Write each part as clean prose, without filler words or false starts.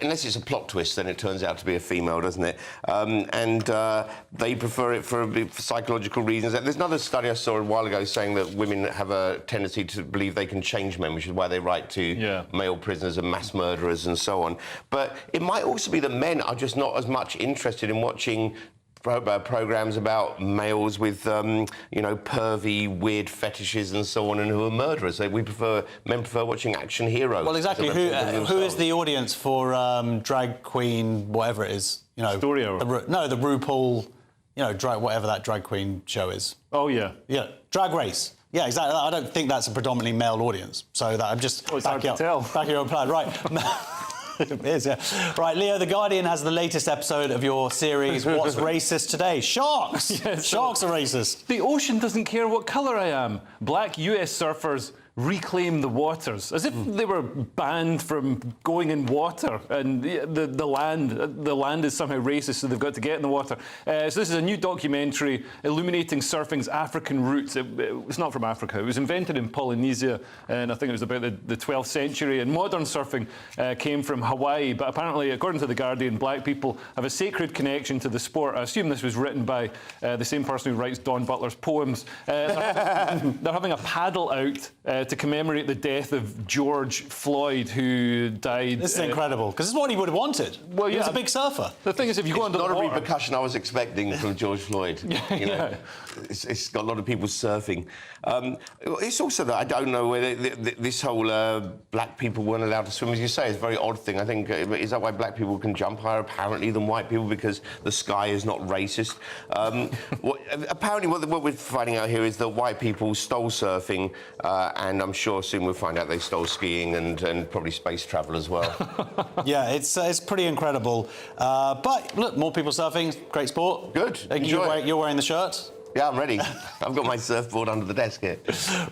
unless it's a plot twist, then it turns out to be a female, doesn't it? They prefer it for psychological reasons. There's another study I saw a while ago saying that women have a tendency to believe they can change men, which is why they write to male prisoners and mass murderers and so on. But it might also be that men are just not as much interested in watching programs about males with, you know, pervy, weird fetishes and so on, and who are murderers. Men prefer watching action heroes. Well, exactly. Who is the audience for drag queen, whatever it is? You know, Story Hour. The RuPaul, you know, whatever that drag queen show is. Oh yeah. Yeah, Drag Race. Yeah, exactly. I don't think that's a predominantly male audience. So that I'm just back your own plan, right? It is, yeah. Right, Leo, The Guardian has the latest episode of your series, What's Racist Today? Sharks! Yes, sharks are racist. The ocean doesn't care what colour I am. Black US surfers reclaim the waters, as if they were banned from going in water, and the land is somehow racist, so they've got to get in the water. So this is a new documentary illuminating surfing's African roots. It's not from Africa. It was invented in Polynesia, and I think it was about the 12th century. And modern surfing came from Hawaii, but apparently, according to The Guardian, black people have a sacred connection to the sport. I assume this was written by the same person who writes Don Butler's poems. They're having a paddle out to commemorate the death of George Floyd, who died. This is incredible, because this is what he would have wanted. Well, yeah, he was a big surfer. The thing is, if you go under the water... It's not a repercussion I was expecting from George Floyd. You know? It's got a lot of people surfing. It's also that I don't know whether this whole black people weren't allowed to swim, as you say, is a very odd thing. I think, is that why black people can jump higher, apparently, than white people, because the sky is not racist? Apparently, what we're finding out here is that white people stole surfing, and I'm sure soon we'll find out they stole skiing and probably space travel as well. Yeah, it's pretty incredible. But look, more people surfing, great sport. Good. You're wearing the shirt. Yeah, I'm ready. I've got my surfboard under the desk here.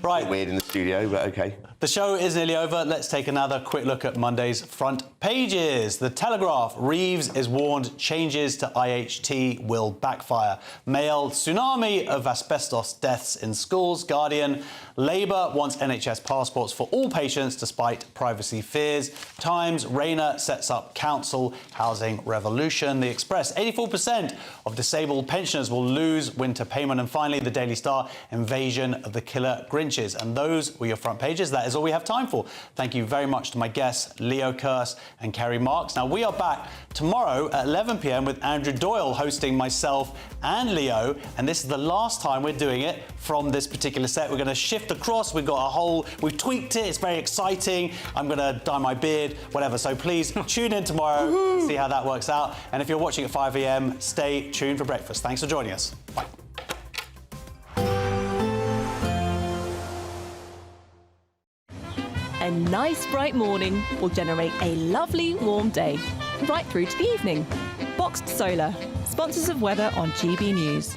Right. A bit weird in the studio, but OK. The show is nearly over. Let's take another quick look at Monday's front pages. The Telegraph. Reeves is warned changes to IHT will backfire. Mail. Tsunami of asbestos deaths in schools. Guardian. Labour wants NHS passports for all patients despite privacy fears. Times. Rayner sets up council housing revolution. The Express. 84% of disabled pensioners will lose winter payment. And finally, the Daily Star. Invasion of the killer Grinches. And those were your front pages. That is all we have time for. Thank you very much to my guests, Leo Kearse and Kerry Marks. Now, we are back tomorrow at 11 p.m. with Andrew Doyle hosting myself and Leo, and this is the last time we're doing it from this particular set. We're going to shift across. We've tweaked it. It's very exciting. I'm going to dye my beard, whatever. So please tune in tomorrow, see how that works out. And if you're watching at 5 a.m., stay tuned for breakfast. Thanks for joining us. Bye. A nice bright morning will generate a lovely warm day, right through to the evening. Boxed Solar, sponsors of weather on GB News.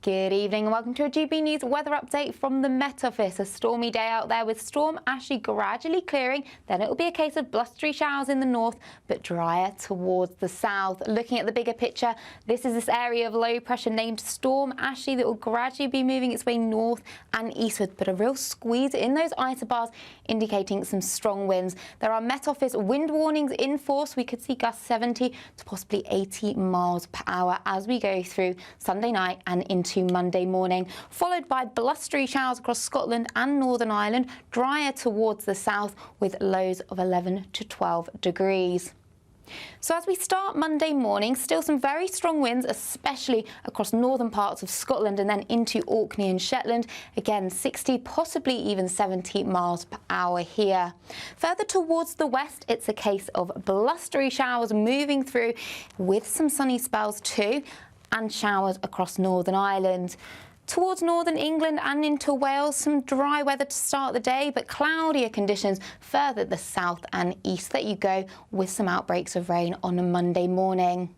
Good evening and welcome to a GB News weather update from the Met Office. A stormy day out there with Storm Ashley gradually clearing. Then it will be a case of blustery showers in the north, but drier towards the south. Looking at the bigger picture, this is this area of low pressure named Storm Ashley that will gradually be moving its way north and eastward, but a real squeeze in those isobars indicating some strong winds. There are Met Office wind warnings in force. We could see gusts 70 to possibly 80 miles per hour as we go through Sunday night and into Monday morning, followed by blustery showers across Scotland and Northern Ireland, drier towards the south with lows of 11 to 12 degrees. So as we start Monday morning, still some very strong winds, especially across northern parts of Scotland and then into Orkney and Shetland. Again, 60, possibly even 70 miles per hour here. Further towards the west, it's a case of blustery showers moving through with some sunny spells too, and showers across Northern Ireland. Towards northern England and into Wales, some dry weather to start the day, but cloudier conditions further the south and east that you go with some outbreaks of rain on a Monday morning.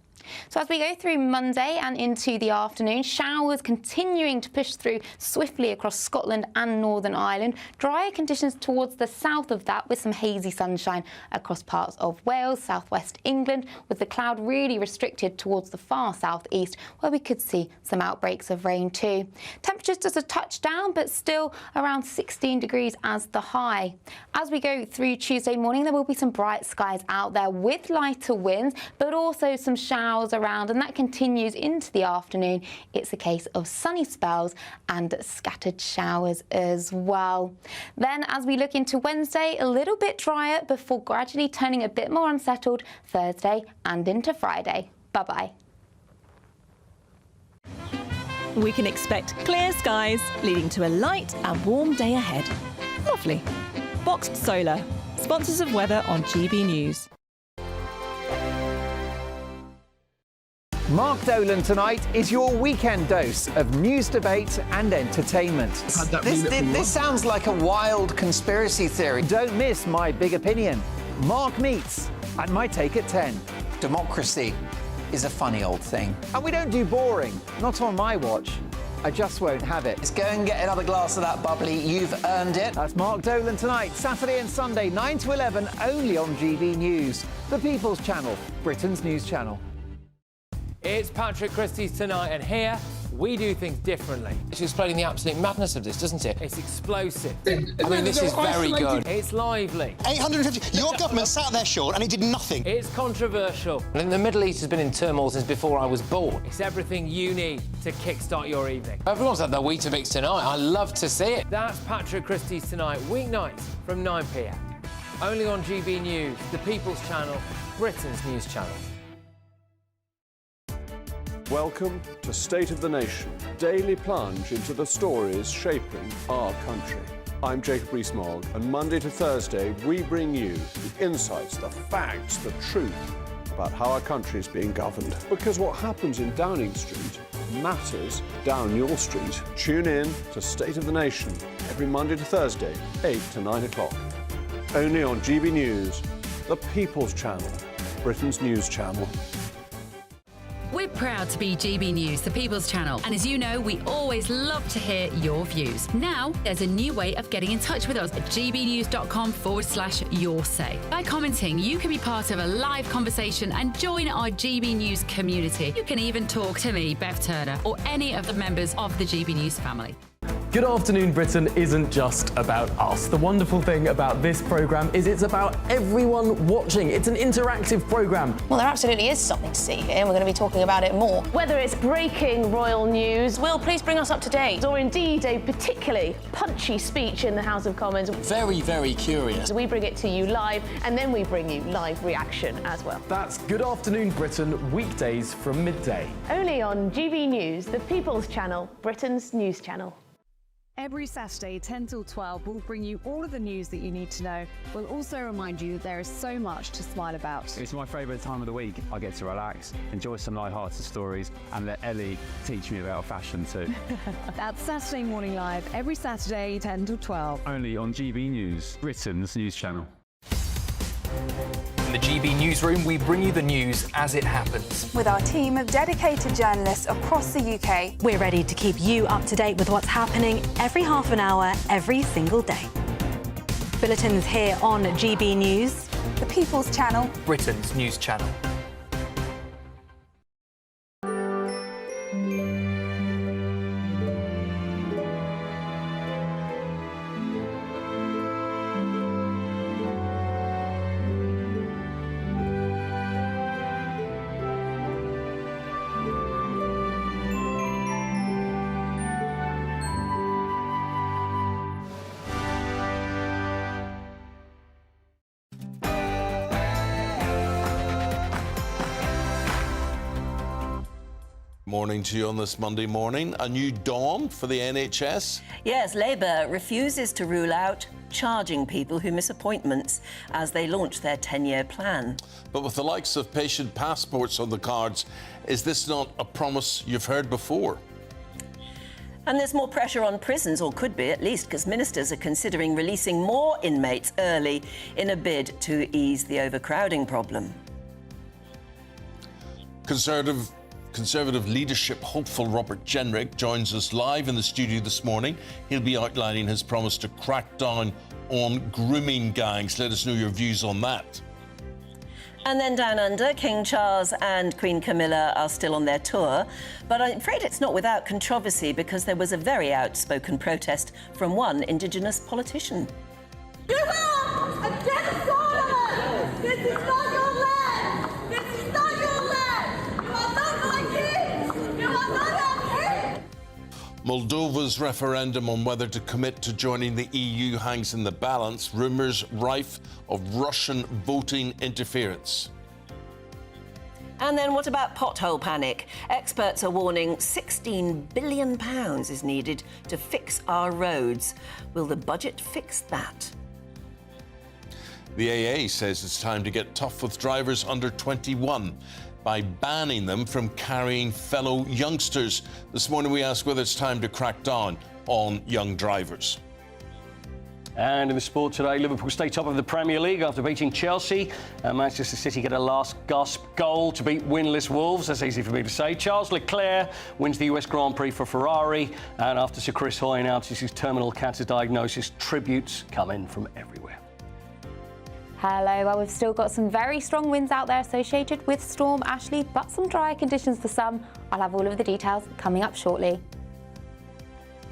So as we go through Monday and into the afternoon, showers continuing to push through swiftly across Scotland and Northern Ireland. Drier conditions towards the south of that with some hazy sunshine across parts of Wales, southwest England, with the cloud really restricted towards the far southeast where we could see some outbreaks of rain too. Temperatures just a touch down but still around 16 degrees as the high. As we go through Tuesday morning, there will be some bright skies out there with lighter winds but also some showers around, and that continues into the afternoon. It's a case of sunny spells and scattered showers as well. Then as we look into Wednesday, a little bit drier before gradually turning a bit more unsettled Thursday and into Friday. Bye-bye. We can expect clear skies, leading to a light and warm day ahead. Lovely. Boxed Solar, sponsors of weather on GB News. Mark Dolan tonight is your weekend dose of news, debate and entertainment. This sounds like a wild conspiracy theory. Don't miss My Big Opinion. Mark meets and My Take at 10. Democracy is a funny old thing. And we don't do boring, not on my watch. I just won't have it. Let's go and get another glass of that bubbly. You've earned it. That's Mark Dolan tonight, Saturday and Sunday, 9 to 11, only on GB News, the People's Channel, Britain's news channel. It's Patrick Christie's Tonight, and here we do things differently. It's explaining the absolute madness of this, doesn't it? It's explosive. I mean, this is very good. It's lively. 850. Your government sat there short and it did nothing. It's controversial. And the Middle East has been in turmoil since before I was born. It's everything you need to kickstart your evening. Everyone's had their Weetabix tonight. I love to see it. That's Patrick Christie's Tonight, weeknights from 9 p.m. Only on GB News, the People's Channel, Britain's news channel. Welcome to State of the Nation, daily plunge into the stories shaping our country. I'm Jacob Rees-Mogg, and Monday to Thursday we bring you the insights, the facts, the truth about how our country is being governed. Because what happens in Downing Street matters down your street. Tune in to State of the Nation every Monday to Thursday, 8 to 9 o'clock. Only on GB News, the People's Channel, Britain's news channel. We're proud to be GB News, the People's Channel. And as you know, we always love to hear your views. Now, there's a new way of getting in touch with us at gbnews.com/yoursay. By commenting, you can be part of a live conversation and join our GB News community. You can even talk to me, Bev Turner, or any of the members of the GB News family. Good Afternoon Britain isn't just about us. The wonderful thing about this programme is it's about everyone watching. It's an interactive programme. Well, there absolutely is something to see here, and we're going to be talking about it more. Whether it's breaking royal news, Will, please bring us up to date, or indeed a particularly punchy speech in the House of Commons. Very, very curious. We bring it to you live, and then we bring you live reaction as well. That's Good Afternoon Britain, weekdays from midday. Only on GB News, the People's Channel, Britain's news channel. Every Saturday, 10 till 12, we'll bring you all of the news that you need to know. We'll also remind you that there is so much to smile about. It's my favourite time of the week. I get to relax, enjoy some light-hearted stories, and let Ellie teach me about fashion too. That's Saturday Morning Live, every Saturday, 10 till 12. Only on GB News, Britain's news channel. In the GB Newsroom, we bring you the news as it happens. With our team of dedicated journalists across the UK, we're ready to keep you up to date with what's happening every half an hour, every single day. Bulletins here on GB News, the People's Channel, Britain's news channel. Morning to you on this Monday morning. A new dawn for the NHS? Yes, Labour refuses to rule out charging people who miss appointments as they launch their 10-year plan. But with the likes of patient passports on the cards, is this not a promise you've heard before? And there's more pressure on prisons, or could be at least, because ministers are considering releasing more inmates early in a bid to ease the overcrowding problem. Conservative leadership hopeful Robert Jenrick joins us live in the studio this morning. He'll be outlining his promise to crack down on grooming gangs. Let us know your views on that. And then down under, King Charles and Queen Camilla are still on their tour, but I'm afraid it's not without controversy because there was a very outspoken protest from one Indigenous politician. Give up against Dolan! This is not your land! This is not your land! You are not my kids! You are not our kids! Moldova's referendum on whether to commit to joining the EU hangs in the balance. Rumours rife of Russian voting interference. And then what about pothole panic? Experts are warning £16 billion is needed to fix our roads. Will the budget fix that? The AA says it's time to get tough with drivers under 21 by banning them from carrying fellow youngsters. This morning we ask whether it's time to crack down on young drivers. And in the sport today, Liverpool stay top of the Premier League after beating Chelsea. Manchester City get a last-gasp goal to beat winless Wolves. That's easy for me to say. Charles Leclerc wins the US Grand Prix for Ferrari. And after Sir Chris Hoy announces his terminal cancer diagnosis, tributes come in from everywhere. Hello, well, we've still got some very strong winds out there associated with Storm Ashley, but some drier conditions for some. I'll have all of the details coming up shortly.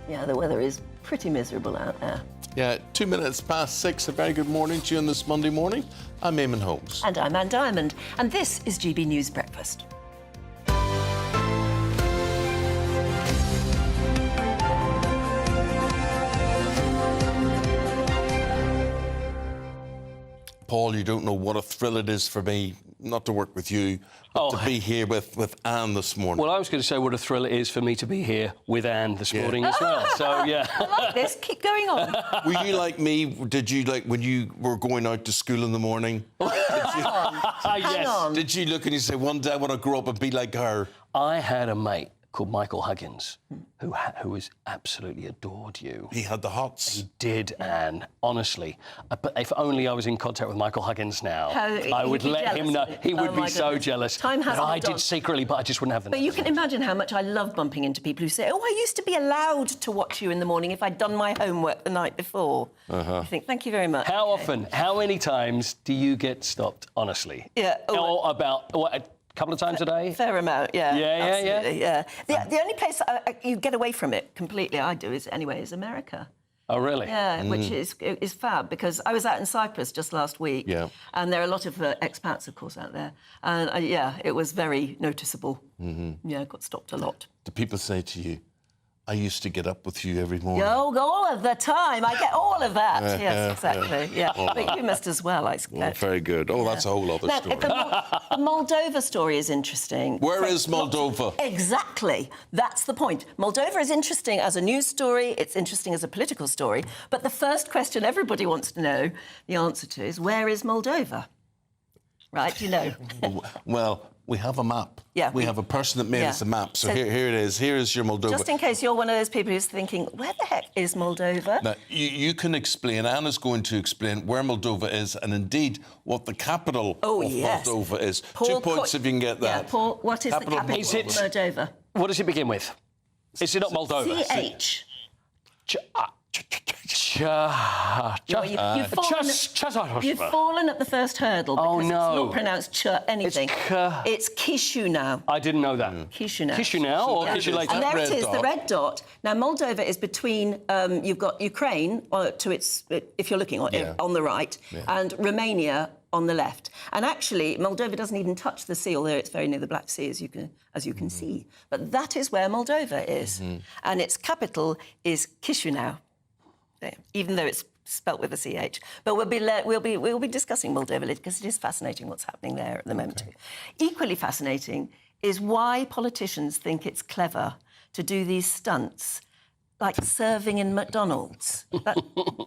Yeah, the weather is pretty miserable out there. Yeah, 2 minutes past 6. A very good morning to you on this Monday morning. I'm Eamonn Holmes. And I'm Ann Diamond. And this is GB News Breakfast. Paul, you don't know what a thrill it is for me not to work with you, but to be here with Anne this morning. Well, I was going to say what a thrill it is for me to be here with Anne this morning as well. So, yeah. I like this. Keep going on. Were you like me? Did you, like, when you were going out to school in the morning? Yes. Did you look and you say, one day I want to grow up and be like her? I had a mate called Michael Huggins, who absolutely adored you. He had the hots. He did, Anne, honestly. But if only I was in contact with Michael Huggins now, I would let him know. He would be so jealous. Time has I did secretly, but I just wouldn't have the But you can imagine how much I love bumping into people who say, oh, I used to be allowed to watch you in the morning if I'd done my homework the night before. I think, thank you very much. How often, how many times do you get stopped, honestly? Yeah. Or about, what, a couple of times a day? Fair amount, yeah. Yeah. The only place you get away from it completely, I do, is America. Oh, really? Yeah, which is fab, because I was out in Cyprus just last week, and there are a lot of expats, of course, out there. And, it was very noticeable. Yeah, got stopped a lot. Do people say to you, I used to get up with you every morning? Oh, all of the time. I get all of that. Yes, exactly. Yeah, but you must as well, I expect. Very good. Oh, that's a whole other story. The Moldova story is interesting. Where is Moldova? Exactly. That's the point. Moldova is interesting as a news story. It's interesting as a political story. But the first question everybody wants to know the answer to is, where is Moldova? Right, you know. Well, we have a map. Yeah. We have a person that made us a map. So here it is. Here is your Moldova. Just in case you're one of those people who's thinking, where the heck is Moldova? Now, you can explain, Anna's going to explain where Moldova is and indeed what the capital of Moldova is. Paul, 2 points if you can get that. Yeah, Paul, what is the capital of Moldova? What does it begin with? Is it not Moldova? CH. You've fallen at the first hurdle because it's not pronounced ch anything. It's Chisinau. I didn't know that. Chisinau. Chisinau or Chisinau? And there it is, the red dot. Now, Moldova is between, you've got Ukraine to its, if you're looking on the right, and Romania on the left. And actually, Moldova doesn't even touch the sea, although it's very near the Black Sea, as you can see. But that is where Moldova is. And its capital is Chisinau, even though it's spelt with a CH. But we'll be discussing Moldova because it is fascinating what's happening there at the moment too. Equally fascinating is why politicians think it's clever to do these stunts, like serving in McDonald's.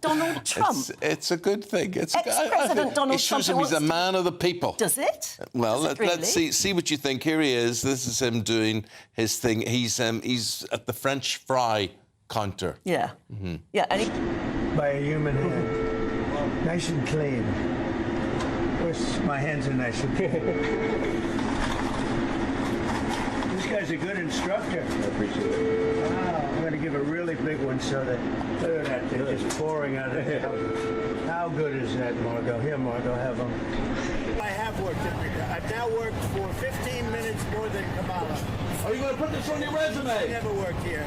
Donald Trump. It's a good thing. Ex-President Donald Trump. It shows him he's a man of the people. Does it? Well, really? let's see what you think. Here he is. This is him doing his thing. He's at the French fry counter. Yeah. Yeah. And by a human hand. Nice and clean. Of course, my hands are nice and clean. This guy's a good instructor. I appreciate it. Wow, I'm going to give a really big one so that, look at that, they're just pouring out of it. How good is that, Margot? Here, Margot, have them. I have worked at McDonald. I've now worked for 15 minutes more than Kamala. Are you going to put this on your resume? I never worked here.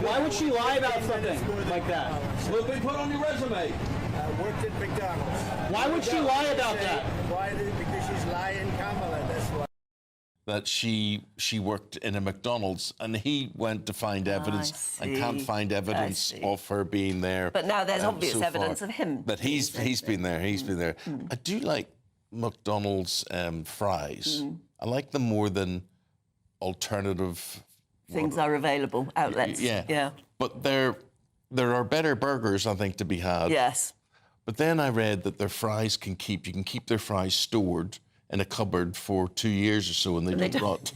Why would she lie about something like that? Will it be put on your resume? Worked at McDonald's. Why would she lie about that? Why? Because she's lying, Kamala. That's why. That she worked in a McDonald's, and he went to find evidence and can't find evidence of her being there. But now there's obvious so evidence far. of him. But he's been there. He's been there. I do like McDonald's fries. I like them more than alternative Things are available, outlets. Yeah. But there are better burgers, I think, to be had. Yes. But then I read that their fries you can keep their fries stored in a cupboard for 2 years or so, and they don't rot.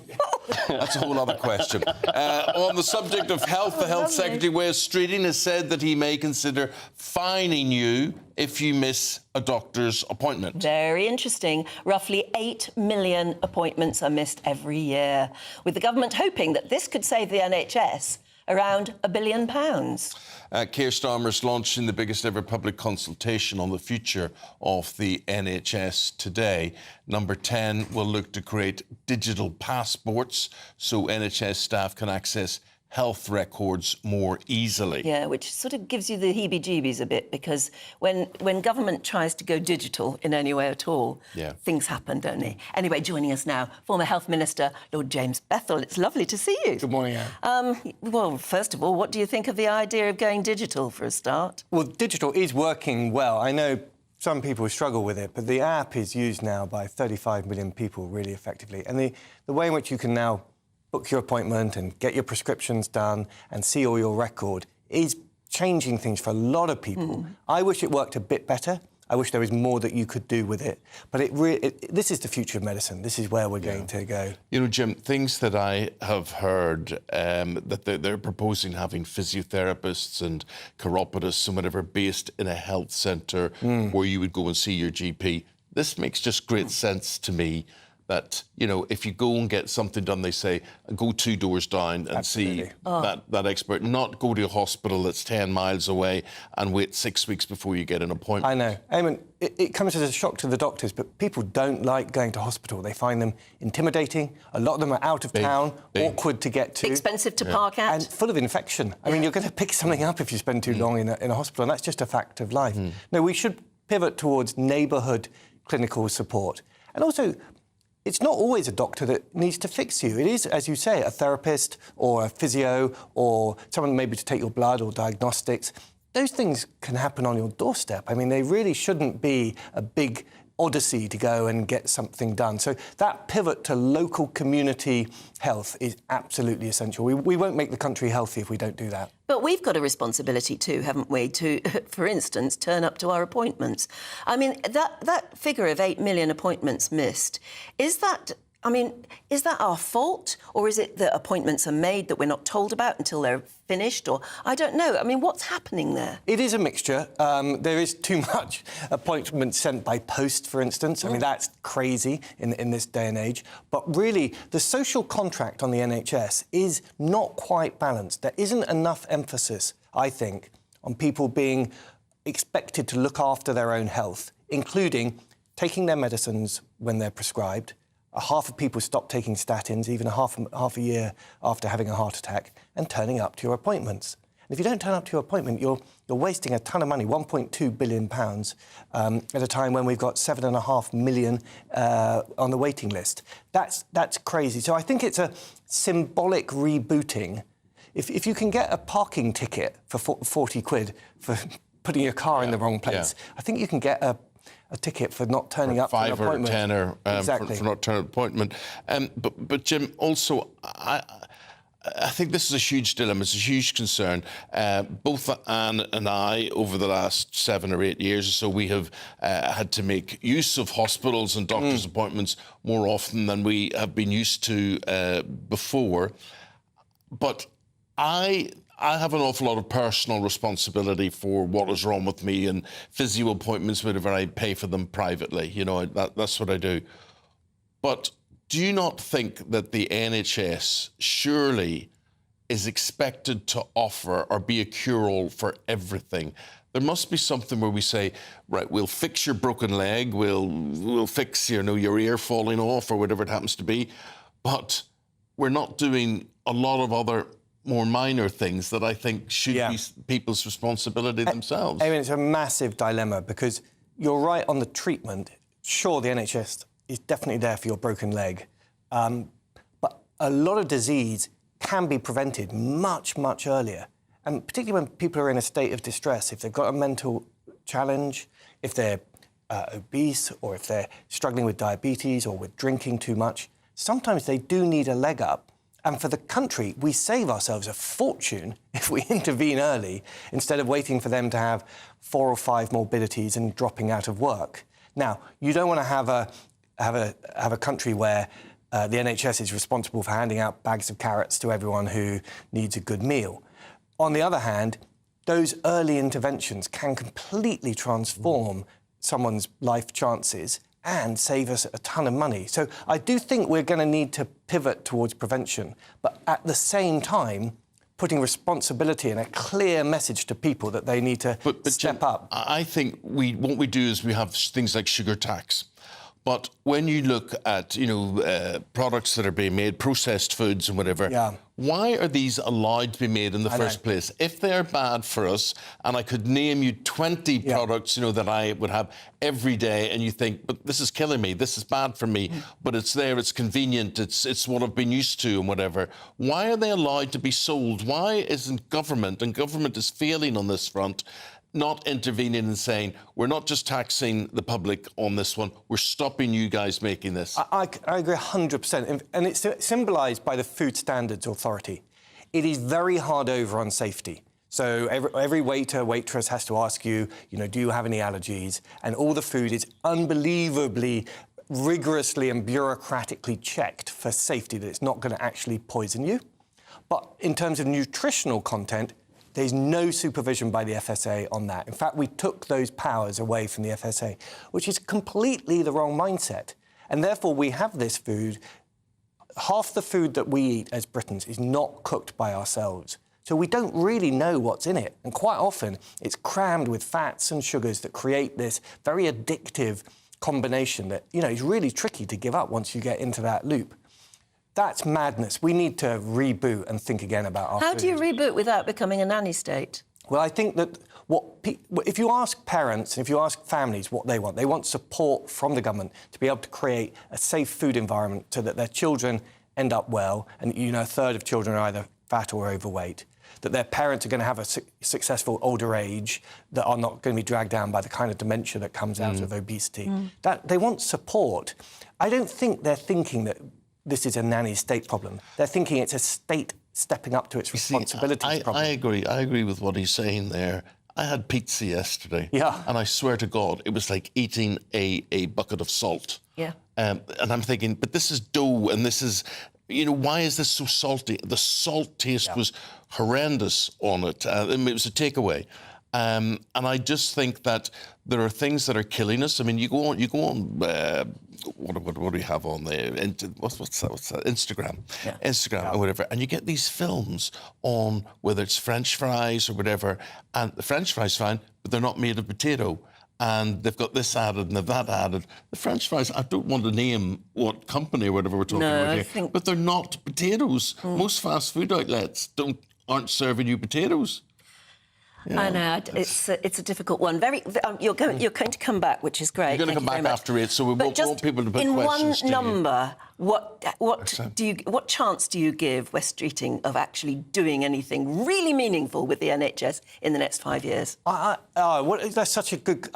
That's a whole other question. On the subject of health, the Health Secretary, Wes Streeting, has said that he may consider fining you if you miss a doctor's appointment. Very interesting. Roughly 8 million appointments are missed every year, with the government hoping that this could save the NHS around £1 billion. Keir Starmer's launching the biggest ever public consultation on the future of the NHS today. Number 10 will look to create digital passports so NHS staff can access health records more easily. Yeah, which sort of gives you the heebie-jeebies a bit, because when government tries to go digital in any way at all, things happen, don't they? Anyway, joining us now, former Health Minister Lord James Bethell. It's lovely to see you. Good morning, Anne. Well, first of all, what do you think of the idea of going digital for a start? Well, digital is working well. I know some people struggle with it, but the app is used now by 35 million people really effectively. And the way in which you can now book your appointment and get your prescriptions done and see all your record is changing things for a lot of people. I wish it worked a bit better. I wish there was more that you could do with it. But this is the future of medicine. This is where we're going to go. You know, Jim, things that I have heard that they're proposing having physiotherapists and chiropodists and whatever based in a health centre where you would go and see your GP. This makes just great sense to me. That, you know, if you go and get something done, they say, go 2 doors down and see that expert, not go to a hospital that's 10 miles away and wait 6 weeks before you get an appointment. I know. Eamonn, it comes as a shock to the doctors, but people don't like going to hospital. They find them intimidating. A lot of them are out of town, awkward to get to. Expensive to park at. And full of infection. I mean, you're going to pick something up if you spend too long in a hospital, and that's just a fact of life. No, we should pivot towards neighbourhood clinical support. And also, it's not always a doctor that needs to fix you. It is, as you say, a therapist or a physio or someone maybe to take your blood or diagnostics. Those things can happen on your doorstep. I mean, they really shouldn't be a big odyssey to go and get something done. So that pivot to local community health is absolutely essential. We won't make the country healthy if we don't do that. But we've got a responsibility too, haven't we, to, for instance, turn up to our appointments. I mean, that figure of 8 million appointments missed, is that our fault, or is it that appointments are made that we're not told about until they're finished? Or I don't know. I mean, what's happening there? It is a mixture. There is too much appointments sent by post, for instance. I mean, that's crazy in this day and age. But really, the social contract on the NHS is not quite balanced. There isn't enough emphasis, I think, on people being expected to look after their own health, including taking their medicines when they're prescribed. Half of people stop taking statins, even half a year after having a heart attack, and turning up to your appointments. And if you don't turn up to your appointment, you're wasting a ton of money, £1.2 billion, at a time when we've got 7.5 million on the waiting list. That's crazy. So I think it's a symbolic rebooting. If you can get a parking ticket for 40 quid for putting your car in the wrong place, I think you can get a ticket for not turning up for an appointment. 5 or 10 exactly. for not turning up an appointment. But Jim, also, I think this is a huge dilemma. It's a huge concern. Both Anne and I, over the last 7 or 8 years or so, we have had to make use of hospitals and doctors' appointments more often than we have been used to before. But I have an awful lot of personal responsibility for what is wrong with me, and physio appointments, whenever I pay for them privately. You know, that's what I do. But do you not think that the NHS surely is expected to offer or be a cure-all for everything? There must be something where we say, right, we'll fix your broken leg, we'll fix, you know, your ear falling off or whatever it happens to be, but we're not doing a lot of other more minor things that I think should be people's responsibility themselves. I mean, it's a massive dilemma because you're right on the treatment. Sure, the NHS is definitely there for your broken leg, but a lot of disease can be prevented much, much earlier. And particularly when people are in a state of distress, if they've got a mental challenge, if they're obese, or if they're struggling with diabetes or with drinking too much, sometimes they do need a leg up. And for the country, we save ourselves a fortune if we intervene early instead of waiting for them to have 4 or 5 morbidities and dropping out of work. Now, you don't want to have a country where the NHS is responsible for handing out bags of carrots to everyone who needs a good meal. On the other hand, those early interventions can completely transform someone's life chances and save us a ton of money. So I do think we're going to need to pivot towards prevention, but at the same time, putting responsibility and a clear message to people that they need to step up. I think what we do is we have things like sugar tax. But when you look at, you know, products that are being made, processed foods and whatever, why are these allowed to be made in the first place? If they're bad for us, and I could name you 20 products, you know, that I would have every day, and you think, but this is killing me, this is bad for me, but it's there, it's convenient, it's what I've been used to and whatever. Why are they allowed to be sold? Why isn't government, and government is failing on this front, not intervening and saying, we're not just taxing the public on this one, we're stopping you guys making this? I agree 100%. And it's symbolised by the Food Standards Authority. It is very hard over on safety. So every waiter, waitress has to ask you, you know, do you have any allergies? And all the food is unbelievably rigorously and bureaucratically checked for safety, that it's not going to actually poison you. But in terms of nutritional content, there's no supervision by the FSA on that. In fact, we took those powers away from the FSA, which is completely the wrong mindset. And therefore, we have this food. Half the food that we eat as Britons is not cooked by ourselves. So we don't really know what's in it. And quite often, it's crammed with fats and sugars that create this very addictive combination that, you know, is really tricky to give up once you get into that loop. That's madness. We need to reboot and think again about our How food. do you reboot without becoming a nanny state? Well, I think that if you ask parents and if you ask families what they want support from the government to be able to create a safe food environment so that their children end up well, and, you know, a third of children are either fat or overweight, that their parents are going to have a successful older age, that are not going to be dragged down by the kind of dementia that comes out of obesity. That they want support. I don't think they're thinking that this is a nanny state problem. They're thinking it's a state stepping up to its responsibilities problem. I agree with what he's saying there. I had pizza yesterday. Yeah. And I swear to God, it was like eating a bucket of salt. Yeah. And I'm thinking, but this is dough and this is, you know, why is this so salty? The salt taste was horrendous on it. It was a takeaway. And I just think that there are things that are killing us. I mean, you go on. What do we have on there? What's that? Instagram, Instagram or whatever, and you get these films on whether it's French fries or whatever, and the French fries fine, but they're not made of potato. And they've got this added and they've that added. The French fries, I don't want to name what company or whatever we're talking about here, but they're not potatoes. Most fast food outlets aren't serving you potatoes. Yeah, I know, it's a difficult one. You're going to come back, which is great. You're going to come back after it, so we want people to put questions to you. In one number, what chance do you give West Streeting of actually doing anything really meaningful with the NHS in the next 5 years? That's such a good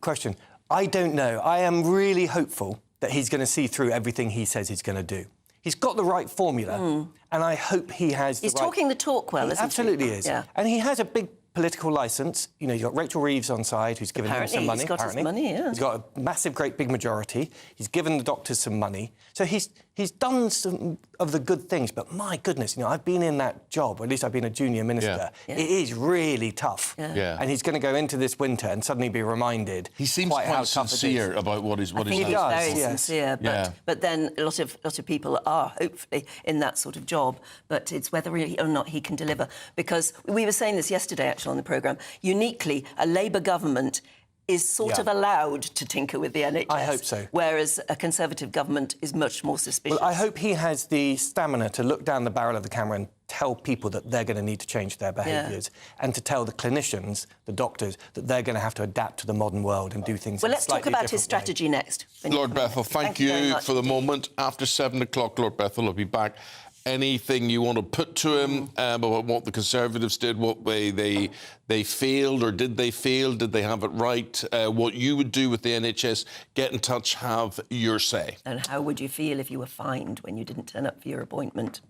question. I don't know. I am really hopeful that he's going to see through everything he says he's going to do. He's got the right formula, and I hope he has He's talking the talk well, isn't he? Absolutely is. Yeah. And he has a big political licence. You know, you've got Rachel Reeves on side, who's given him some money. He's got his money, yeah. He's got a massive, great big majority. He's given the doctors some money. So he's He's done some of the good things, but my goodness, you know, I've been in that job, or at least I've been a junior minister. Yeah. It is really tough. Yeah. And he's going to go into this winter and suddenly be reminded. He seems quite how quite tough sincere it is. about what he's I think doing. he's very sincere, Yeah. but then a lot of people are hopefully in that sort of job, but it's whether or not he can deliver. Because we were saying this yesterday, actually, on the programme, uniquely, a Labour government is sort of allowed to tinker with the NHS. I hope so. Whereas a Conservative government is much more suspicious. Well, I hope he has the stamina to look down the barrel of the camera and tell people that they're going to need to change their behaviours and to tell the clinicians, the doctors, that they're going to have to adapt to the modern world and do things Well, in a let's talk slightly about different his strategy way. next. Lord Bethel, thank you very you much. for the moment. After 7 o'clock, Lord Bethel will be back. Anything you want to put to him about what the Conservatives did, what way they failed, or did they fail? Did they have it right? What you would do with the NHS, get in touch, have your say. And how would you feel if you were fined when you didn't turn up for your appointment?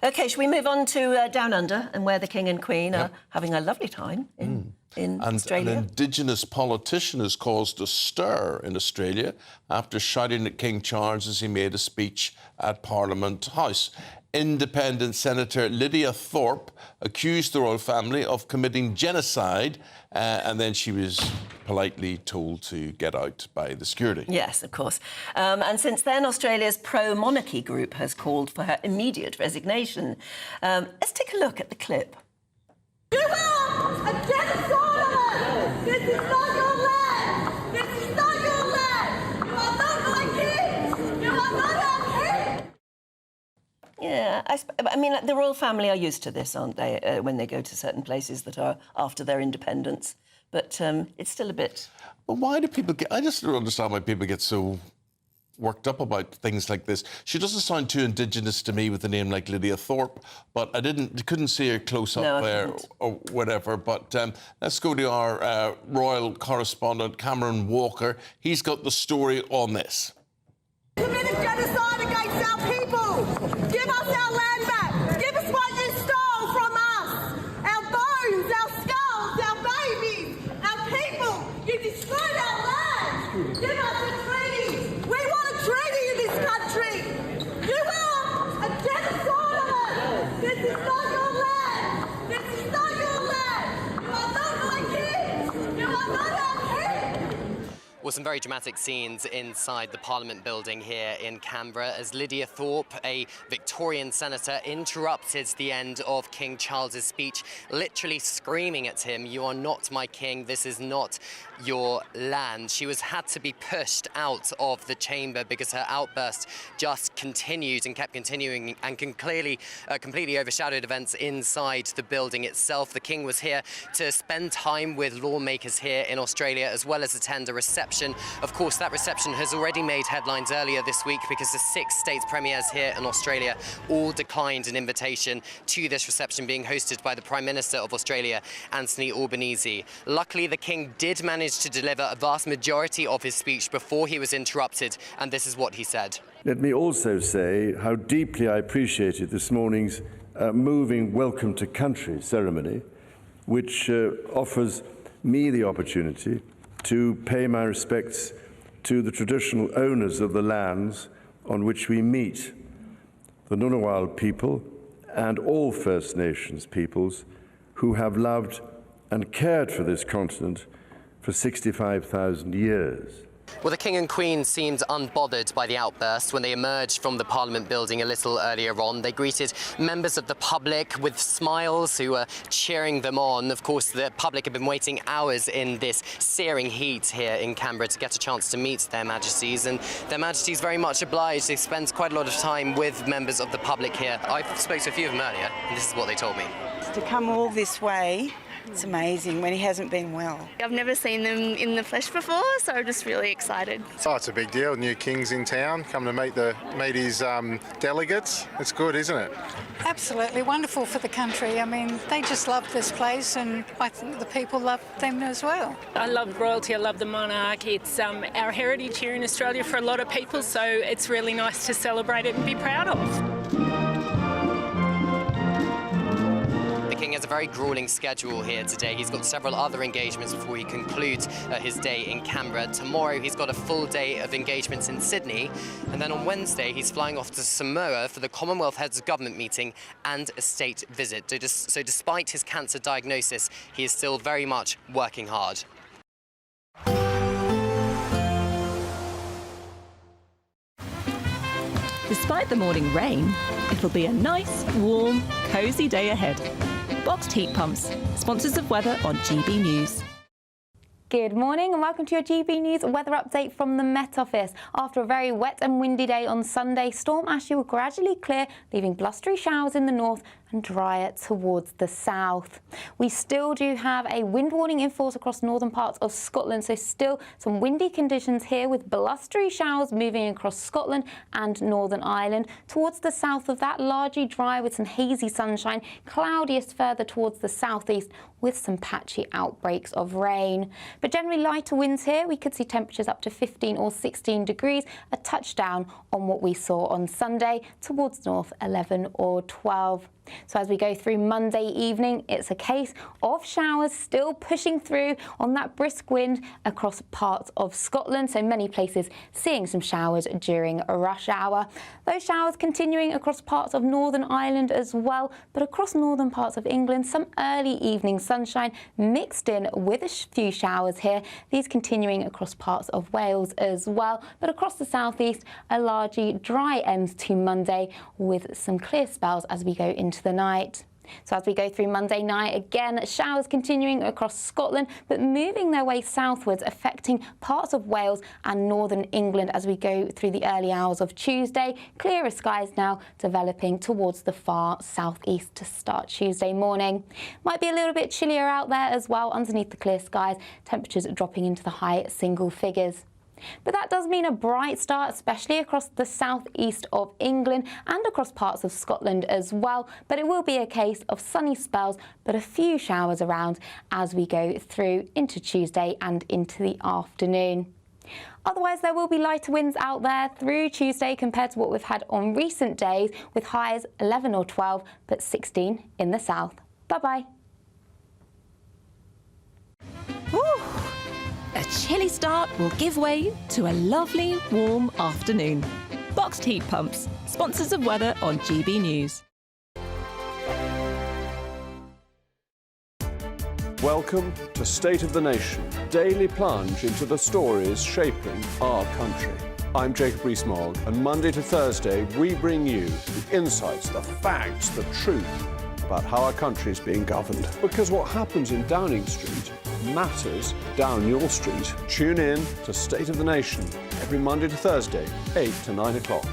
OK, shall we move on to Down Under, and where the King and Queen are having a lovely time in Australia? An Indigenous politician has caused a stir in Australia after shouting at King Charles as he made a speech at Parliament House. Independent Senator Lydia Thorpe accused the royal family of committing genocide, and then she was politely told to get out by the security. Yes, of course. And since then, Australia's pro-monarchy group has called for her immediate resignation. Let's take a look at the clip. You are a genocide! This is not your land! This is not your land! You are not my kids! You are not our kids! Yeah, I mean, the royal family are used to this, aren't they, when they go to certain places that are after their independence. But it's still a bit... But why do people get... I just don't understand why people get so worked up about things like this. She doesn't sound too Indigenous to me with a name like Lydia Thorpe, but I couldn't see her close up there or whatever. But let's go to our royal correspondent, Cameron Walker. He's got the story on this. Committed genocide against our people! Give us our land back! Give us what you stole from us! Our bones, our skulls, our babies, our people! You destroyed our land! Give us a treaty! We want a treaty in this country! You are a genocide! This is not your land! This is not your land! You are not my kids! You are not our kids! Well, some very dramatic scenes inside the Parliament building here in Canberra as Lydia Thorpe, a Victorian senator, interrupted the end of King Charles's speech, literally screaming at him, "You are not my king, this is not your land." She had to be pushed out of the chamber because her outburst just continued and kept continuing and can clearly completely overshadowed events inside the building itself. The King was here to spend time with lawmakers here in Australia as well as attend a reception. Of course, that reception has already made headlines earlier this week because the 6 states premiers here in Australia all declined an invitation to this reception being hosted by the Prime Minister of Australia, Anthony Albanese. Luckily, the King did manage to deliver a vast majority of his speech before he was interrupted, and this is what he said. Let me also say how deeply I appreciated this morning's moving Welcome to Country ceremony, which offers me the opportunity to pay my respects to the traditional owners of the lands on which we meet, the Ngunnawal people and all First Nations peoples who have loved and cared for this continent for 65,000 years. Well, the King and Queen seemed unbothered by the outburst when they emerged from the Parliament building a little earlier on. They greeted members of the public with smiles who were cheering them on. Of course, the public have been waiting hours in this searing heat here in Canberra to get a chance to meet their Majesties, and their Majesties very much obliged. They spent quite a lot of time with members of the public here. I spoke to a few of them earlier, and this is what they told me. To come all this way, it's amazing when he hasn't been well. I've never seen them in the flesh before, so I'm just really excited. Oh, it's a big deal. New King's in town, come to meet his delegates. It's good, isn't it? Absolutely wonderful for the country. I mean, they just love this place, and I think the people love them as well. I love royalty, I love the monarch. It's our heritage here in Australia for a lot of people, so it's really nice to celebrate it and be proud of. The King King has a very gruelling schedule here today. He's got several other engagements before he concludes his day in Canberra. Tomorrow he's got a full day of engagements in Sydney, and then on Wednesday he's flying off to Samoa for the Commonwealth Heads of Government meeting and a state visit. So despite his cancer diagnosis, he is still very much working hard. Despite the morning rain, it'll be a nice, warm, cosy day ahead. Boxed heat pumps, sponsors of weather on GB News. Good morning and welcome to your GB News weather update from the Met Office. After a very wet and windy day on Sunday, Storm Ashley will gradually clear, leaving blustery showers in the north and drier towards the south. We still do have a wind warning in force across northern parts of Scotland, so still some windy conditions here with blustery showers moving across Scotland and Northern Ireland. Towards the south of that, largely dry with some hazy sunshine, cloudiest further towards the southeast with some patchy outbreaks of rain. But generally lighter winds here. We could see temperatures up to 15 or 16 degrees, a touchdown on what we saw on Sunday, towards north 11 or 12. So as we go through Monday evening, it's a case of showers still pushing through on that brisk wind across parts of Scotland. So many places seeing some showers during a rush hour. Those showers continuing across parts of Northern Ireland as well, but across northern parts of England, some early evening sunshine mixed in with a few showers here. These continuing across parts of Wales as well, but across the southeast, a largely dry end to Monday with some clear spells as we go into the night. So as we go through Monday night, again, showers continuing across Scotland, but moving their way southwards, affecting parts of Wales and northern England as we go through the early hours of Tuesday. Clearer skies now developing towards the far southeast to start Tuesday morning. Might be a little bit chillier out there as well underneath the clear skies, temperatures dropping into the high single figures. But that does mean a bright start, especially across the southeast of England and across parts of Scotland as well. But it will be a case of sunny spells, but a few showers around as we go through into Tuesday and into the afternoon. Otherwise, there will be lighter winds out there through Tuesday compared to what we've had on recent days, with highs 11 or 12, but 16 in the south. Bye-bye. A chilly start will give way to a lovely, warm afternoon. Boxed heat pumps, sponsors of weather on GB News. Welcome to State of the Nation, daily plunge into the stories shaping our country. I'm Jacob Rees-Mogg, and Monday to Thursday we bring you the insights, the facts, the truth about how our country is being governed. Because what happens in Downing Street matters down your street. Tune in to State of the Nation every Monday to Thursday, 8 to 9 o'clock.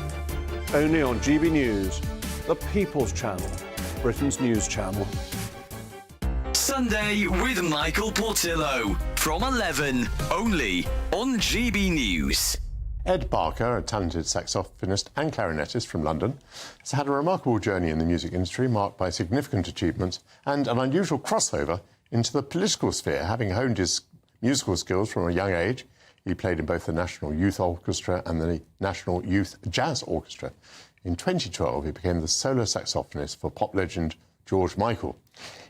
Only on GB News, the People's Channel, Britain's news channel. Sunday with Michael Portillo from 11, only on GB News. Ed Barker, a talented saxophonist and clarinetist from London, has had a remarkable journey in the music industry marked by significant achievements and an unusual crossover into the political sphere. Having honed his musical skills from a young age, he played in both the National Youth Orchestra and the National Youth Jazz Orchestra. In 2012, he became the solo saxophonist for pop legend George Michael.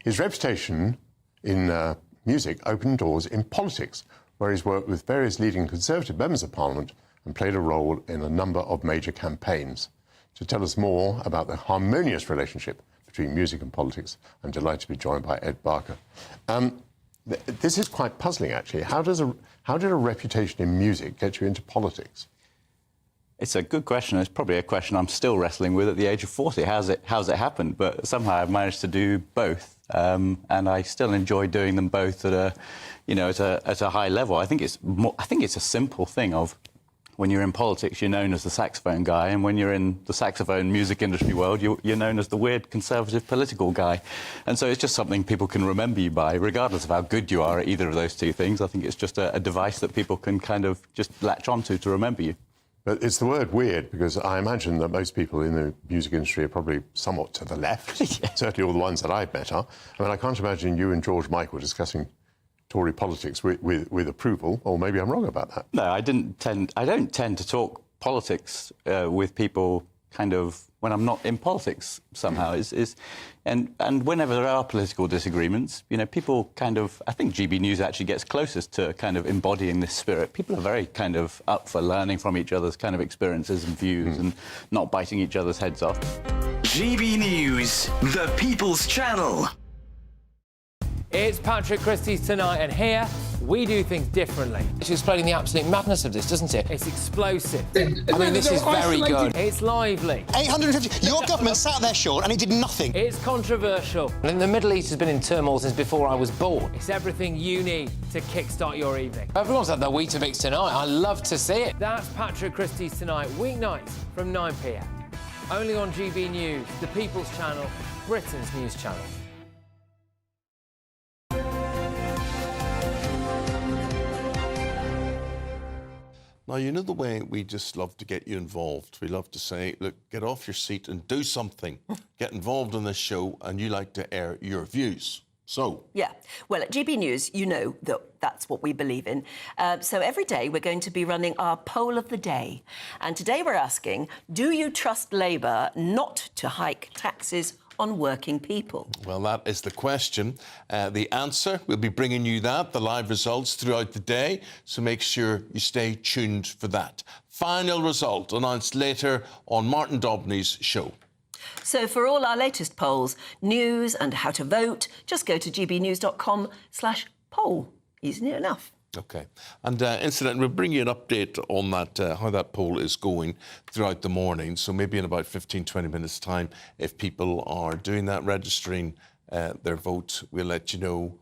His reputation in music opened doors in politics, where he's worked with various leading Conservative members of Parliament and played a role in a number of major campaigns. To tell us more about the harmonious relationship between music and politics, I'm delighted to be joined by Ed Barker. This is quite puzzling, actually. How did a reputation in music get you into politics? It's a good question. It's probably a question I'm still wrestling with at the age of 40. How's it happened? But somehow I've managed to do both, and I still enjoy doing them both at a high level. I think it's a simple thing of, when you're in politics, you're known as the saxophone guy, and when you're in the saxophone music industry world, you're known as the weird conservative political guy. And so it's just something people can remember you by, regardless of how good you are at either of those two things. I think it's just a device that people can kind of just latch onto to remember you. But it's the word weird, because I imagine that most people in the music industry are probably somewhat to the left, yeah. Certainly all the ones that I've met are. I mean, I can't imagine you and George Michael discussing Tory politics with approval, or maybe I'm wrong about that. No, I don't tend to talk politics with people kind of when I'm not in politics somehow. And whenever there are political disagreements, you know, people kind of, I think GB News actually gets closest to kind of embodying this spirit. People are very kind of up for learning from each other's kind of experiences and views and not biting each other's heads off. GB News, the People's Channel. It's Patrick Christie's Tonight, and here we do things differently. It's explaining the absolute madness of this, doesn't it? It's explosive. I mean, this is very good. It's lively. 850. Your government sat there, Sean, and it did nothing. It's controversial. And the Middle East has been in turmoil since before I was born. It's everything you need to kickstart your evening. Everyone's had their Weetabix tonight. I love to see it. That's Patrick Christie's Tonight, weeknights from 9 p.m. Only on GB News, the People's Channel, Britain's news channel. Now, you know the way we just love to get you involved. We love to say, look, get off your seat and do something. Get involved in this show, and you like to air your views. So... Yeah. Well, at GB News, you know that that's what we believe in. So every day we're going to be running our poll of the day. And today we're asking, do you trust Labour not to hike taxes on working people? Well, that is the question. The answer, we'll be bringing you that, the live results throughout the day, so make sure you stay tuned for that. Final result announced later on Martin Dobney's show. So for all our latest polls, news and how to vote, just go to gbnews.com/poll. Easy enough. OK. And incidentally, we'll bring you an update on that, how that poll is going throughout the morning. So maybe in about 15, 20 minutes' time, if people are doing that, registering their vote, we'll let you know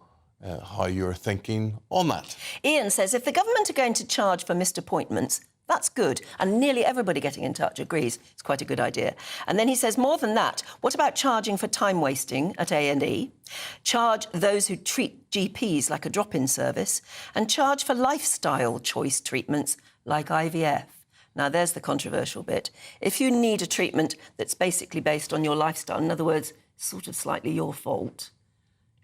how you're thinking on that. Ian says, if the government are going to charge for missed appointments, that's good. And nearly everybody getting in touch agrees it's quite a good idea. And then he says, more than that, what about charging for time wasting at A&E? Charge those who treat GPs like a drop-in service, and charge for lifestyle choice treatments like IVF. Now, there's the controversial bit. If you need a treatment that's basically based on your lifestyle, in other words, sort of slightly your fault,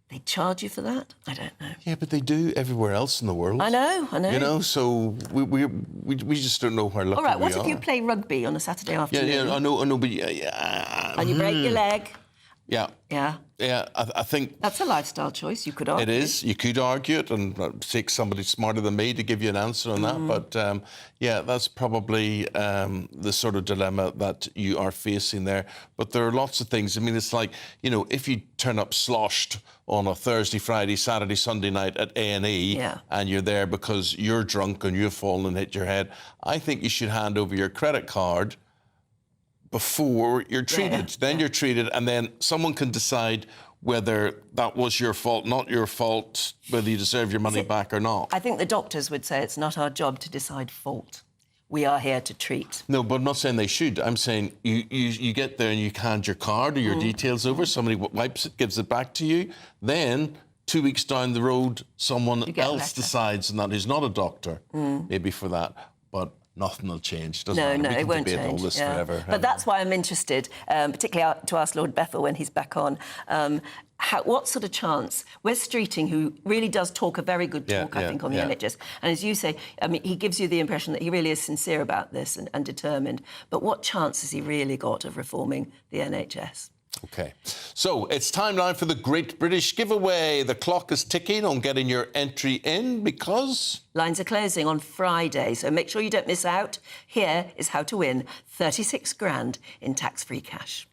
they charge you for that? I don't know. Yeah, but they do everywhere else in the world. I know. You know, so we just don't know where lucky All right, what we if are. you play rugby on a Saturday afternoon? Yeah, I know, but... and you break your leg? Yeah. Yeah. Yeah, I think... That's a lifestyle choice, you could argue. It is. You could argue it and take somebody smarter than me to give you an answer on that. But, yeah, that's probably the sort of dilemma that you are facing there. But there are lots of things. I mean, it's like, you know, if you turn up sloshed on a Thursday, Friday, Saturday, Sunday night at A&E and you're there because you're drunk and you've fallen and hit your head, I think you should hand over your credit card before you're treated. Then you're treated, and then someone can decide whether that was your fault, not your fault, whether you deserve your money back or not. I think the doctors would say it's not our job to decide fault. We are here to treat. No, but I'm not saying they should. I'm saying you get there and you hand your card or your details over, somebody wipes it, gives it back to you, then 2 weeks down the road, someone else decides, and that is not a doctor, maybe for that, but nothing will change. Doesn't matter. It won't change. All this forever. But that's why I'm interested, particularly to ask Lord Bethell when he's back on, what sort of chance? Wes Streeting, who really does talk a very good talk, I think, on the NHS, and as you say, I mean, he gives you the impression that he really is sincere about this and determined. But what chance has he really got of reforming the NHS? OK. So it's time now for the Great British Giveaway. The clock is ticking on getting your entry in because... Lines are closing on Friday, so make sure you don't miss out. Here is how to win 36 grand in tax-free cash.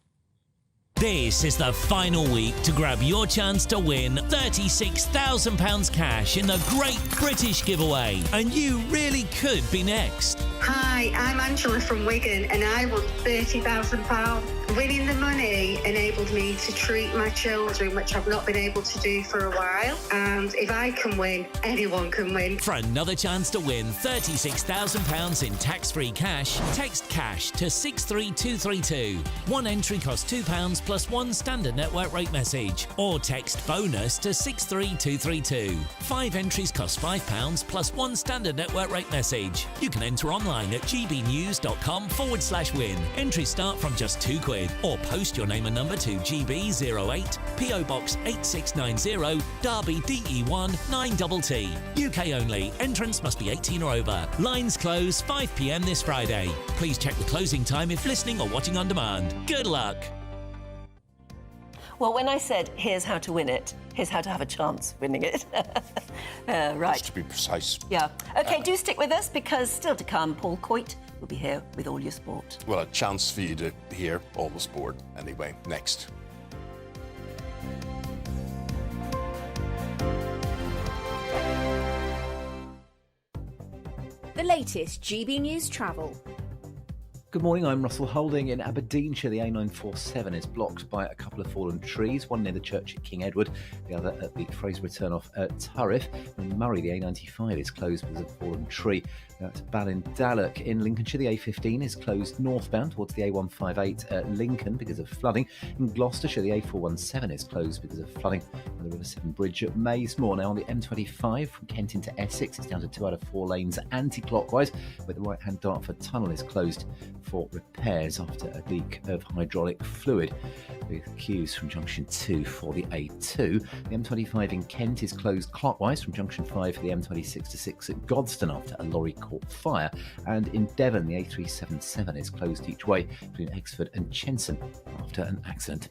This is the final week to grab your chance to win £36,000 cash in the Great British Giveaway. And you really could be next. Hi, I'm Angela from Wigan and I won £30,000. Winning the money enabled me to treat my children, which I've not been able to do for a while. And if I can win, anyone can win. For another chance to win £36,000 in tax-free cash, text cash to 63232. One entry costs £2 plus one standard network rate message, or text bonus to 63232. 5 entries cost £5 plus one standard network rate message. You can enter online online at gbnews.com/win. Entries start from just £2 or post your name and number to GB08 PO Box 8690 Derby DE1 9TT. UK only. Entrance must be 18 or over. Lines close 5 p.m. this Friday. Please check the closing time if listening or watching on demand. Good luck. Well, when I said, here's how to win it, here's how to have a chance winning it. Right. Just to be precise. Yeah. OK, do stick with us, because still to come, Paul Coit will be here with all your sport. Well, a chance for you to hear all the sport anyway. Next. The latest GB News travel. Good morning, I'm Russell Holding. In Aberdeenshire, the A947 is blocked by a couple of fallen trees, one near the church at King Edward, the other at the Fraserburgh turn-off at Turriff. In Murray, the A95 is closed because of a fallen tree. At Ballindalloch in Lincolnshire, the A15 is closed northbound towards the A158 at Lincoln because of flooding. In Gloucestershire, the A417 is closed because of flooding on the River Severn Bridge at Maysmore. Now on the M25 from Kent into Essex, it's down to 2 out of 4 lanes anti-clockwise, where the right-hand Dartford tunnel is closed for repairs after a leak of hydraulic fluid, with queues from junction 2 for the A2. The M25 in Kent is closed clockwise from junction 5 for the M26 to 6 at Godstone after a lorry caught fire, and in Devon the A377 is closed each way between Exford and Chenson after an accident.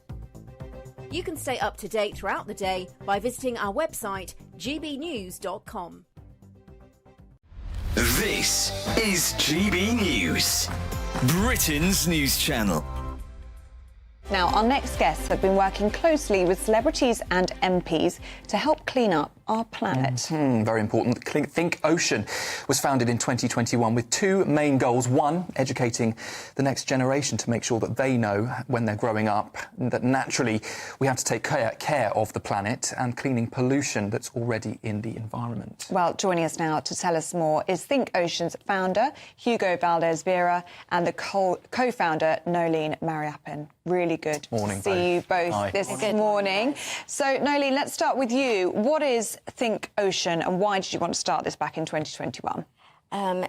You can stay up to date throughout the day by visiting our website gbnews.com. This is GB News, Britain's news channel. Now, our next guests have been working closely with celebrities and MPs to help clean up our planet. Very important. Think Ocean was founded in 2021 with 2 main goals. One, educating the next generation to make sure that they know when they're growing up that naturally we have to take care of the planet, and cleaning pollution that's already in the environment. Well, joining us now to tell us more is Think Ocean's founder, Hugo Valdez-Vera, and the co-founder, Nolene Mariappan. Really good morning, to see you both this morning. So, Nolene, let's start with you. What is Think Ocean, and why did you want to start this back in 2021?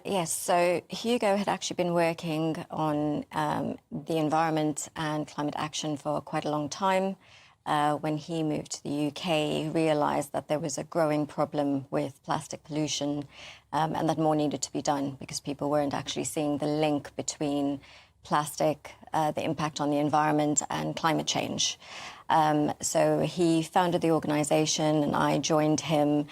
Yes, so Hugo had actually been working on the environment and climate action for quite a long time. When he moved to the UK, he realised that there was a growing problem with plastic pollution and that more needed to be done because people weren't actually seeing the link between plastic, the impact on the environment and climate change. So he founded the organisation and I joined him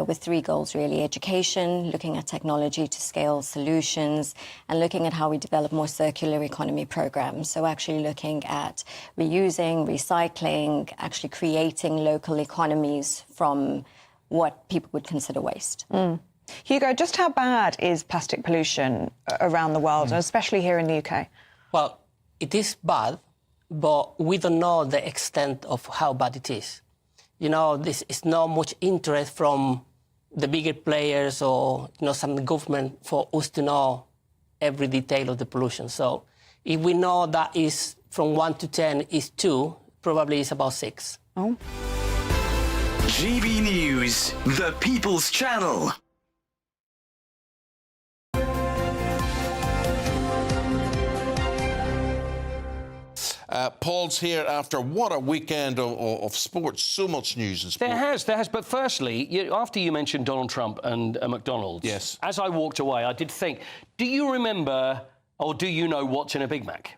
with 3 goals, really. Education, looking at technology to scale solutions, and looking at how we develop more circular economy programmes. So actually looking at reusing, recycling, actually creating local economies from what people would consider waste. Hugo, just how bad is plastic pollution around the world, and especially here in the UK? Well, it is bad, but we don't know the extent of how bad it is. You know, this is not much interest from the bigger players or, some government for us to know every detail of the pollution. So if we know that is from 1 to 10 is 2, probably it's about 6. Oh. GB News, the People's Channel. Paul's here after what a weekend of sports, so much news in sport. There has. But firstly, after you mentioned Donald Trump and McDonald's, yes, as I walked away, I did think, do you remember, or do you know what's in a Big Mac?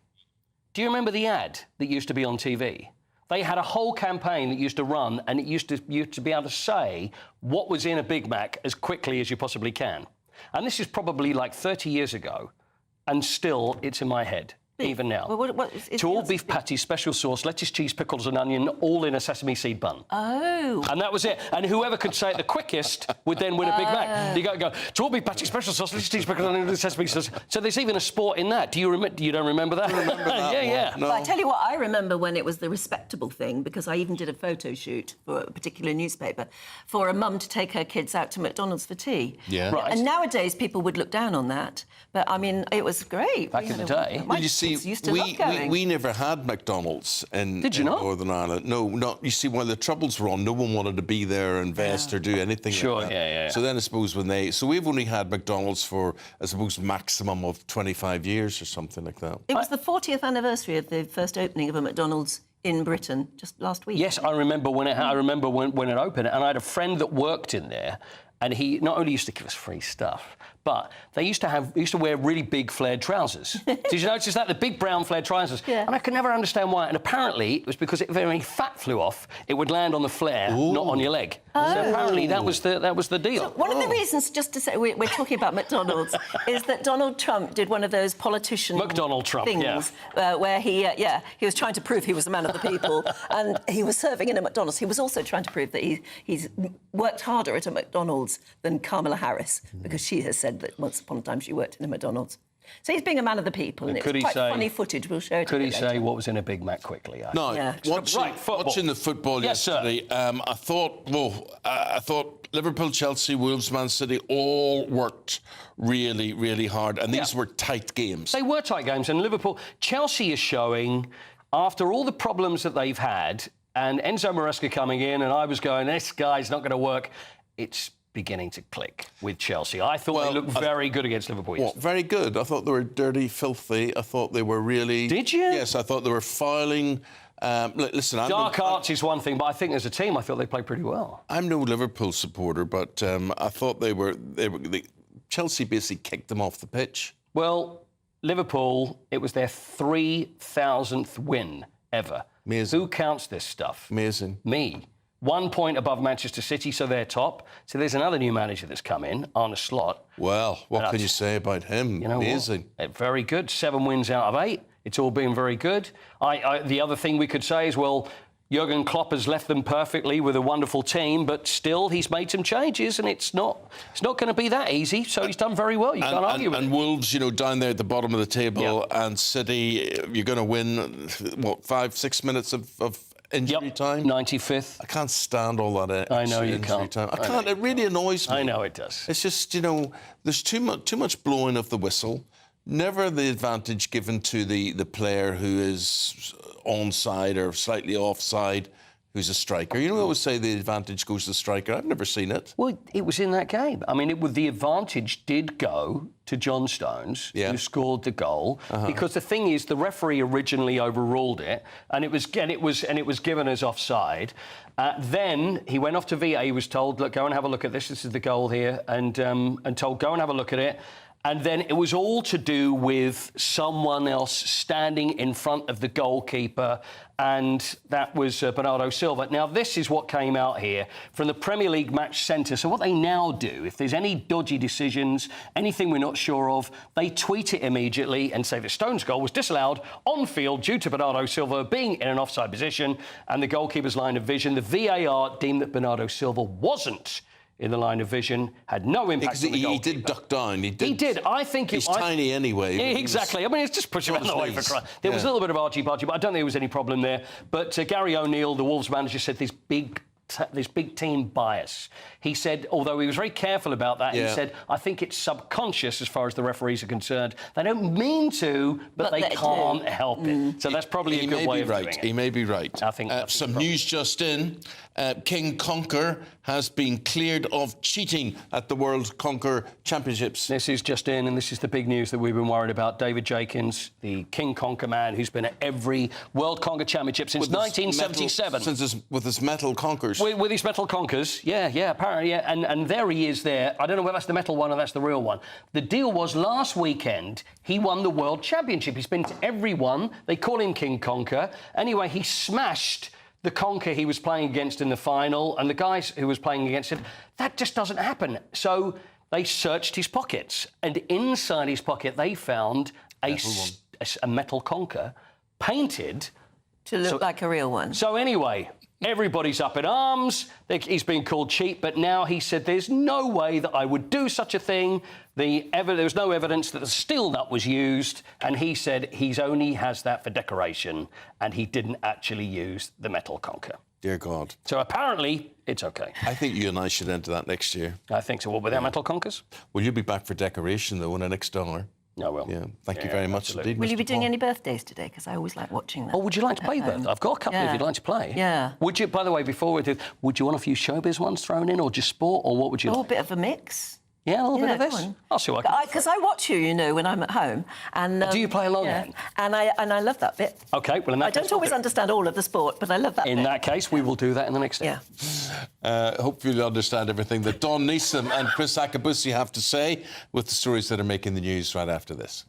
Do you remember the ad that used to be on TV? They had a whole campaign that used to run, and it used to be able to say what was in a Big Mac as quickly as you possibly can. And this is probably like 30 years ago, and still it's in my head. Even now. Well, Tall beef patty, special sauce, lettuce, cheese, pickles and onion, all in a sesame seed bun. Oh. And that was it. And whoever could say it the quickest would then win a Big Mac. You go, tall beef patty, special sauce, lettuce, cheese, pickles and onion, sesame sauce. So there's even a sport in that. You don't remember that? I remember that Yeah. No. But I tell you what, I remember when it was the respectable thing, because I even did a photo shoot for a particular newspaper for a mum to take her kids out to McDonald's for tea. Yeah. Right. And nowadays people would look down on that. But, I mean, it was great. Back in the day. Well, you see, kids used to love going. We never had McDonald's in Northern Ireland. No, not. You see, while the Troubles were on, no one wanted to be there, invest, or do anything like that. Yeah. So then I suppose So we've only had McDonald's for, I suppose, maximum of 25 years or something like that. It was the 40th anniversary of the first opening of a McDonald's in Britain just last week. Yes, I remember when it opened, and I had a friend that worked in there, and he not only used to give us free stuff, but they used to wear really big flared trousers. Did you notice that? The big brown flared trousers. Yeah. And I could never understand why. And apparently it was because if any fat flew off, it would land on the flare, not on your leg. Oh. So apparently that was the deal. So one of the reasons, just to say, we're talking about McDonald's, is that Donald Trump did one of those politician things where he was trying to prove he was a man of the people, and he was serving in a McDonald's. He was also trying to prove that he's worked harder at a McDonald's than Kamala Harris, because she has said that once upon a time she worked in a McDonald's. So he's being a man of the people, and it's quite funny footage. We'll show it. Could he say what was in a Big Mac quickly? Watching the football yesterday, I thought Liverpool, Chelsea, Wolves, Man City all worked really, really hard, and these were tight games. They were tight games, and Chelsea is showing, after all the problems that they've had, and Enzo Maresca coming in, and I was going, this guy's not going to work. It's beginning to click with Chelsea. I thought they looked very good against Liverpool yesterday. Very good. I thought they were dirty, filthy. I thought they were really... Did you? Yes, I thought they were fouling. Listen, Dark arts is one thing, but I think as a team, I thought they played pretty well. I'm no Liverpool supporter, but I thought Chelsea basically kicked them off the pitch. Well, Liverpool, it was their 3,000th win ever. Amazing. Who counts this stuff? Amazing. Me. 1 point above Manchester City, so they're top. So there's another new manager that's come in, Arne Slot. Well, what can you say about him? You know, amazing. Very good. 7 wins out of 8. It's all been very good. The other thing we could say is, well, Jurgen Klopp has left them perfectly with a wonderful team, but still he's made some changes, and it's not going to be that easy. So he's done very well. You can't argue with it. And Wolves, down there at the bottom of the table, and City, you're going to win, 5-6 minutes of injury time? 95th. I can't stand all that I know you injury can't. time. I can't. It really annoys me. I know it does. It's just, there's too much blowing of the whistle. Never the advantage given to the player who is onside or slightly offside, who's a striker. We always say the advantage goes to the striker. I've never seen it. Well, it was in that game. I mean, the advantage did go to John Stones, who scored the goal, because the thing is, the referee originally overruled it, and it was given as offside. Then he went off to VAR. He was told, "Look, go and have a look at this. This is the goal here," and told, "Go and have a look at it." And then it was all to do with someone else standing in front of the goalkeeper, and that was Bernardo Silva. Now, this is what came out here from the Premier League Match Centre. So what they now do, if there's any dodgy decisions, anything we're not sure of, they tweet it immediately and say the Stones goal was disallowed on field due to Bernardo Silva being in an offside position and the goalkeeper's line of vision. The VAR deemed that Bernardo Silva wasn't in the line of vision, had no impact on the goalkeeper. He did duck down. He did. I think he's tiny anyway. Exactly. I mean, it's just push him out of the way for crying. There was a little bit of argy-bargy, but I don't think there was any problem there. But Gary O'Neill, the Wolves manager, said this big team bias. He said, although he was very careful about that, he said, I think it's subconscious as far as the referees are concerned. They don't mean to, but they can't help it. So that's probably a good way of doing it. He may be right. I think some news just in. King Conker has been cleared of cheating at the World Conker Championships. This is just in, and this is the big news that we've been worried about. David Jenkins, the King Conker man, who's been at every World Conker Championship since 1977. With his metal conkers. With his metal conkers, apparently, and there he is there. I don't know whether that's the metal one or that's the real one. The deal was last weekend, he won the World Championship. He's been to every one. They call him King Conker. Anyway, he smashed the conker he was playing against in the final, and the guys who was playing against him. That just doesn't happen. So they searched his pockets, and inside his pocket they found a metal conker painted to look like a real one. So anyway, everybody's up in arms. He's been called cheat, but now he said there's no way that I would do such a thing. There was no evidence that the steel nut was used, and he said he only has that for decoration, and he didn't actually use the metal conker. Dear God. So apparently, it's OK. I think you and I should enter that next year. I think so. What, without metal conkers? Well, you'll be back for decoration, though, in the next hour. Oh, well. Yeah, thank you very much indeed, Will you Mr. be doing Paul. any birthdays today? Because I always like watching them. Oh, would you like to play that? I've got a couple if you'd like to play. Yeah. Would you, by the way, before we do, would you want a few showbiz ones thrown in, or just sport, or what would you Oh, like? a bit of a mix. Yeah, a little bit of go this. on. I'll see what I can. Because I watch you, you know, when I'm at home. And Do you play along then? And I love that bit. OK, well, in that I don't always understand all of the sport, but I love that bit. In that case, we will do that in the next day. Yeah. Hopefully you'll understand everything that Dawn Neeson and Chris Akabusi have to say with the stories that are making the news right after this.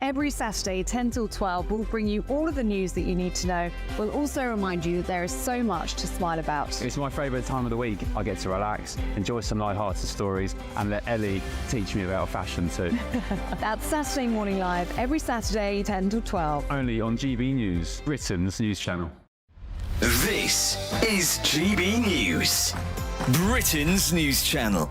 Every Saturday, 10 till 12, we'll bring you all of the news that you need to know. We'll also remind you that there is so much to smile about. It's my favourite time of the week. I get to relax, enjoy some light-hearted stories, and let Ellie teach me about fashion too. That's Saturday Morning Live, every Saturday, 10 till 12. Only on GB News, Britain's news channel. This is GB News, Britain's news channel.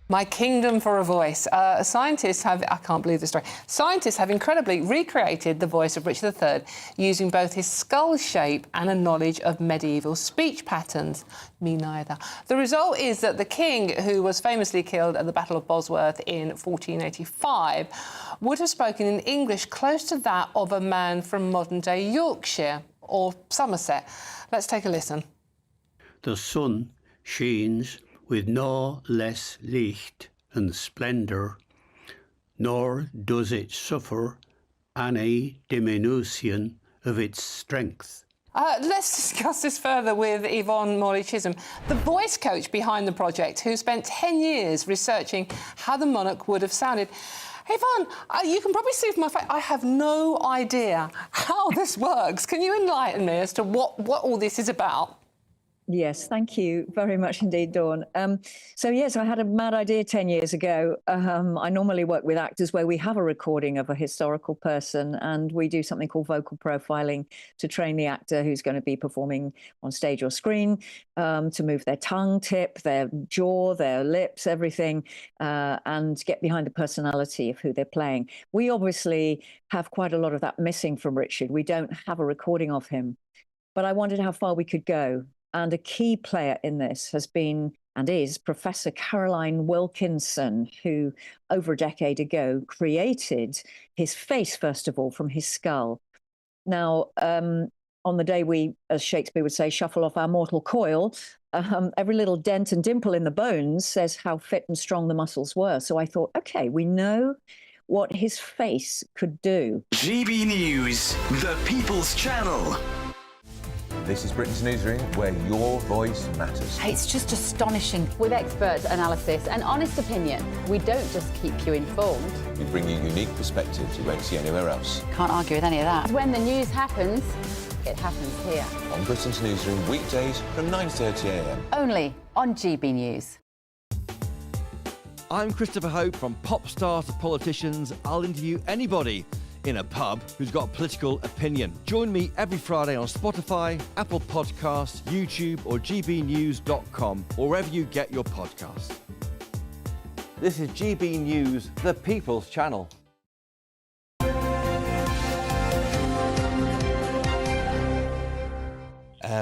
My kingdom for a voice. Scientists have, I can't believe this story, scientists have incredibly recreated the voice of Richard III using both his skull shape and a knowledge of medieval speech patterns. Me neither. The result is that the king, who was famously killed at the Battle of Bosworth in 1485, would have spoken in English close to that of a man from modern-day Yorkshire or Somerset. Let's take a listen. The sun shines with no less licht and splendour, nor does it suffer any diminution of its strength. Let's discuss this further with Yvonne Morley-Chisholm, the voice coach behind the project, who spent 10 years researching how the monarch would have sounded. Yvonne, you can probably see from my face, I have no idea how this works. Can you enlighten me as to what all this is about? Yes, thank you very much indeed, Dawn. So I had a mad idea 10 years ago. I normally work with actors where we have a recording of a historical person, and we do something called vocal profiling to train the actor who's going to be performing on stage or screen to move their tongue tip, their jaw, their lips, everything, and get behind the personality of who they're playing. We obviously have quite a lot of that missing from Richard. We don't have a recording of him, but I wondered how far we could go. And a key player in this has been and is Professor Caroline Wilkinson, who over a decade ago created his face, first of all, from his skull. Now, on the day we, as Shakespeare would say, shuffle off our mortal coil, every little dent and dimple in the bones says how fit and strong the muscles were. So I thought, OK, we know what his face could do. GB News, the People's Channel. This is Britain's Newsroom, where your voice matters. It's just astonishing. With expert analysis and honest opinion, we don't just keep you informed. We bring you unique perspectives you won't see anywhere else. Can't argue with any of that. When the news happens, it happens here. On Britain's Newsroom, weekdays from 9:30 a.m. Only on GB News. I'm Christopher Hope. From pop stars to politicians, I'll interview anybody in a pub who's got a political opinion. Join me every Friday on Spotify, Apple Podcasts, YouTube or gbnews.com, or wherever you get your podcasts. This is GB News, the People's Channel.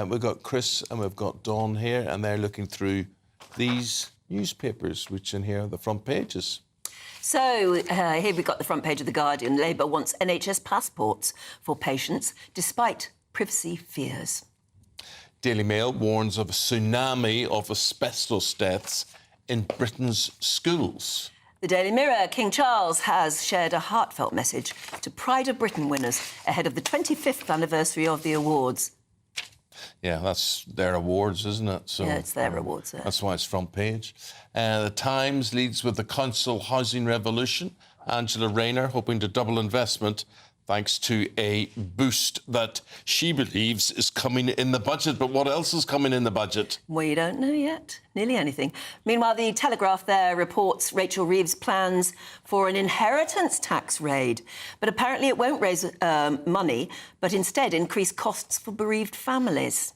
We've got Chris and we've got Dawn here, and they're looking through these newspapers, which in here are the front pages. So here we've got the front page of The Guardian. Labour wants NHS passports for patients despite privacy fears. Daily Mail warns of a tsunami of asbestos deaths in Britain's schools. The Daily Mirror, King Charles has shared a heartfelt message to Pride of Britain winners ahead of the 25th anniversary of the awards. Yeah, that's their awards, isn't it? So, yeah, it's their awards. Yeah. That's why it's front page. The Times leads with the council housing revolution. Angela Rayner hoping to double investment thanks to a boost that she believes is coming in the budget. But what else is coming in the budget? We don't know yet. Nearly anything. Meanwhile, the Telegraph there reports Rachel Reeves' plans for an inheritance tax raid. But apparently it won't raise money, but instead increase costs for bereaved families.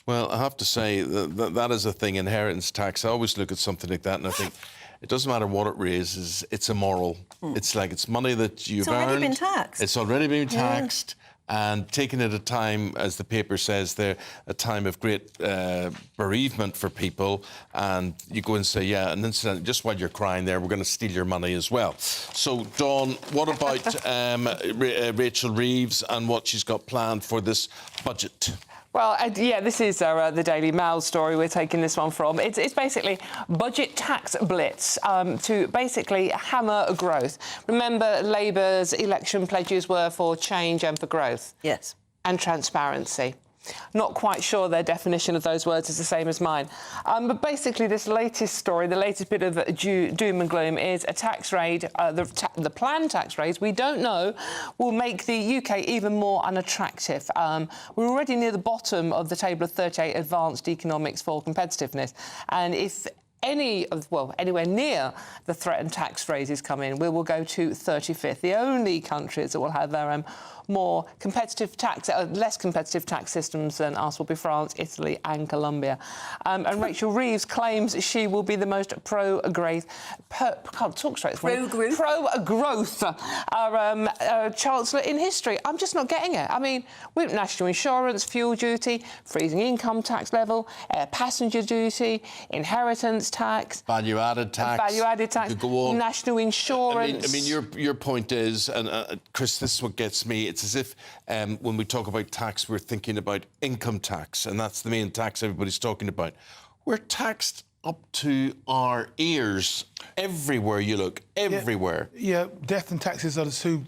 Well, I have to say that is a thing, inheritance tax. I always look at something like that and I think it doesn't matter what it raises, it's immoral. It's like it's money that you've earned. It's already been taxed. It's already been taxed. and taken at a time, as the paper says there, a time of great bereavement for people, and you go and say, yeah, and incidentally, just while you're crying there, we're going to steal your money as well. So, Dawn, what about Rachel Reeves and what she's got planned for this budget? Well, yeah, this is the Daily Mail story we're taking this one from. It's basically budget tax blitz to basically hammer growth. Remember, Labour's election pledges were for change and for growth. Yes. And transparency. Not quite sure their definition of those words is the same as mine. But basically, this latest story, the latest bit of doom and gloom is a tax raid, the planned tax raids, we don't know, will make the UK even more unattractive. We're already near the bottom of the table of 38 advanced economics for competitiveness. And if anywhere near the threatened tax raises come in, we will go to 35th. The only countries that will have their more competitive tax, less competitive tax systems than us will be France, Italy and Colombia. And Rachel Reeves claims she will be the most pro-growth chancellor in history. I'm just not getting it. I mean, with national insurance, fuel duty, freezing income tax level, passenger duty, inheritance tax, value-added tax, go on. National insurance. I mean, your point is, and Chris, this is what gets me. It's as if when we talk about tax, we're thinking about income tax, and that's the main tax everybody's talking about. We're taxed up to our ears everywhere you look, everywhere. Yeah, death and taxes are the two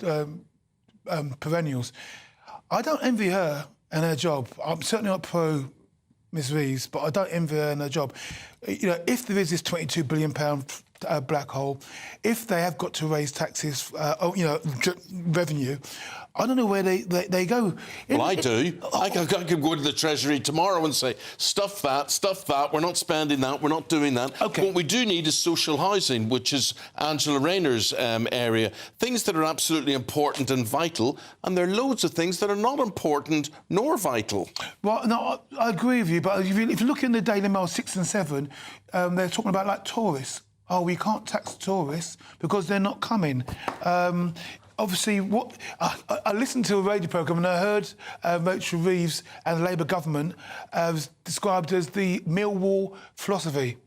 perennials. I don't envy her and her job. I'm certainly not pro Ms Reeves, but I don't envy her and her job. You know, if there is this £22 billion black hole, if they have got to raise taxes, revenue, I don't know where they go. Well, I do. I could go to the Treasury tomorrow and say, stuff that, we're not spending that, we're not doing that. Okay. What we do need is social housing, which is Angela Rayner's area. Things that are absolutely important and vital, and there are loads of things that are not important nor vital. Well, no, I agree with you, but if you look in the Daily Mail 6 and 7, they're talking about, like, tourists. Oh, we can't tax tourists because they're not coming. Obviously, I listened to a radio programme and I heard Rachel Reeves and the Labour government described as the Millwall philosophy.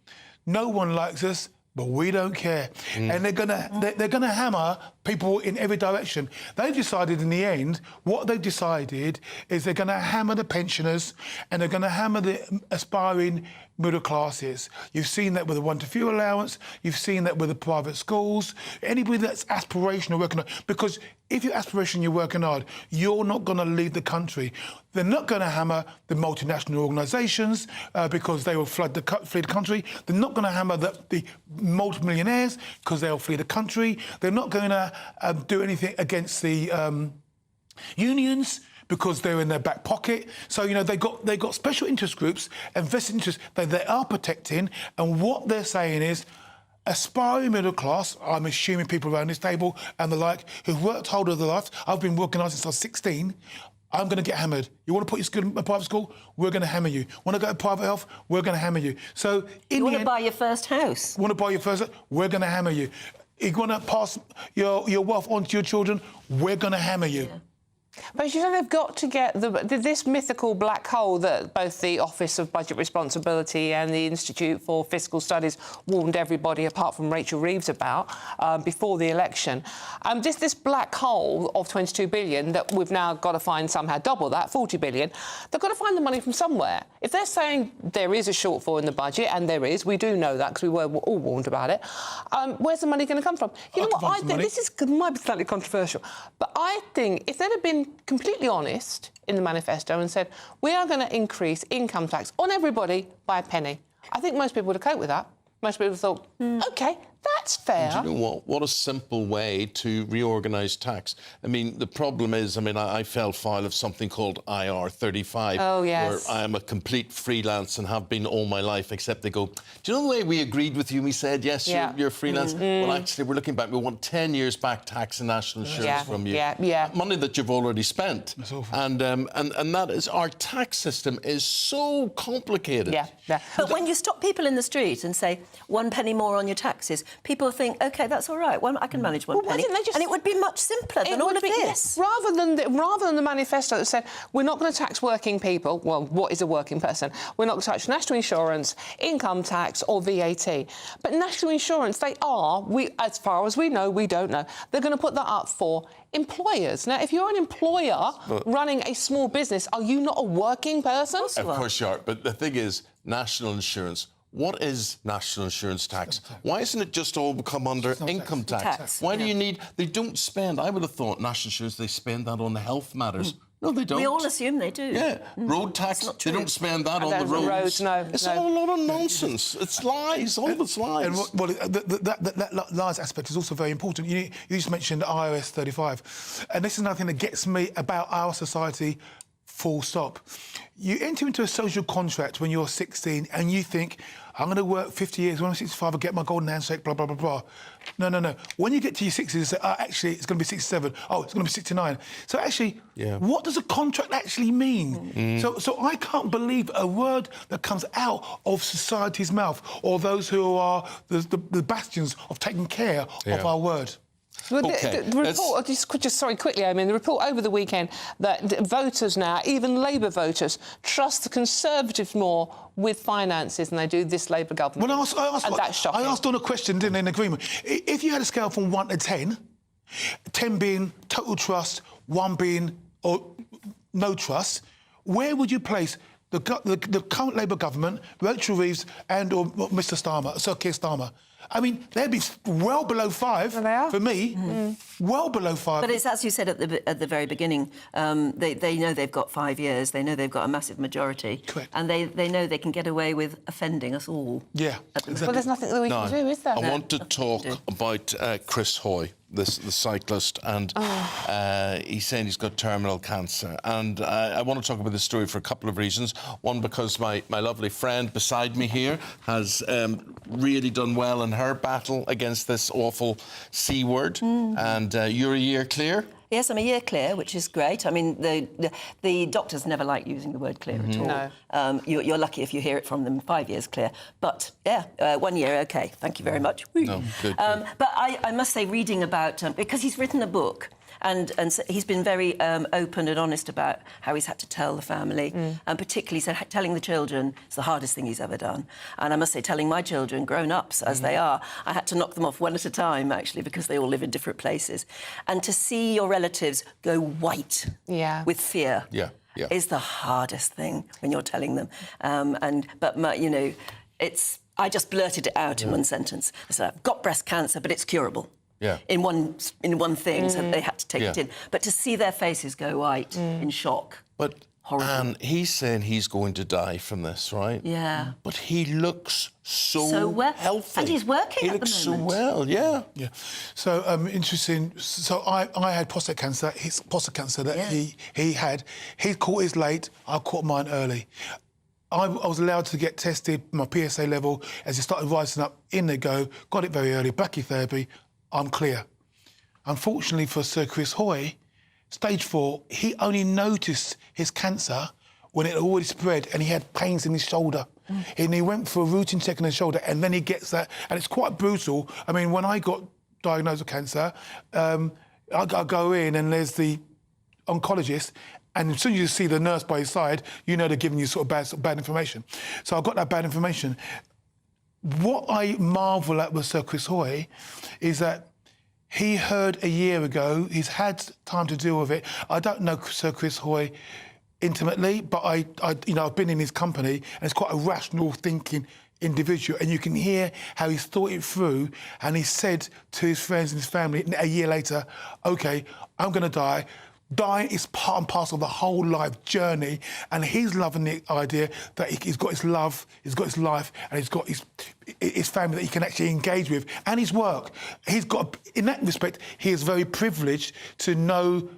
No one likes us, but we don't care. And they're gonna hammer people in every direction. They've decided in the end, what they've decided is they're gonna hammer the pensioners and they're gonna hammer the aspiring middle classes. You've seen that with the one-to-few allowance, you've seen that with the private schools, anybody that's aspirational, working hard. Because if you're aspirational, you're working hard, you're not going to leave the country. They're not going to hammer the multinational organisations because they will flee the country. They're not going to hammer the multimillionaires because they'll flee the country. They're not going to do anything against the unions because they're in their back pocket. So, you know, they got special interest groups and vested interests that they are protecting, and what they're saying is aspiring middle class, I'm assuming people around this table and the like, who've worked hard all their life. I've been working hard since I was 16. I'm going to get hammered. You want to put your school in a private school? We're going to hammer you. Want to go to private health? We're going to hammer you. So, you want to buy your first house? Want to buy your first house? We're going to hammer you. You want to pass your wealth on to your children? We're going to hammer you. Yeah. But you know, they've got to get this mythical black hole that both the Office of Budget Responsibility and the Institute for Fiscal Studies warned everybody, apart from Rachel Reeves, about before the election. This black hole of 22 billion that we've now got to find somehow double that, 40 billion, they've got to find the money from somewhere. If they're saying there is a shortfall in the budget, and there is, we do know that because we were all warned about it, where's the money going to come from? You know what, I think this might be slightly controversial, but I think if there'd have been completely honest in the manifesto and said, we are going to increase income tax on everybody by a penny, I think most people would have coped with that. Most people thought, OK, that's fair. And do you know what? What a simple way to reorganise tax. I mean, the problem is, I mean, I fell foul of something called IR35. Oh, yes. Where I am a complete freelance and have been all my life, except they go, do you know the way we agreed with you? We said, yes, you're freelance. Well, actually, we're looking back. We want 10 years back tax and national insurance from you. Money that you've already spent. That's awful. And that is, our tax system is so complicated. But when you stop people in the street and say, 1 penny more on your taxes, people people think, OK, that's all right, well, I can manage one penny. And it would be much simpler than all of this. Rather than the manifesto that said, we're not going to tax working people, well, what is a working person? We're not going to tax national insurance, income tax or VAT. But national insurance, as far as we know, we don't know, they're going to put that up for employers. Now, if you're an employer running a small business, are you not a working person? Of course you are. But the thing is, national insurance. What is national insurance tax? Why isn't it just all come under income tax? Why do you need... They don't spend... I would have thought national insurance, they spend that on the health matters. No, they don't. We all assume they do. Yeah. Road tax, they don't spend that on the roads. It's all a lot of nonsense. It's lies. All of it's lies. And that lies aspect is also very important. You just mentioned IRS 35. And this is another thing that gets me about our society, full stop. You enter into a social contract when you're 16 and you think, I'm going to work 50 years, when I'm 65, I'll get my golden handshake, blah, blah, blah, blah. No. When you get to your 60s, you say, actually, it's going to be 67. Oh, it's going to be 69. So actually, what does a contract actually mean? So I can't believe a word that comes out of society's mouth or those who are the bastions of taking care of our word. Well, the report, quickly, I mean, the report over the weekend that voters now, even Labour voters, trust the Conservatives more with finances than they do this Labour government. That's shocking. I asked Dawn a question, didn't I, in agreement. If you had a scale from 1 to 10, 10 being total trust, 1 being no trust, where would you place the current Labour government, Rachel Reeves or Mr Starmer, Sir Keir Starmer? I mean, they'd be well below 5 for me. Well below 5. But it's as you said at the very beginning. They know they've got 5 years. They know they've got a massive majority. Correct. And they know they can get away with offending us all. Yeah. Exactly. Well, there's nothing that we can do, is there? I want to talk about Chris Hoy, the cyclist, and he's saying he's got terminal cancer. And I want to talk about this story for a couple of reasons. One, because my lovely friend beside me here has really done well in her battle against this awful C word. And you're a year clear? Yes, I'm a year clear, which is great. I mean, the doctors never like using the word clear at all. No. You're lucky if you hear it from them 5 years clear. But, 1 year, OK, thank you very much. No, good. But I must say, reading about... because he's written a book, and so he's been very open and honest about how he's had to tell the family, and particularly telling the children is the hardest thing he's ever done. And I must say, telling my children, grown-ups as they are, I had to knock them off one at a time, actually, because they all live in different places. And to see your relatives go white with fear is the hardest thing when you're telling them. I just blurted it out in one sentence. I said, I've got breast cancer, but it's curable. In one thing, so they had to take it in. But to see their faces go white in shock. But Anne, he's saying he's going to die from this, right? Yeah. But he looks so well, healthy. and he's working he at the looks moment. so well, yeah. So interesting. So I had prostate cancer. His prostate cancer that he had. He caught his late. I caught mine early. I was allowed to get tested, my PSA level, as it started rising up. In they go. Got it very early. Brachytherapy. I'm clear. Unfortunately for Sir Chris Hoy, stage 4, he only noticed his cancer when it had already spread and he had pains in his shoulder. And he went for a routine check on his shoulder and then he gets that. And it's quite brutal. I mean, when I got diagnosed with cancer, I go in and there's the oncologist, and as soon as you see the nurse by his side, you know they're giving you sort of bad information. So I got that bad information. What I marvel at with Sir Chris Hoy is that he heard a year ago, he's had time to deal with it. I don't know Sir Chris Hoy intimately, but I've been in his company, and it's quite a rational thinking individual, and you can hear how he's thought it through, and he said to his friends and his family a year later, OK, I'm going to die. Dying is part and parcel of the whole life journey, and he's loving the idea that he's got his love, he's got his life, and he's got his family that he can actually engage with, and his work. He's got, in that respect, he is very privileged to know